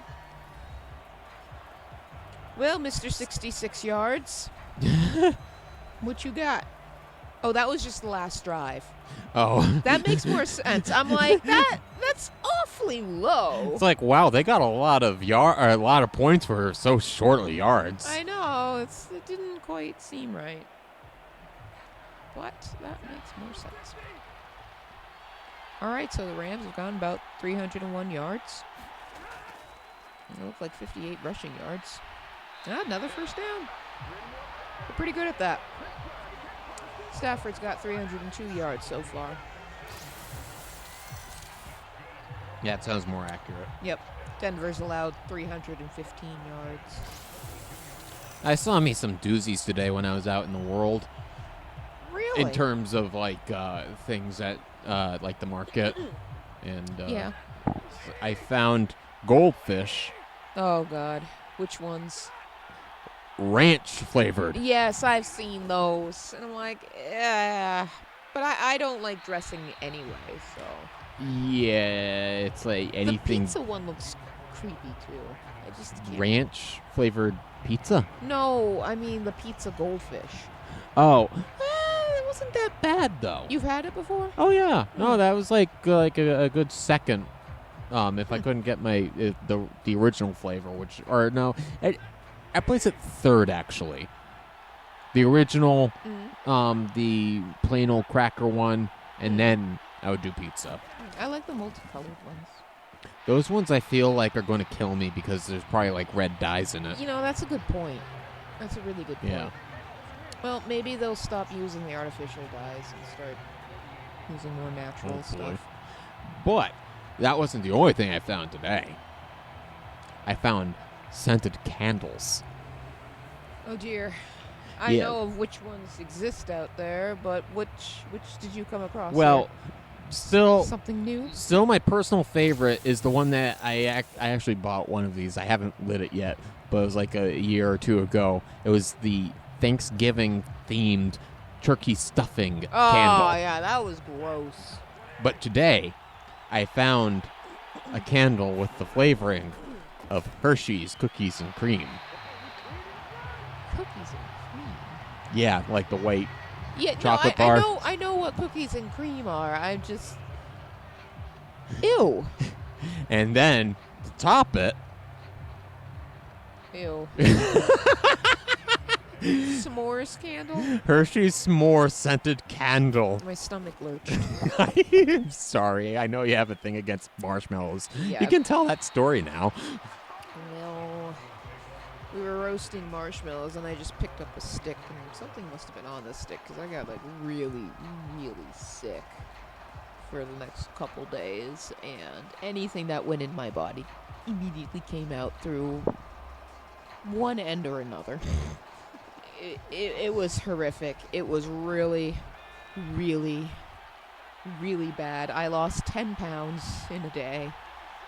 Speaker 2: Well, Mr. 66 yards. What you got? Oh, that was just the last drive.
Speaker 1: Oh.
Speaker 2: That makes more sense. I'm like, that's awfully low.
Speaker 1: It's like, wow, they got a lot of points for so short of yards.
Speaker 2: I know. It didn't quite seem right. But that makes more sense. All right, so the Rams have gone about 301 yards. It looked like 58 rushing yards. Another first down. They're pretty good at that. Stafford's got 302 yards so far.
Speaker 1: Yeah, it sounds more accurate.
Speaker 2: Yep. Denver's allowed 315 yards.
Speaker 1: I saw me some doozies today when I was out in the world.
Speaker 2: Really?
Speaker 1: In terms of, like, things at, like, the market. And
Speaker 2: Yeah.
Speaker 1: I found goldfish.
Speaker 2: Oh, God. Which ones?
Speaker 1: Ranch flavored.
Speaker 2: Yes, I've seen those. And I'm like, yeah. But I don't like dressing anyway, so.
Speaker 1: Yeah, it's like anything.
Speaker 2: The pizza one looks creepy, too. I just can't.
Speaker 1: Ranch flavored pizza?
Speaker 2: No, I mean the pizza goldfish.
Speaker 1: Oh. It wasn't that bad, though.
Speaker 2: You've had it before?
Speaker 1: Oh, yeah. No, that was like a good second. If I couldn't get my the original flavor, I place it third, actually. The original, the plain old cracker one, and then I would do pizza.
Speaker 2: I like the multicolored ones.
Speaker 1: Those ones I feel like are going to kill me because there's probably like red dyes in it.
Speaker 2: You know, that's a good point. That's a really good point.
Speaker 1: Yeah.
Speaker 2: Well, maybe they'll stop using the artificial dyes and start using more natural
Speaker 1: Hopefully.
Speaker 2: stuff.
Speaker 1: But that wasn't the only thing I found today. I found scented candles.
Speaker 2: Oh dear. I
Speaker 1: Yeah.
Speaker 2: know of which ones exist out there, but which did you come across?
Speaker 1: Well,
Speaker 2: here? Something new?
Speaker 1: Still, my personal favorite is the one that I actually bought one of these. I haven't lit it yet, but it was like a year or two ago. It was the Thanksgiving-themed turkey stuffing candle.
Speaker 2: Oh, yeah, that was gross.
Speaker 1: But today, I found a candle with the flavoring of Hershey's cookies and cream.
Speaker 2: Cookies and cream?
Speaker 1: Yeah, like the white
Speaker 2: chocolate
Speaker 1: chocolate bar.
Speaker 2: I know what cookies and cream are. I'm just... Ew.
Speaker 1: And then, to top it...
Speaker 2: Ew. S'mores candle?
Speaker 1: Hershey's s'more scented candle.
Speaker 2: My stomach lurched.
Speaker 1: I'm sorry. I know you have a thing against marshmallows.
Speaker 2: Yeah.
Speaker 1: You can tell that story now.
Speaker 2: Well, we were roasting marshmallows, and I just picked up a stick, and something must have been on the stick, because I got, like, really, really sick for the next couple days, and anything that went in my body immediately came out through one end or another. It was horrific. It was really, really, really bad. I lost 10 pounds in a day.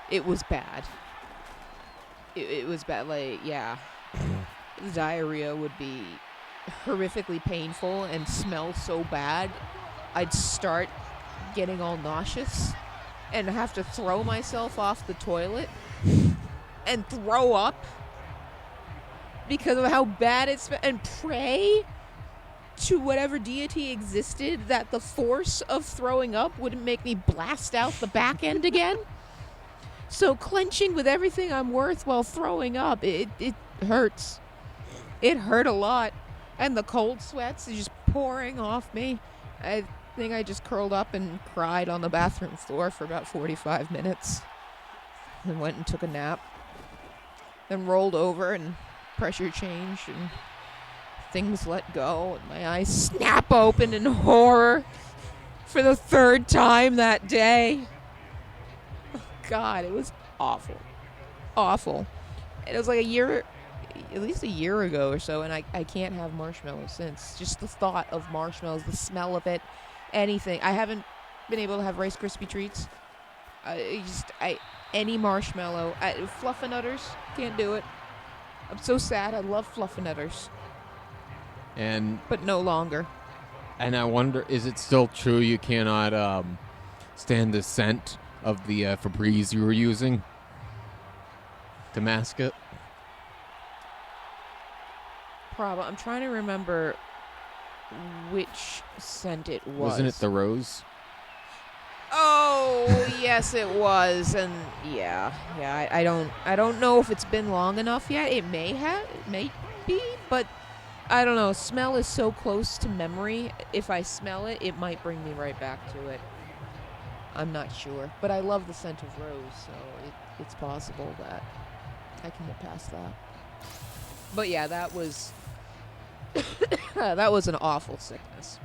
Speaker 2: It was bad. It was bad. Like, yeah. Diarrhea would be horrifically painful and smell so bad. I'd start getting all nauseous and have to throw myself off the toilet and throw up because of how bad it smelled, and pray to whatever deity existed that the force of throwing up wouldn't make me blast out the back end again. So clenching with everything I'm worth while throwing up, it hurts. It hurt a lot. And the cold sweats is just pouring off me. I think I just curled up and cried on the bathroom floor for about 45 minutes. Then went and took a nap. Then rolled over and pressure changed and things let go. And my eyes snap open in horror for the third time that day. Oh, God, it was awful. Awful. It was like at least a year ago or so, and I can't have marshmallows since. Just the thought of marshmallows, the smell of it, anything. I haven't been able to have Rice Krispie treats. Any marshmallow. Fluffernutters, can't do it. I'm so sad. I love Fluffernutters. But no longer.
Speaker 3: And I wonder, is it still true you cannot stand the scent of the Febreze you were using to mask it?
Speaker 2: Probably. I'm trying to remember which scent it was.
Speaker 3: Wasn't it the rose?
Speaker 2: Oh, yes, it was. And yeah, I don't know if it's been long enough yet. It may be, but I don't know. Smell is so close to memory. If I smell it, it might bring me right back to it. I'm not sure, but I love the scent of rose, so it's possible that I can get past that. But yeah, that was that was an awful sickness.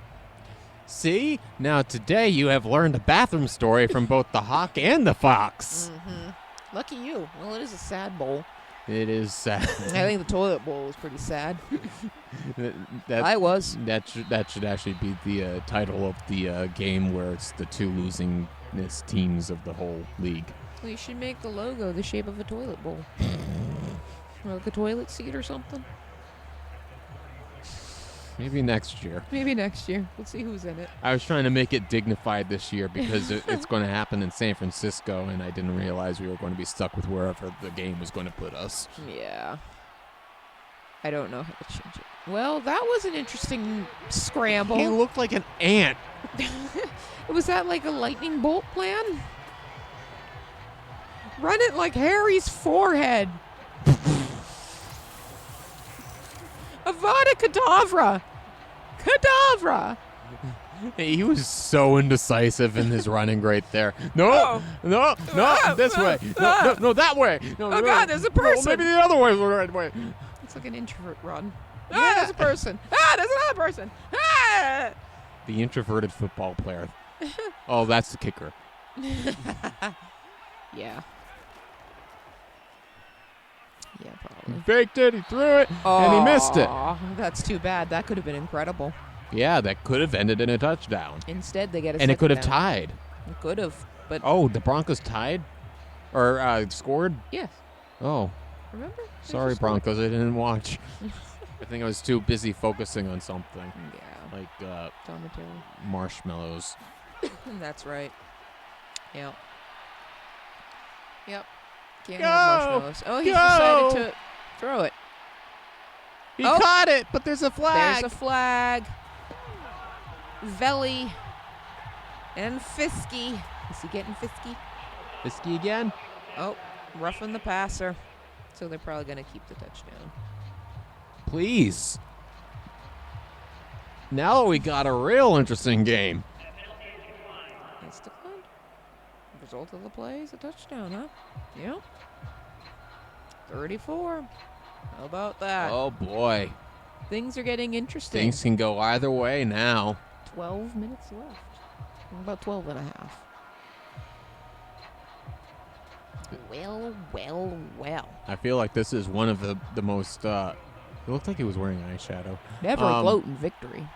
Speaker 3: See? Now today you have learned a bathroom story from both the hawk and the fox.
Speaker 2: Mm-hmm. Lucky you. Well, it is a sad bowl.
Speaker 3: It is sad.
Speaker 2: I think the toilet bowl was pretty sad.
Speaker 3: I
Speaker 2: was.
Speaker 3: That should actually be the title of the game where it's the two losingest teams of the whole league.
Speaker 2: Well, you should make the logo the shape of a toilet bowl. Or like a toilet seat or something.
Speaker 3: Maybe next year.
Speaker 2: We'll see who's in it.
Speaker 3: I was trying to make it dignified this year because it's going to happen in San Francisco, and I didn't realize we were going to be stuck with wherever the game was going to put us.
Speaker 2: Yeah. I don't know how to change it. Well, that was an interesting scramble.
Speaker 3: He looked like an ant.
Speaker 2: Was that like a lightning bolt plan? Run it like Harry's forehead. Avada Kedavra! Kedavra!
Speaker 3: He was so indecisive in his running right there. No, this way. No, that way. No,
Speaker 2: oh, God, there's a person.
Speaker 3: No, maybe the other way is the right way.
Speaker 2: It's like an introvert run. There's a person. There's another person.
Speaker 3: The introverted football player. Oh, that's the kicker.
Speaker 2: Yeah. Yeah, probably.
Speaker 3: He faked it, he threw it, and he missed it.
Speaker 2: That's too bad. That could have been incredible.
Speaker 3: Yeah, that could have ended in a touchdown.
Speaker 2: Instead, they get a
Speaker 3: and it could have
Speaker 2: down.
Speaker 3: tied.
Speaker 2: It could have, but...
Speaker 3: Oh, the Broncos tied? Or scored?
Speaker 2: Yes.
Speaker 3: Oh.
Speaker 2: Remember?
Speaker 3: Sorry, Broncos, I didn't watch. I think I was too busy focusing on something.
Speaker 2: Yeah.
Speaker 3: Like, marshmallows.
Speaker 2: That's right. Yep. Can't
Speaker 3: Go!
Speaker 2: have marshmallows. Oh, he's decided to throw it.
Speaker 3: He caught it, but there's a flag.
Speaker 2: There's a flag. Velly and Fisky. Is he getting Fisky?
Speaker 3: Fisky again?
Speaker 2: Oh, roughing the passer. So they're probably going to keep the touchdown.
Speaker 3: Please. Now we got a real interesting game.
Speaker 2: It's declined. Result of the play is a touchdown, huh? Yeah. 34. How about that?
Speaker 3: Oh, boy.
Speaker 2: Things are getting interesting.
Speaker 3: Things can go either way now.
Speaker 2: 12 minutes left. About 12 and a half. Well.
Speaker 1: I feel like this is one of the most. It looked like he was wearing eyeshadow.
Speaker 2: Never gloat in victory.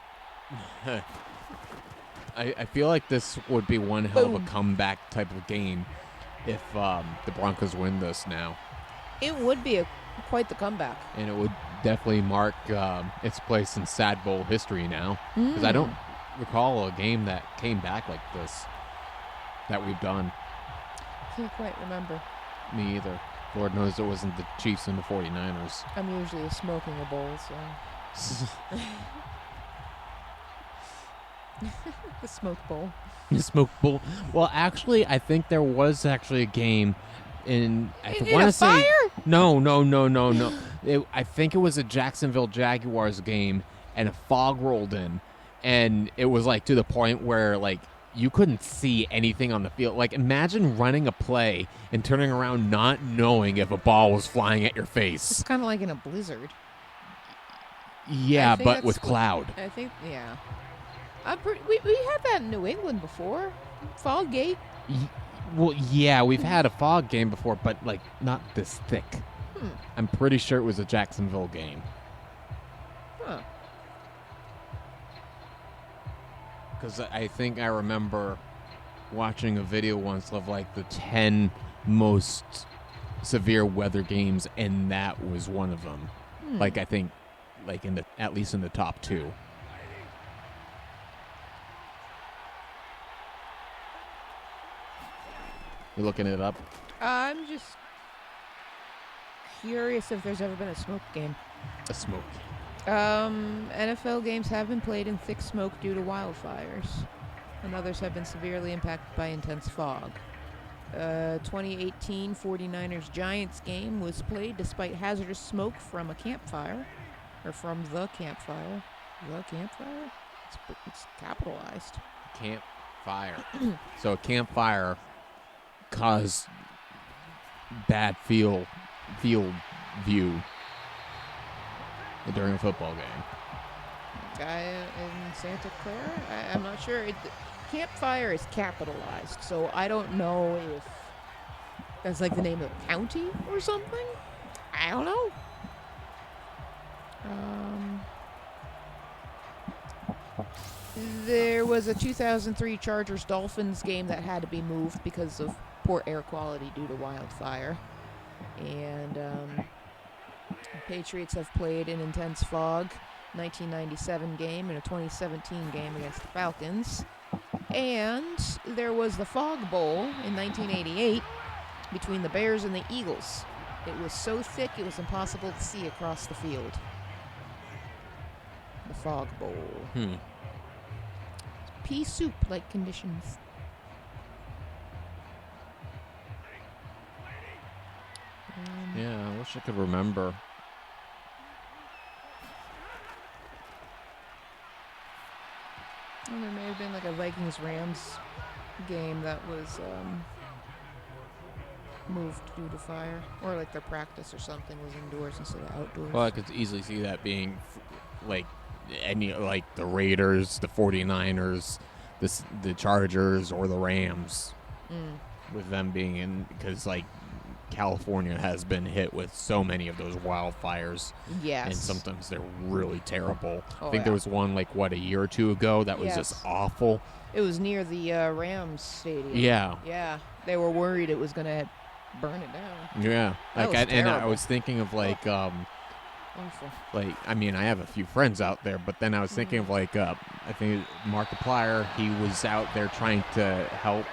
Speaker 1: I feel like this would be one hell of a comeback type of game if the Broncos win this now.
Speaker 2: It would be quite the comeback.
Speaker 1: And it would definitely mark its place in Sad Bowl history now. Because I don't recall a game that came back like this that we've done.
Speaker 2: Can't quite remember.
Speaker 1: Me either. Lord knows it wasn't the Chiefs and the 49ers.
Speaker 2: I'm usually smoking a bowl, so. The smoke bowl.
Speaker 1: The smoke bowl. Well, actually, I think there was actually a game in. I want to say. No. I think it was a Jacksonville Jaguars game, and a fog rolled in, and it was like to the point where like you couldn't see anything on the field. Like imagine running a play and turning around not knowing if a ball was flying at your face.
Speaker 2: It's kind of like in a blizzard.
Speaker 1: Yeah, but with cloud.
Speaker 2: I think, yeah. We had that in New England before. Fog gate.
Speaker 1: Well, yeah, we've had a fog game before, but like not this thick. I'm pretty sure it was a Jacksonville game.
Speaker 2: Huh.
Speaker 1: Because I think I remember watching a video once of like the 10 most severe weather games, and that was one of them. Like I think, like at least in the top 2. You looking it up?
Speaker 2: I'm just curious if there's ever been a smoke game.
Speaker 1: A smoke.
Speaker 2: NFL games have been played in thick smoke due to wildfires, and others have been severely impacted by intense fog. 2018 49ers Giants game was played despite hazardous smoke from a campfire, or from the campfire. The campfire? It's capitalized.
Speaker 1: Campfire. So a campfire caused bad field view during a football game.
Speaker 2: Guy in Santa Clara? I'm not sure. Campfire is capitalized, so I don't know if that's like the name of the county or something. I don't know. There was a 2003 Chargers-Dolphins game that had to be moved because of poor air quality due to wildfire. And Patriots have played in intense fog, 1997 game and a 2017 game against the Falcons. And there was the Fog Bowl in 1988 between the Bears and the Eagles. It was so thick it was impossible to see across the field. The Fog Bowl. Pea soup-like conditions.
Speaker 1: Yeah, I wish I could remember.
Speaker 2: Well, there may have been like a Vikings-Rams game that was moved due to fire. Or like their practice or something was indoors instead of outdoors.
Speaker 1: Well, I could easily see that being like any like the Raiders, the 49ers, the Chargers, or the Rams. With them being in, because like California has been hit with so many of those wildfires.
Speaker 2: Yes.
Speaker 1: And sometimes they're really terrible.
Speaker 2: Oh,
Speaker 1: I think there was one like a year or two ago that was just awful.
Speaker 2: It was near the Rams stadium.
Speaker 1: Yeah.
Speaker 2: Yeah. They were worried it was going to burn it down.
Speaker 1: Yeah.
Speaker 2: That was
Speaker 1: and I
Speaker 2: terrible.
Speaker 1: was thinking of like
Speaker 2: Awful.
Speaker 1: like, I mean, I have a few friends out there, but then I was thinking of like I think Markiplier, he was out there trying to help.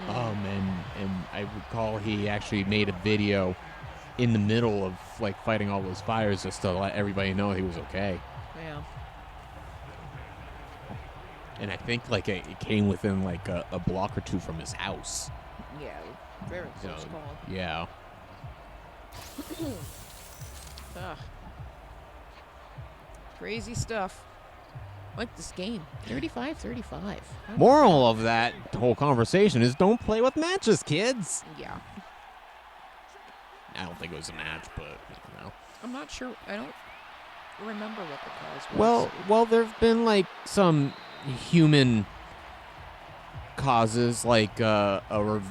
Speaker 1: And I recall he actually made a video in the middle of like fighting all those fires just to let everybody know he was okay.
Speaker 2: Yeah.
Speaker 1: And I think like it came within like a block or two from his house.
Speaker 2: Yeah. Very close call.
Speaker 1: Yeah.
Speaker 2: Ugh. Crazy stuff. Like this game. 35-35.
Speaker 1: Moral of that whole conversation is don't play with matches, kids.
Speaker 2: Yeah.
Speaker 1: I don't think it was a match, but you know.
Speaker 2: I'm not sure. I don't remember what the cause was.
Speaker 1: Well, there've been like some human causes, like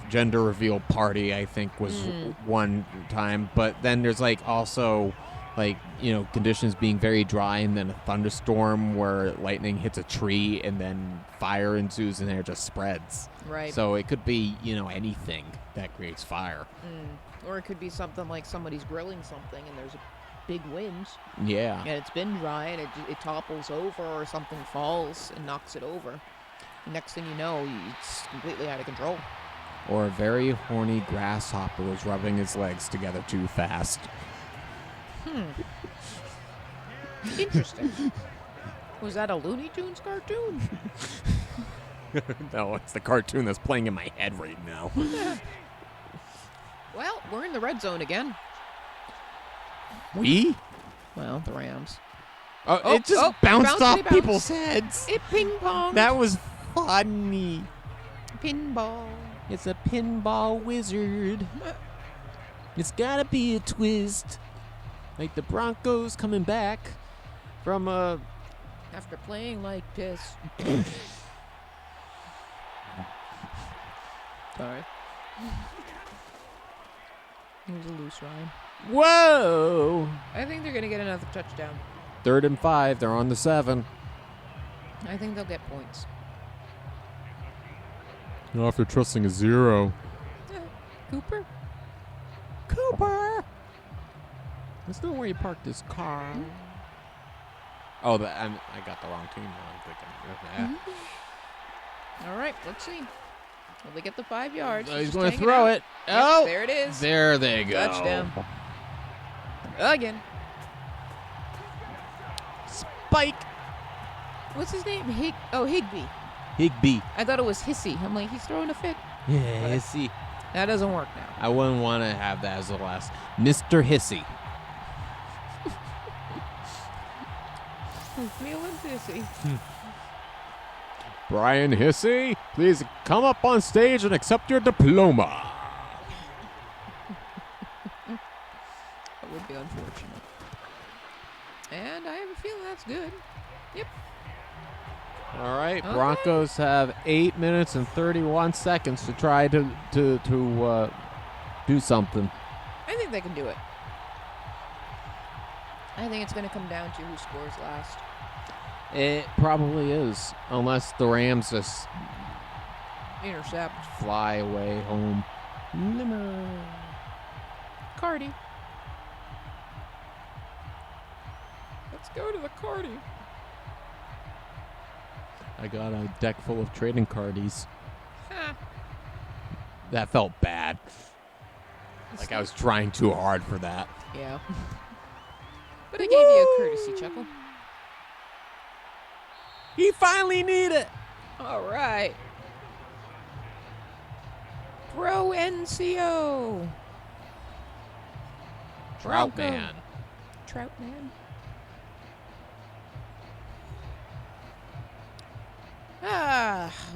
Speaker 1: gender reveal party, I think was one time. But then there's like also like, conditions being very dry and then a thunderstorm where lightning hits a tree and then fire ensues and then it just spreads.
Speaker 2: Right.
Speaker 1: So it could be, anything that creates fire.
Speaker 2: Or it could be something like somebody's grilling something and there's a big wind.
Speaker 1: Yeah.
Speaker 2: And it's been dry and it topples over or something falls and knocks it over. Next thing you know, it's completely out of control.
Speaker 1: Or a very horny grasshopper was rubbing his legs together too fast.
Speaker 2: Interesting. Was that a Looney Tunes cartoon?
Speaker 1: No, it's the cartoon that's playing in my head right now.
Speaker 2: Well, we're in the red zone again.
Speaker 1: We?
Speaker 2: Well, the Rams.
Speaker 1: It just bounced off people's heads.
Speaker 2: It ping-ponged.
Speaker 1: That was funny.
Speaker 2: Pinball.
Speaker 1: It's a pinball wizard. It's gotta be a twist. Like the Broncos coming back from
Speaker 2: after playing like piss. Sorry. It was a loose rhyme.
Speaker 1: Whoa!
Speaker 2: I think they're going to get another touchdown.
Speaker 1: 3rd and 5. They're on the 7.
Speaker 2: I think they'll get points.
Speaker 1: No, after trusting a 0.
Speaker 2: Cooper?
Speaker 1: That's not where you parked this car. Oh, I got the wrong team. I'm thinking.
Speaker 2: All right, let's see. Will they get the 5 yards?
Speaker 1: He's going to throw it. Oh!
Speaker 2: There it is.
Speaker 1: There they go.
Speaker 2: Touchdown. Again.
Speaker 1: Spike.
Speaker 2: What's his name? Higbee.
Speaker 1: Higby.
Speaker 2: I thought it was Hissy. I'm like, he's throwing a fit.
Speaker 1: Yeah, Hissy.
Speaker 2: That doesn't work now.
Speaker 1: I wouldn't want to have that as the last. Mr. Hissy.
Speaker 2: Meal and Hissy.
Speaker 1: Brian Hissy, please come up on stage and accept your diploma.
Speaker 2: That would be unfortunate. And I have a feeling that's good. Yep.
Speaker 1: All right,
Speaker 2: Okay.
Speaker 1: Broncos have 8 minutes and 31 seconds to try to do something.
Speaker 2: I think they can do it. I think it's going to come down to who scores last.
Speaker 1: It probably is, unless the Rams just
Speaker 2: Intercept.
Speaker 1: fly away home.
Speaker 2: Cardi. Let's go to the Cardi.
Speaker 1: I got a deck full of trading cardies.
Speaker 2: Ha.
Speaker 1: That felt bad. Like I was trying too hard for that.
Speaker 2: Yeah. But I gave you a courtesy chuckle.
Speaker 1: He finally need it.
Speaker 2: All right. Pro NCO.
Speaker 1: Troutman.
Speaker 2: Troutman.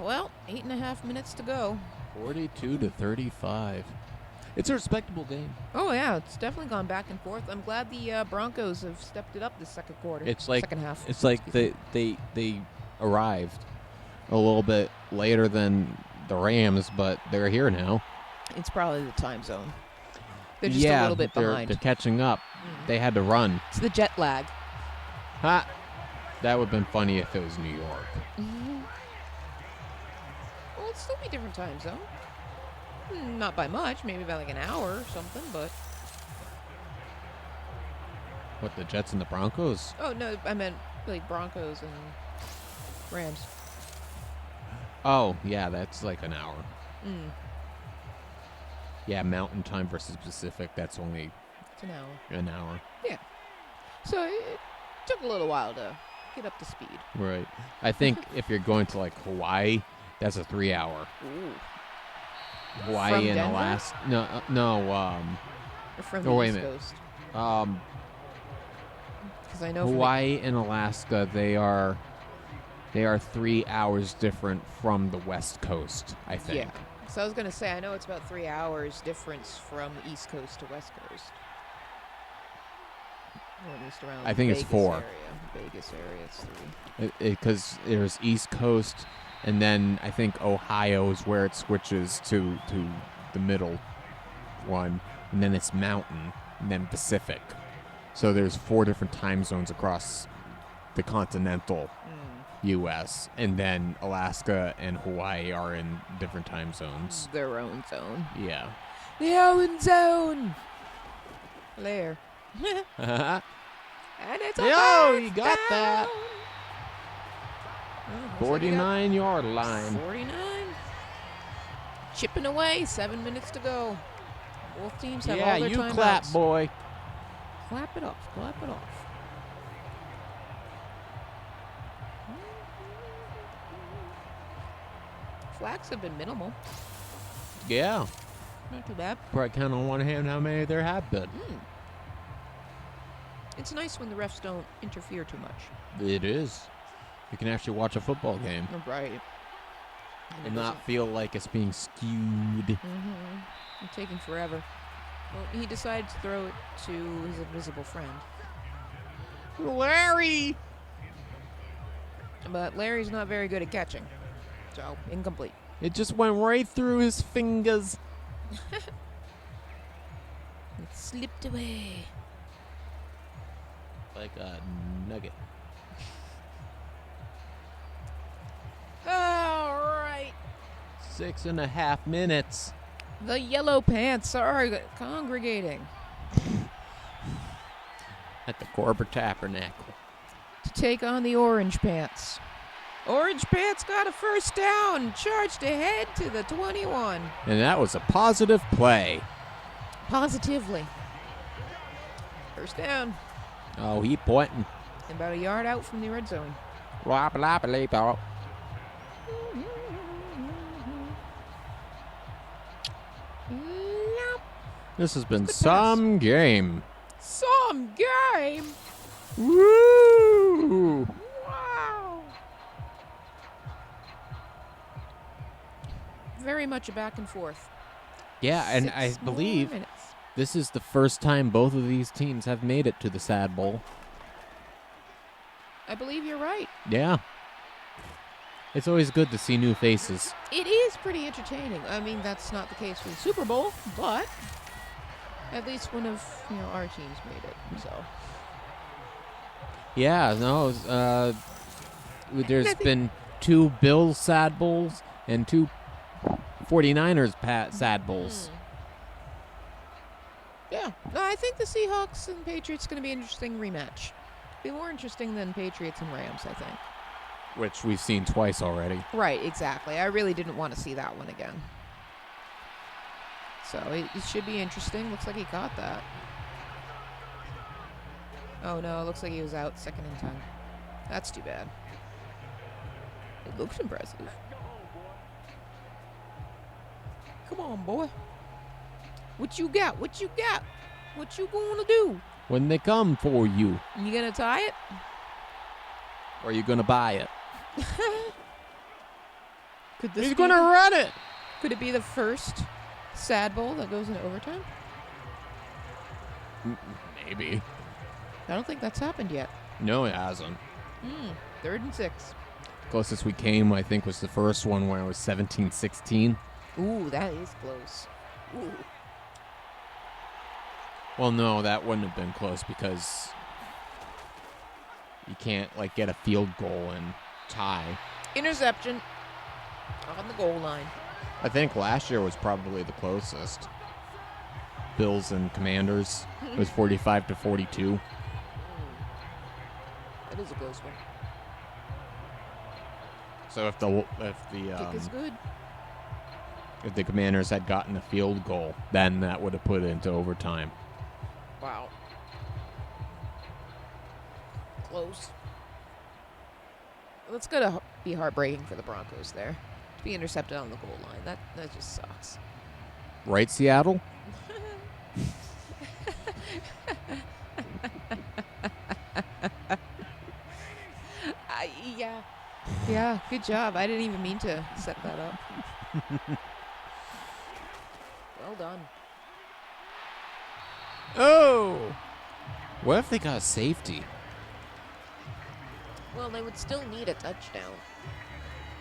Speaker 2: Well, 8.5 minutes to go.
Speaker 1: 42-35. It's a respectable game.
Speaker 2: Oh, yeah, it's definitely gone back and forth. I'm glad the Broncos have stepped it up this second quarter.
Speaker 1: It's like
Speaker 2: second half.
Speaker 1: It's like they arrived a little bit later than the Rams, but they're here now.
Speaker 2: It's probably the time zone. They're just a little bit behind.
Speaker 1: They're catching up. They had to run.
Speaker 2: It's the jet lag.
Speaker 1: Ha! That would have been funny if it was New York.
Speaker 2: Well, it'd still be different time zone. Not by much, maybe by like an hour or something, but...
Speaker 1: What, the Jets and the Broncos?
Speaker 2: Oh, no, I meant like Broncos and Rams.
Speaker 1: Oh, yeah, that's like an hour.
Speaker 2: Mm.
Speaker 1: Yeah, Mountain Time versus Pacific, that's only
Speaker 2: It's an hour.
Speaker 1: an hour.
Speaker 2: Yeah. So it took a little while to get up to speed.
Speaker 1: Right. I think if you're going to like Hawaii, that's a 3-hour.
Speaker 2: Ooh.
Speaker 1: Hawaii
Speaker 2: From
Speaker 1: and
Speaker 2: Denver?
Speaker 1: Alaska. No.
Speaker 2: Or from
Speaker 1: Oh,
Speaker 2: the
Speaker 1: wait a
Speaker 2: East
Speaker 1: minute.
Speaker 2: Coast. Because I know
Speaker 1: Hawaii and Alaska, they are 3 hours different from the West Coast, I think.
Speaker 2: Yeah. So I was going to say, I know it's about 3 hours difference from the East Coast to West Coast. Or at least around
Speaker 1: I think
Speaker 2: Vegas
Speaker 1: it's 4.
Speaker 2: Area. Vegas area, it's 3.
Speaker 1: Because there's East Coast, And then I think Ohio is where it switches to the middle one. And then it's Mountain, and then Pacific. So there's 4 different time zones across the continental U.S. And then Alaska and Hawaii are in different time zones.
Speaker 2: Their own zone.
Speaker 1: Yeah.
Speaker 2: Their own zone. There.
Speaker 1: And
Speaker 2: it's a
Speaker 1: you got
Speaker 2: first
Speaker 1: that.
Speaker 2: down.
Speaker 1: 49-yard line.
Speaker 2: 49. Chipping away. 7 minutes to go. Both teams have all their timeouts.
Speaker 1: Yeah, you clap, boy.
Speaker 2: Clap it off. Clap it off. Flags have been minimal.
Speaker 1: Yeah.
Speaker 2: Not too bad.
Speaker 1: Probably count on one hand how many there have been.
Speaker 2: It's nice when the refs don't interfere too much.
Speaker 1: It is. You can actually watch a football game
Speaker 2: Right.
Speaker 1: and not feel like it's being skewed.
Speaker 2: It's taking forever. Well, he decided to throw it to his invisible friend.
Speaker 1: Larry!
Speaker 2: But Larry's not very good at catching. So, incomplete.
Speaker 1: It just went right through his fingers.
Speaker 2: It slipped away.
Speaker 1: Like a nugget.
Speaker 2: All right.
Speaker 1: 6.5 minutes.
Speaker 2: The yellow pants are congregating
Speaker 1: At the Corporate Tabernacle.
Speaker 2: to take on the orange pants. Orange pants got a first down, charged ahead to the 21.
Speaker 1: And that was a positive play.
Speaker 2: Positively. First down.
Speaker 1: Oh, he pointing.
Speaker 2: About a yard out from the red zone.
Speaker 1: This has been some game.
Speaker 2: Some game.
Speaker 1: Woo!
Speaker 2: Wow. Very much a back and forth.
Speaker 1: Yeah, and
Speaker 2: 6
Speaker 1: I
Speaker 2: more
Speaker 1: believe
Speaker 2: minutes.
Speaker 1: this is the first time both of these teams have made it to the Sad Bowl.
Speaker 2: I believe you're right.
Speaker 1: Yeah. It's always good to see new faces.
Speaker 2: It is pretty entertaining. I mean, that's not the case for the Super Bowl, but at least one of our teams made it. So
Speaker 1: Yeah, no, there's been 2 Bills Sad Bowls and 2 49ers Sad Bowls.
Speaker 2: yeah, no, I think the Seahawks and Patriots going to be an interesting rematch. Be more interesting than Patriots and Rams, I think.
Speaker 1: Which we've seen twice already.
Speaker 2: Right, exactly. I really didn't want to see that one again. So it should be interesting. Looks like he caught that. Oh no, it looks like he was out 2nd and 10. That's too bad. It looks impressive. Come on, boy. What you got? What you got? What you gonna do?
Speaker 1: When they come for you,
Speaker 2: You gonna tie it?
Speaker 1: or are you going to buy it?
Speaker 2: Could this
Speaker 1: He's
Speaker 2: be
Speaker 1: going to run it.
Speaker 2: Could it be the first Sad Bowl that goes into overtime?
Speaker 1: Maybe.
Speaker 2: I don't think that's happened yet.
Speaker 1: No, it hasn't.
Speaker 2: 3rd and 6.
Speaker 1: Closest we came, I think, was the first one when it was 17-16.
Speaker 2: Ooh, that is close. Ooh.
Speaker 1: Well, no, that wouldn't have been close because you can't, get a field goal and tie.
Speaker 2: Interception on the goal line.
Speaker 1: I think last year was probably the closest. Bills and Commanders. It was 45-42.
Speaker 2: That is a close one.
Speaker 1: So if the
Speaker 2: Kick is good.
Speaker 1: if the Commanders had gotten a field goal, then that would have put it into overtime.
Speaker 2: Wow. Close. That's gonna be heartbreaking for the Broncos there. To be intercepted on the goal line. That just sucks.
Speaker 1: Right, Seattle?
Speaker 2: Yeah. Yeah, good job. I didn't even mean to set that up. Well done.
Speaker 1: Oh! What if they got a safety?
Speaker 2: Well, they would still need a touchdown.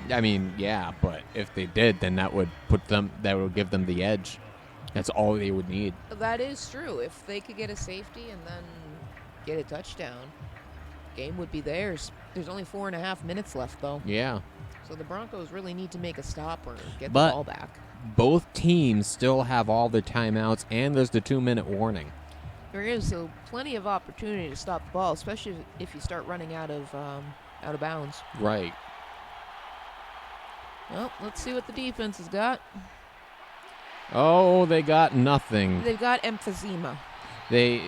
Speaker 3: I mean, yeah, but if they did, then that would give them the edge. That's all they would need.
Speaker 2: That is true. If they could get a safety and then get a touchdown, game would be theirs. There's only 4.5 minutes left, though.
Speaker 3: Yeah.
Speaker 2: So the Broncos really need to make a stop or get the ball back.
Speaker 3: Both teams still have all their timeouts, and there's the 2-minute warning.
Speaker 2: There is, so plenty of opportunity to stop the ball, especially if you start running out of bounds.
Speaker 3: Right.
Speaker 2: Well, let's see what the defense has got.
Speaker 3: Oh, they got nothing.
Speaker 2: They've got emphysema.
Speaker 3: They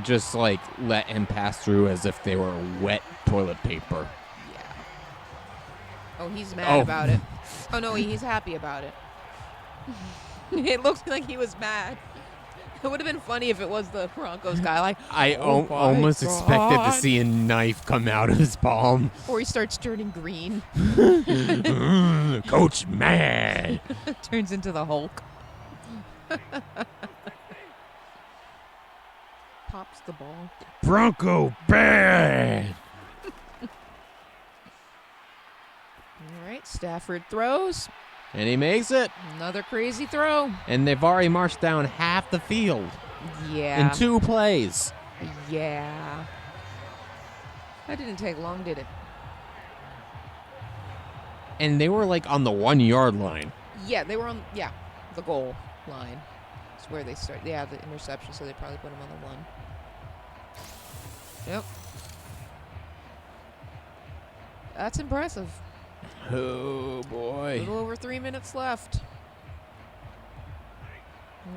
Speaker 3: just let him pass through as if they were wet toilet paper.
Speaker 2: Yeah. Oh, he's mad about it. Oh no, he's happy about it. It looks like he was mad. It would have been funny if it was the Broncos guy.
Speaker 3: I almost expected to see a knife come out of his palm.
Speaker 2: Or he starts turning green.
Speaker 3: Coach mad.
Speaker 2: Turns into the Hulk. Pops the ball.
Speaker 3: Bronco bad.
Speaker 2: All right, Stafford throws.
Speaker 3: And he makes it.
Speaker 2: Another crazy throw.
Speaker 3: And they've already marched down half the field.
Speaker 2: Yeah.
Speaker 3: In 2 plays.
Speaker 2: Yeah. That didn't take long, did it?
Speaker 3: And they were on the 1-yard line.
Speaker 2: Yeah, they were on the goal line. That's where they start. Yeah, the interception, so they probably put him on the 1. Yep. That's impressive.
Speaker 3: Oh, boy.
Speaker 2: A little over 3 minutes left.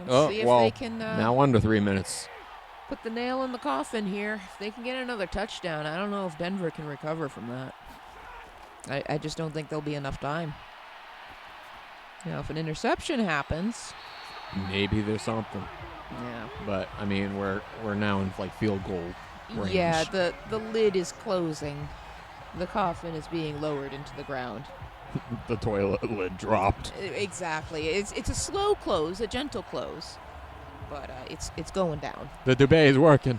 Speaker 2: Let's see if they can
Speaker 3: now under 3 minutes.
Speaker 2: Put the nail in the coffin here. If they can get another touchdown, I don't know if Denver can recover from that. I just don't think there'll be enough time. If an interception happens,
Speaker 3: maybe there's something.
Speaker 2: Yeah.
Speaker 3: But I mean, we're now in field goal range.
Speaker 2: Yeah, the lid is closing. The coffin is being lowered into the ground.
Speaker 3: The toilet lid dropped.
Speaker 2: Exactly. It's a slow close, a gentle close, but it's going down.
Speaker 3: The debay is working.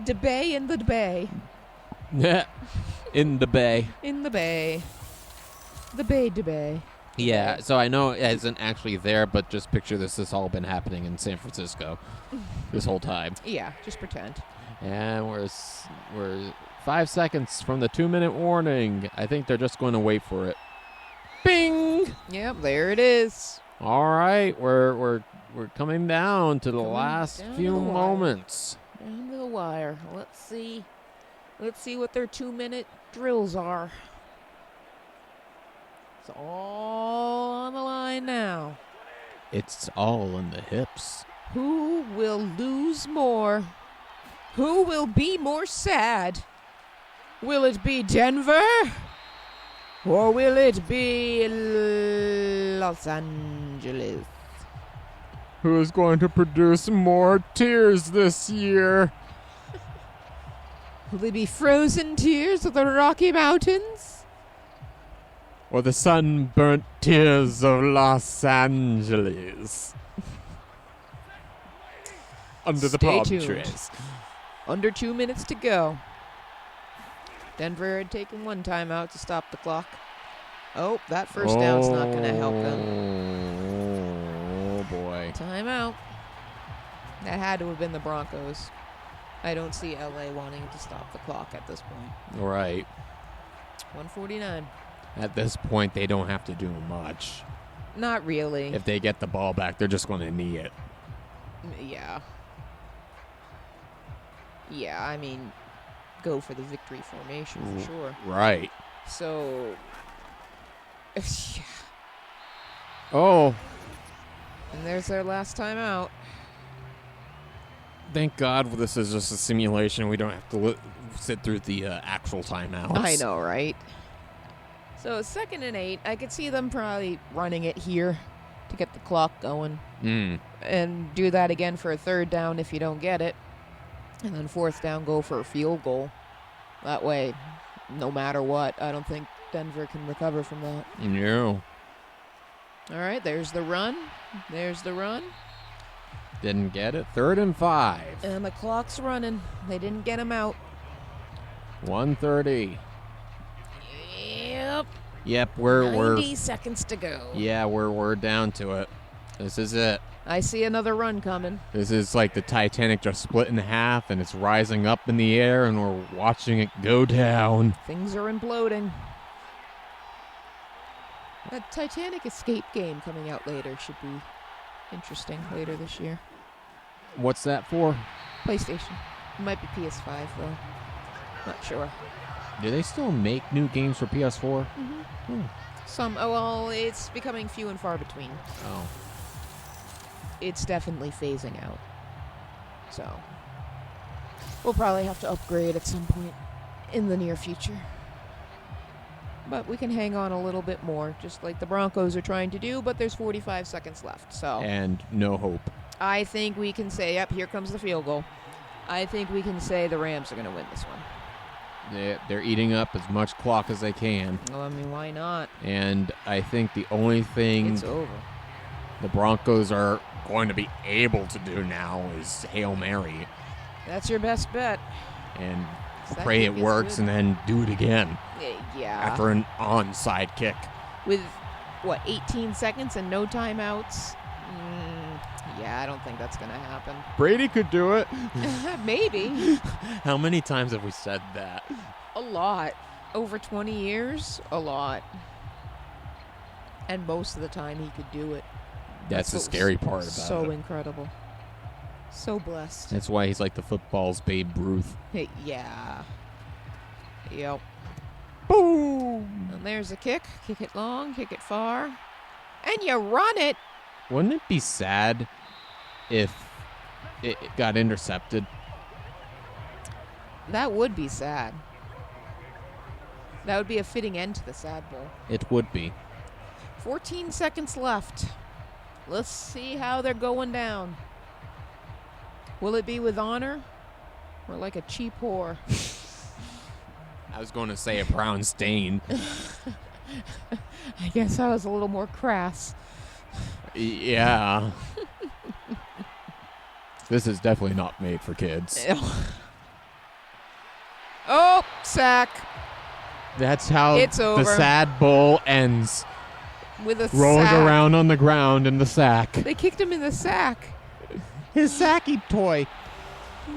Speaker 2: Debay in the bay.
Speaker 3: Yeah, in the bay.
Speaker 2: In the bay. The bay debay.
Speaker 3: Yeah, so I know it isn't actually there, but just picture this. This all been happening in San Francisco this whole time.
Speaker 2: Yeah, just pretend.
Speaker 3: And we're 5 seconds from the 2-minute warning. I think they're just going to wait for it. Bing!
Speaker 2: Yep, there it is.
Speaker 3: All right, we're coming down to the last few moments.
Speaker 2: Down to the wire. Let's see what their 2-minute drills are. It's all on the line now.
Speaker 3: It's all in the hips.
Speaker 2: Who will lose more? Who will be more sad? Will it be Denver? Or will it be Los Angeles?
Speaker 3: Who's going to produce more tears this year?
Speaker 2: Will they be frozen tears of the Rocky Mountains?
Speaker 3: Or the sunburnt tears of Los Angeles? Under the palm trees.
Speaker 2: Under 2 minutes to go. Denver had taken 1 timeout to stop the clock. Oh, that first down's not going to help them.
Speaker 3: Oh, boy.
Speaker 2: Timeout. That had to have been the Broncos. I don't see LA wanting to stop the clock at this point.
Speaker 3: Right.
Speaker 2: 1:49.
Speaker 3: At this point, they don't have to do much.
Speaker 2: Not really.
Speaker 3: If they get the ball back, they're just going to knee it.
Speaker 2: Yeah. Yeah, I mean, go for the victory formation for sure.
Speaker 3: Right.
Speaker 2: So, yeah.
Speaker 3: Oh.
Speaker 2: And there's their last time out.
Speaker 3: Thank God this is just a simulation. We don't have to sit through the actual timeouts.
Speaker 2: I know, right? So 2nd and 8. I could see them probably running it here to get the clock going. And do that again for a 3rd down if you don't get it. And then 4th down, go for a field goal. That way, no matter what, I don't think Denver can recover from that.
Speaker 3: No.
Speaker 2: All right, there's the run. There's the run.
Speaker 3: Didn't get it. 3rd and 5.
Speaker 2: And the clock's running. They didn't get him out.
Speaker 3: 1:30.
Speaker 2: Yep.
Speaker 1: Yep,
Speaker 2: 90 seconds to go.
Speaker 1: Yeah, we're down to it. This is it.
Speaker 2: I see another run coming.
Speaker 1: This is like the Titanic just split in half, and it's rising up in the air, and we're watching it go down.
Speaker 2: Things are imploding. That Titanic escape game coming out later should be interesting later this year.
Speaker 1: What's that for?
Speaker 2: PlayStation. It might be PS5, though. Not sure.
Speaker 1: Do they still make new games for PS4?
Speaker 2: Well, it's becoming few and far between.
Speaker 1: Oh.
Speaker 2: It's definitely phasing out. So, we'll probably have to upgrade at some point in the near future. But we can hang on a little bit more, just like the Broncos are trying to do, but there's 45 seconds left, so.
Speaker 1: And no hope.
Speaker 2: I think we can say, yep, here comes the field goal. I think we can say the Rams are going to win this one.
Speaker 1: They're eating up as much clock as they can.
Speaker 2: Well, I mean, why not?
Speaker 1: And I think the only thing
Speaker 2: It's over.
Speaker 1: the Broncos are going to be able to do now is Hail Mary.
Speaker 2: That's your best bet.
Speaker 1: And
Speaker 2: That
Speaker 1: pray
Speaker 2: kick
Speaker 1: it
Speaker 2: is
Speaker 1: works
Speaker 2: good.
Speaker 1: and then do it again
Speaker 2: Yeah.
Speaker 1: after an onside kick.
Speaker 2: With, 18 seconds and no timeouts? Yeah, I don't think that's going to happen.
Speaker 1: Brady could do it.
Speaker 2: Maybe.
Speaker 1: How many times have we said that?
Speaker 2: A lot. Over 20 years? A lot. And most of the time he could do it.
Speaker 1: That's the
Speaker 2: what
Speaker 1: scary
Speaker 2: was
Speaker 1: part about
Speaker 2: so
Speaker 1: it.
Speaker 2: incredible. So blessed.
Speaker 1: That's why he's like the football's Babe Ruth.
Speaker 2: Hey, yeah. Yep.
Speaker 1: Boom!
Speaker 2: And there's a kick. Kick it long, kick it far. And you run it.
Speaker 1: Wouldn't it be sad if it got intercepted?
Speaker 2: That would be sad. That would be a fitting end to the Sad Bowl.
Speaker 1: It would be.
Speaker 2: 14 seconds left. Let's see how they're going down. Will it be with honor or like a cheap whore?
Speaker 1: I was going to say a brown stain.
Speaker 2: I guess I was a little more crass.
Speaker 1: Yeah. This is definitely not made for kids.
Speaker 2: Oh, sack.
Speaker 1: That's how
Speaker 2: It's over.
Speaker 1: the Sad Bowl ends.
Speaker 2: With a
Speaker 1: Rolling
Speaker 2: sack.
Speaker 1: around on the ground in the sack.
Speaker 2: They kicked him in the sack.
Speaker 1: His sacky toy.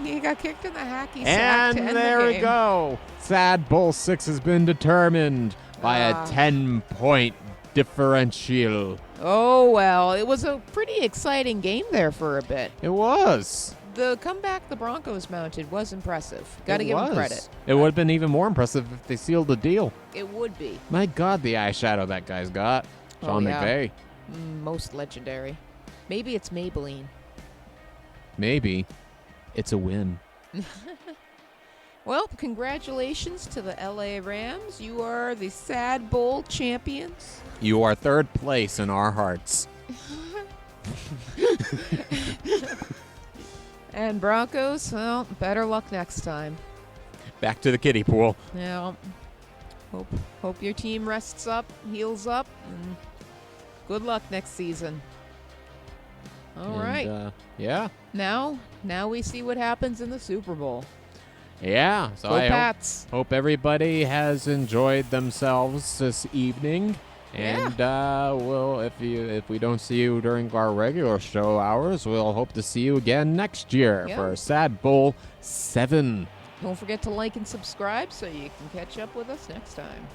Speaker 2: He got kicked in the hacky sack
Speaker 1: And
Speaker 2: to end
Speaker 1: there
Speaker 2: the
Speaker 1: we
Speaker 2: game.
Speaker 1: go. Sad Bowl 6 has been determined by a 10-point differential.
Speaker 2: Oh, well, it was a pretty exciting game there for a bit.
Speaker 1: It was.
Speaker 2: The comeback the Broncos mounted was impressive. Got to give them credit.
Speaker 1: It would have been even more impressive if they sealed the deal.
Speaker 2: It would be.
Speaker 1: My God, the eyeshadow that guy's got. Sean
Speaker 2: yeah.
Speaker 1: McVay.
Speaker 2: Most legendary. Maybe it's Maybelline.
Speaker 1: Maybe. It's a win.
Speaker 2: Well, congratulations to the LA Rams. You are the Sad Bowl champions.
Speaker 1: You are third place in our hearts.
Speaker 2: And Broncos, well, better luck next time.
Speaker 1: Back to the kiddie pool.
Speaker 2: Yeah. Hope your team rests up, heals up, and good luck next season. All right.
Speaker 1: Yeah.
Speaker 2: Now we see what happens in the Super Bowl.
Speaker 1: Yeah. So
Speaker 2: Go
Speaker 1: I
Speaker 2: Pats.
Speaker 1: hope everybody has enjoyed themselves this evening. And if we don't see you during our regular show hours, we'll hope to see you again next year for Sad Bowl 7.
Speaker 2: Don't forget to like and subscribe so you can catch up with us next time.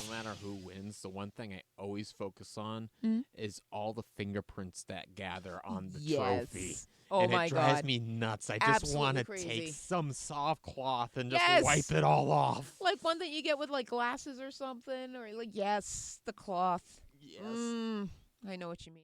Speaker 1: No matter who wins, the one thing I always focus on
Speaker 2: Mm.
Speaker 1: is all the fingerprints that gather on the
Speaker 2: Yes.
Speaker 1: trophy.
Speaker 2: Oh
Speaker 1: and
Speaker 2: my
Speaker 1: it drives
Speaker 2: God.
Speaker 1: me nuts. I just want to
Speaker 2: Absolutely
Speaker 1: take
Speaker 2: crazy.
Speaker 1: some soft cloth and just
Speaker 2: Yes.
Speaker 1: wipe it all off.
Speaker 2: Like one that you get with like glasses or something, or like the cloth.
Speaker 1: Yes.
Speaker 2: I know what you mean.